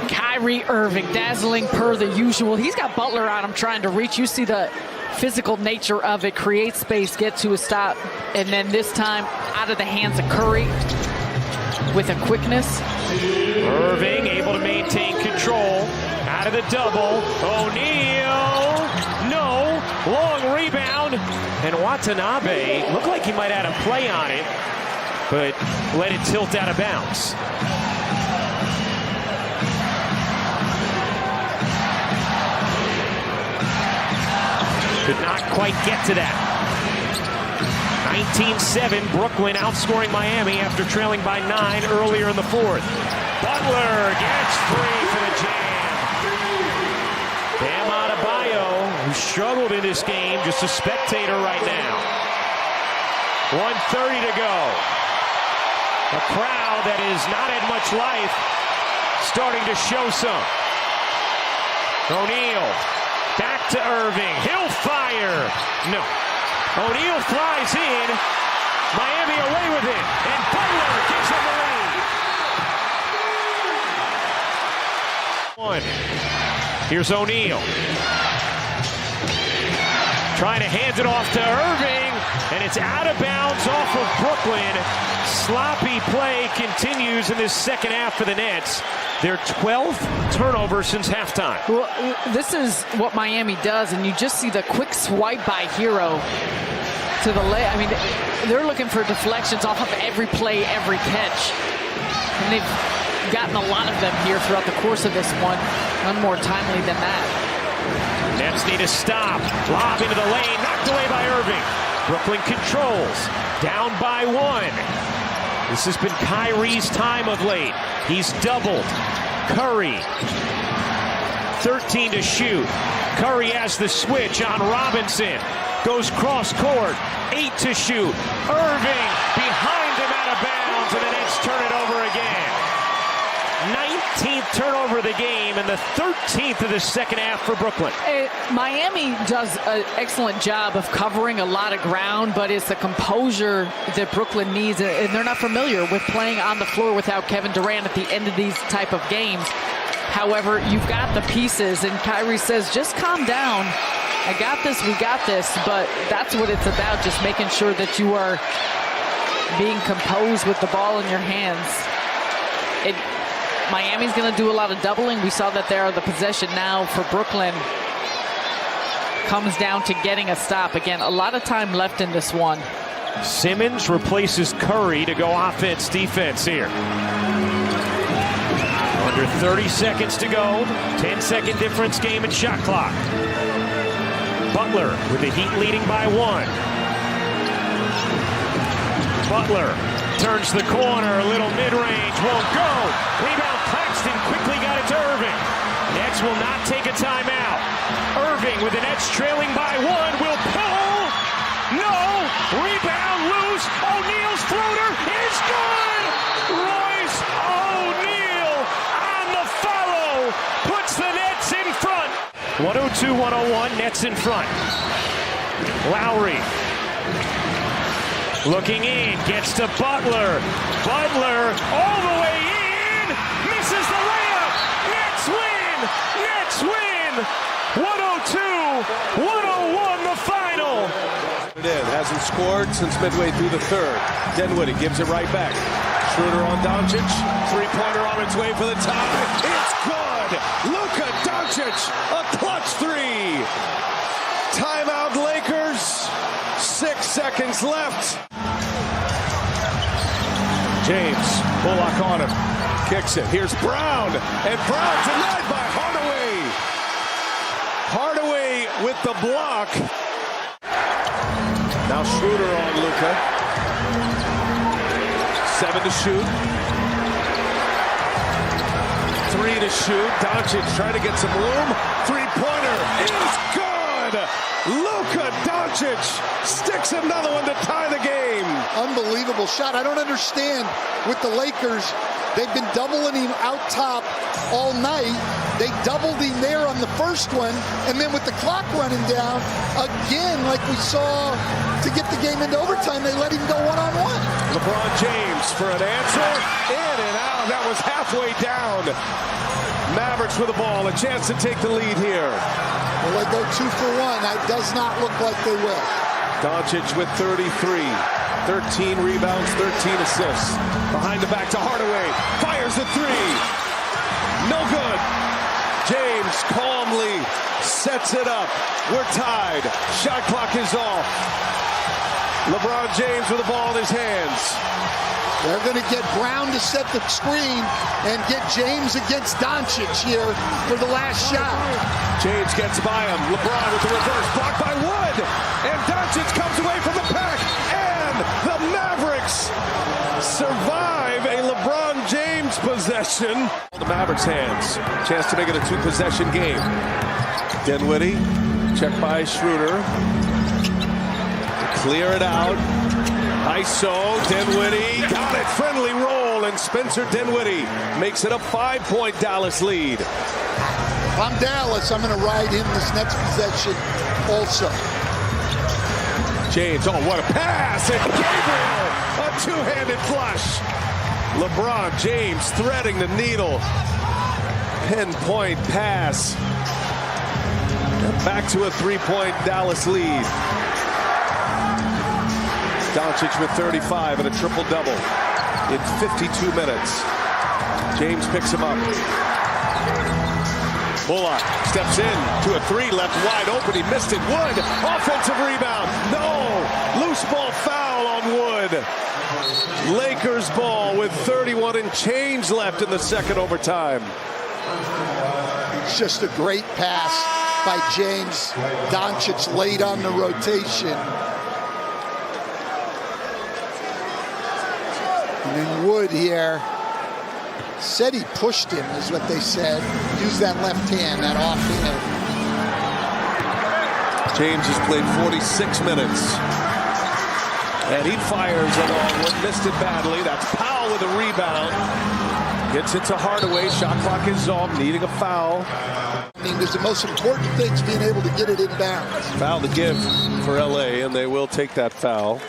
Kyrie Irving, dazzling per the usual. He's got Butler on him trying to reach. You see the physical nature of it. Create space, get to a stop, and then this time out of the hands of Curry. with a quickness. Irving able to maintain control. Out of the double. O'Neal. No. Long rebound. And Watanabe looked like he might have had a play on it, but let it tilt out of bounds. Could not quite get to that. 19-7, Brooklyn outscoring Miami after trailing by 9 earlier in the fourth. Butler gets free for the jam. Bam Adebayo, who struggled in this game, just a spectator right now. 1:30 to go. A crowd that has not had much life starting to show some. O'Neal. Back to Irving. He'll fire. No. O'Neal flies in. Miami away with it. And Butler gives them the lead. Here's O'Neal. Trying to hand it off to Irving. And it's out of bounds off of Brooklyn. Sloppy play continues in this second half for the Nets. Their 12th turnover since halftime. Well, this is what Miami does, and you just see the quick swipe by Hero to the left. I mean, they're looking for deflections off of every play, every catch. And they've gotten a lot of them here throughout the course of this one. None more timely than that. Nets need a stop. Lob into the lane, knocked away by Irving. Brooklyn controls. Down by 1. This has been Kyrie's time of late. He's doubled. Curry. 13 to shoot. Curry has the switch on Robinson. Goes cross court. 8 to shoot. Irving behind him out of bounds, and the Nets turn it over again. 19th turnover of the game and the 13th of the second half for Brooklyn. Miami does an excellent job of covering a lot of ground, but it's the composure that Brooklyn needs, and they're not familiar with playing on the floor without Kevin Durant at the end of these type of games. However, you've got the pieces, and Kyrie says, just calm down. I got this, we got this, but that's what it's about, just making sure that you are being composed with the ball in your hands. Miami's going to do a lot of doubling. We saw that there. The possession now for Brooklyn comes down to getting a stop. Again, a lot of time left in this one. Simmons replaces Curry to go offense-defense here. Under 30 seconds to go. 10-second difference game and shot clock. Butler with the Heat leading by 1. Butler turns the corner, a little mid-range, won't go. Rebound, Claxton quickly got it to Irving. Nets will not take a timeout. Irving with the Nets trailing by 1 will pull. No, rebound loose. O'Neal's floater is good. Royce O'Neal on the follow puts the Nets in front. 102-101, Nets in front. Lowry. Looking in, gets to Butler. Butler all the way in, misses the layup. Nets win! Nets win! 102-101 the final. Hasn't scored since midway through the third. Dinwiddie gives it right back. Schroeder on Doncic. Three-pointer on its way for the top. It's good! Luka Doncic, a clutch three. Timeout Lakers. 6 seconds left. James, Bullock on him. Kicks it. Here's Brown. And Brown denied by Hardaway. Hardaway with the block. Now Schroeder on Luka. 7 to shoot. 3 to shoot. Doncic trying to get some room. Three-pointer is good. Luka Doncic sticks another one to tie the game. Unbelievable shot. I don't understand with the Lakers. They've been doubling him out top all night. They doubled him there on the first one, and then with the clock running down, again, like we saw to get the game into overtime, they let him go one-on-one. LeBron James for an answer. In and out. That was halfway down. Mavericks with the ball. A chance to take the lead here. Will they go 2 for 1? That does not look like they will. Doncic with 33. 13 rebounds, 13 assists. Behind the back to Hardaway. Fires a three. No good. James calmly sets it up. We're tied. Shot clock is off. LeBron James with the ball in his hands. They're going to get Brown to set the screen and get James against Doncic here for the last shot. James gets by him. LeBron with the reverse, blocked by Wood. And Doncic comes away from the pack. And the Mavericks survive a LeBron James possession. The Mavericks' hands. Chance to make it a two-possession game. Dinwiddie, checked by Schroeder. Clear it out. ISO, Dinwiddie, got it, friendly roll, and Spencer Dinwiddie makes it a 5-point Dallas lead. If I'm Dallas, I'm going to ride him this next possession also. James, oh, what a pass, and Gabriel, a two-handed flush. LeBron James threading the needle. Pinpoint pass. Back to a 3-point Dallas lead. Doncic with 35 and a triple-double in 52 minutes. James picks him up. Bullock steps in to a three, left wide open. He missed it. Wood, offensive rebound. No! Loose ball foul on Wood. Lakers ball with 31 and change left in the second overtime. It's just a great pass by James. Doncic late on the rotation. And then Wood here said he pushed him, is what they said. Use that left hand, that off hand. James has played 46 minutes. And he fires it on Wood, missed it badly. That's Powell with a rebound. Gets it to Hardaway. Shot clock is off, needing a foul. I mean, there's the most important things being able to get it in bounds. Foul to give for LA, and they will take that foul.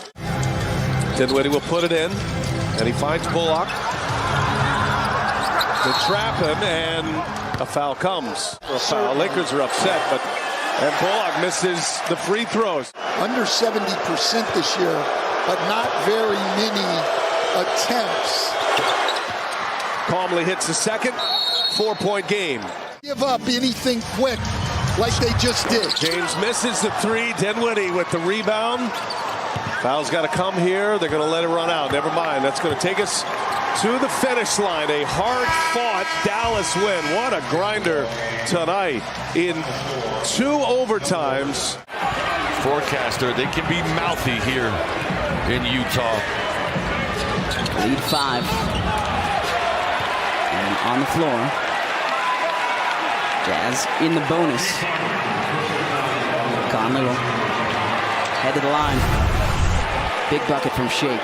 Dinwiddie will put it in. And he finds Bullock to trap him, and a foul comes. A foul. Lakers are upset, and Bullock misses the free throws. Under 70% this year, but not very many attempts. Calmly hits the second. 4-point game. Give up anything quick like they just did. James misses the three. Dinwiddie with the rebound. Foul's got to come here. They're going to let it run out. Never mind. That's going to take us to the finish line. A hard-fought Dallas win. What a grinder tonight in 2 overtimes. Forecaster, they can be mouthy here in Utah. Lead 5. And on the floor. Jazz in the bonus. Conley will head to the line. Big bucket from Shake.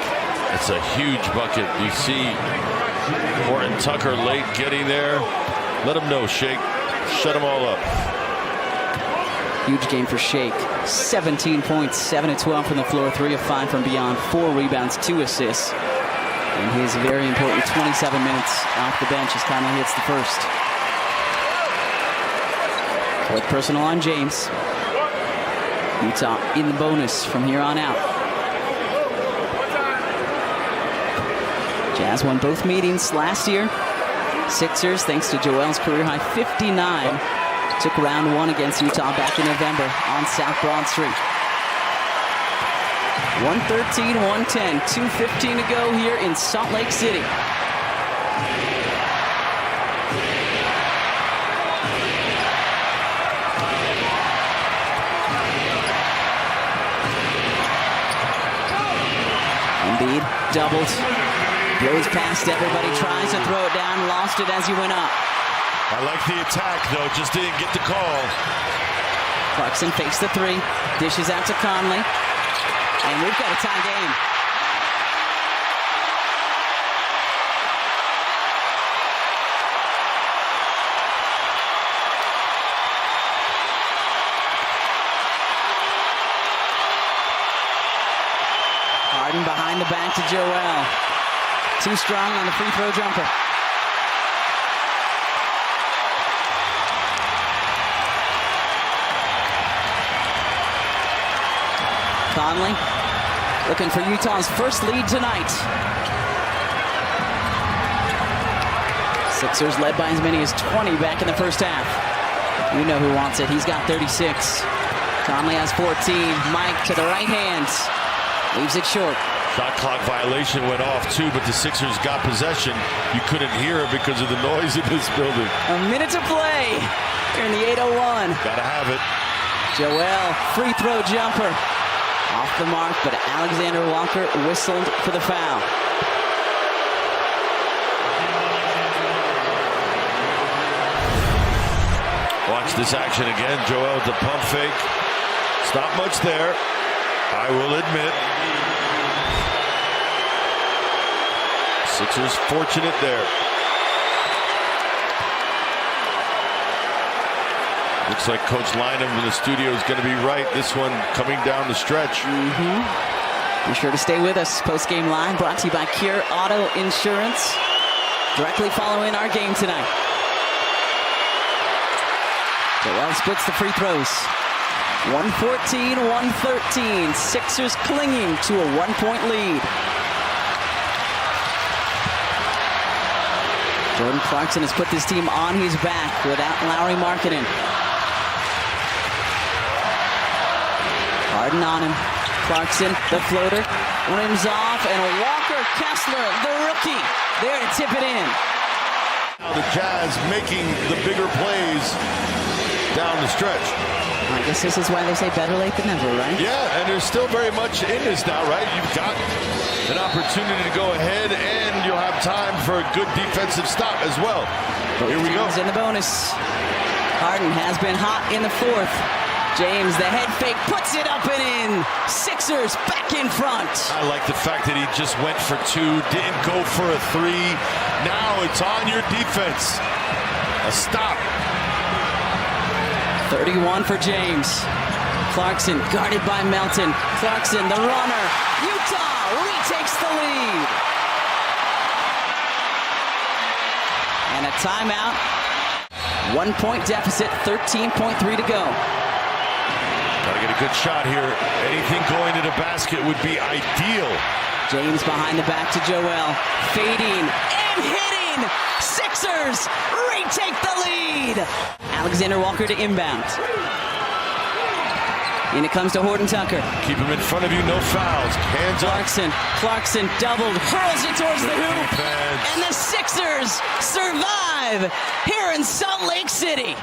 It's a huge bucket. You see Horton Tucker late getting there. Let him know, Shake. Shut them all up. Huge game for Shake. 17 points, 7 of 12 from the floor, 3 of 5 from beyond, 4 rebounds, 2 assists. In his very important 27 minutes off the bench as Conley hits the first. Fourth personal on James. Utah in the bonus from here on out. Jazz won both meetings last year. Sixers, thanks to Joel's career-high 59, took round 1 against Utah back in November on South Broad Street. 113-110, 2:15 to go here in Salt Lake City. Embiid doubled. Blows past everybody, tries to throw it down, lost it as he went up. I like the attack, though, just didn't get the call. Clarkson fakes the 3, dishes out to Conley, and we've got a tie game. Harden behind the back to Joel. Too strong on the free throw jumper. Conley looking for Utah's first lead tonight. Sixers led by as many as 20 back in the first half. You know who wants it. He's got 36. Conley has 14. Mike to the right hand. Leaves it short. Shot clock violation went off too, but the Sixers got possession. You couldn't hear it because of the noise in this building. A minute to play here in the 8:01. Gotta have it. Joel, free throw jumper. Off the mark, but Alexander Walker whistled for the foul. Watch this action again. Joel with the pump fake. It's not much there, I will admit. Sixers fortunate there. Looks like Coach Lynham in the studio is going to be right. This one coming down the stretch. Be sure to stay with us. Post-game line brought to you by Cure Auto Insurance. Directly following our game tonight. Joel splits the free throws. 114-113. Sixers clinging to a 1-point lead. Jordan Clarkson has put this team on his back without Lauri Markkanen. Harden on him. Clarkson, the floater, rims off, and Walker Kessler, the rookie, there to tip it in. Now the Jazz making the bigger plays down the stretch. I guess this is why they say better late than never, right? Yeah, and there's still very much in this now, right? You've got an opportunity to go ahead, and you'll have time for a good defensive stop as well. Here we go. In the bonus. Harden has been hot in the fourth. James, the head fake, puts it up and in. Sixers back in front. I like the fact that he just went for two, didn't go for a three. Now it's on your defense. A stop. 31 for James. Clarkson guarded by Melton. Clarkson, the runner. Utah retakes the lead. And a timeout. 1 point deficit, 13.3 to go. Gotta get a good shot here. Anything going to the basket would be ideal. James behind the back to Joel. Fading and hitting. Sixers retake the lead. Alexander Walker to inbound. And it comes to Horton Tucker. Keep him in front of you, no fouls. Hands up. Clarkson doubled, hurls it towards the hoop. And the Sixers survive here in Salt Lake City.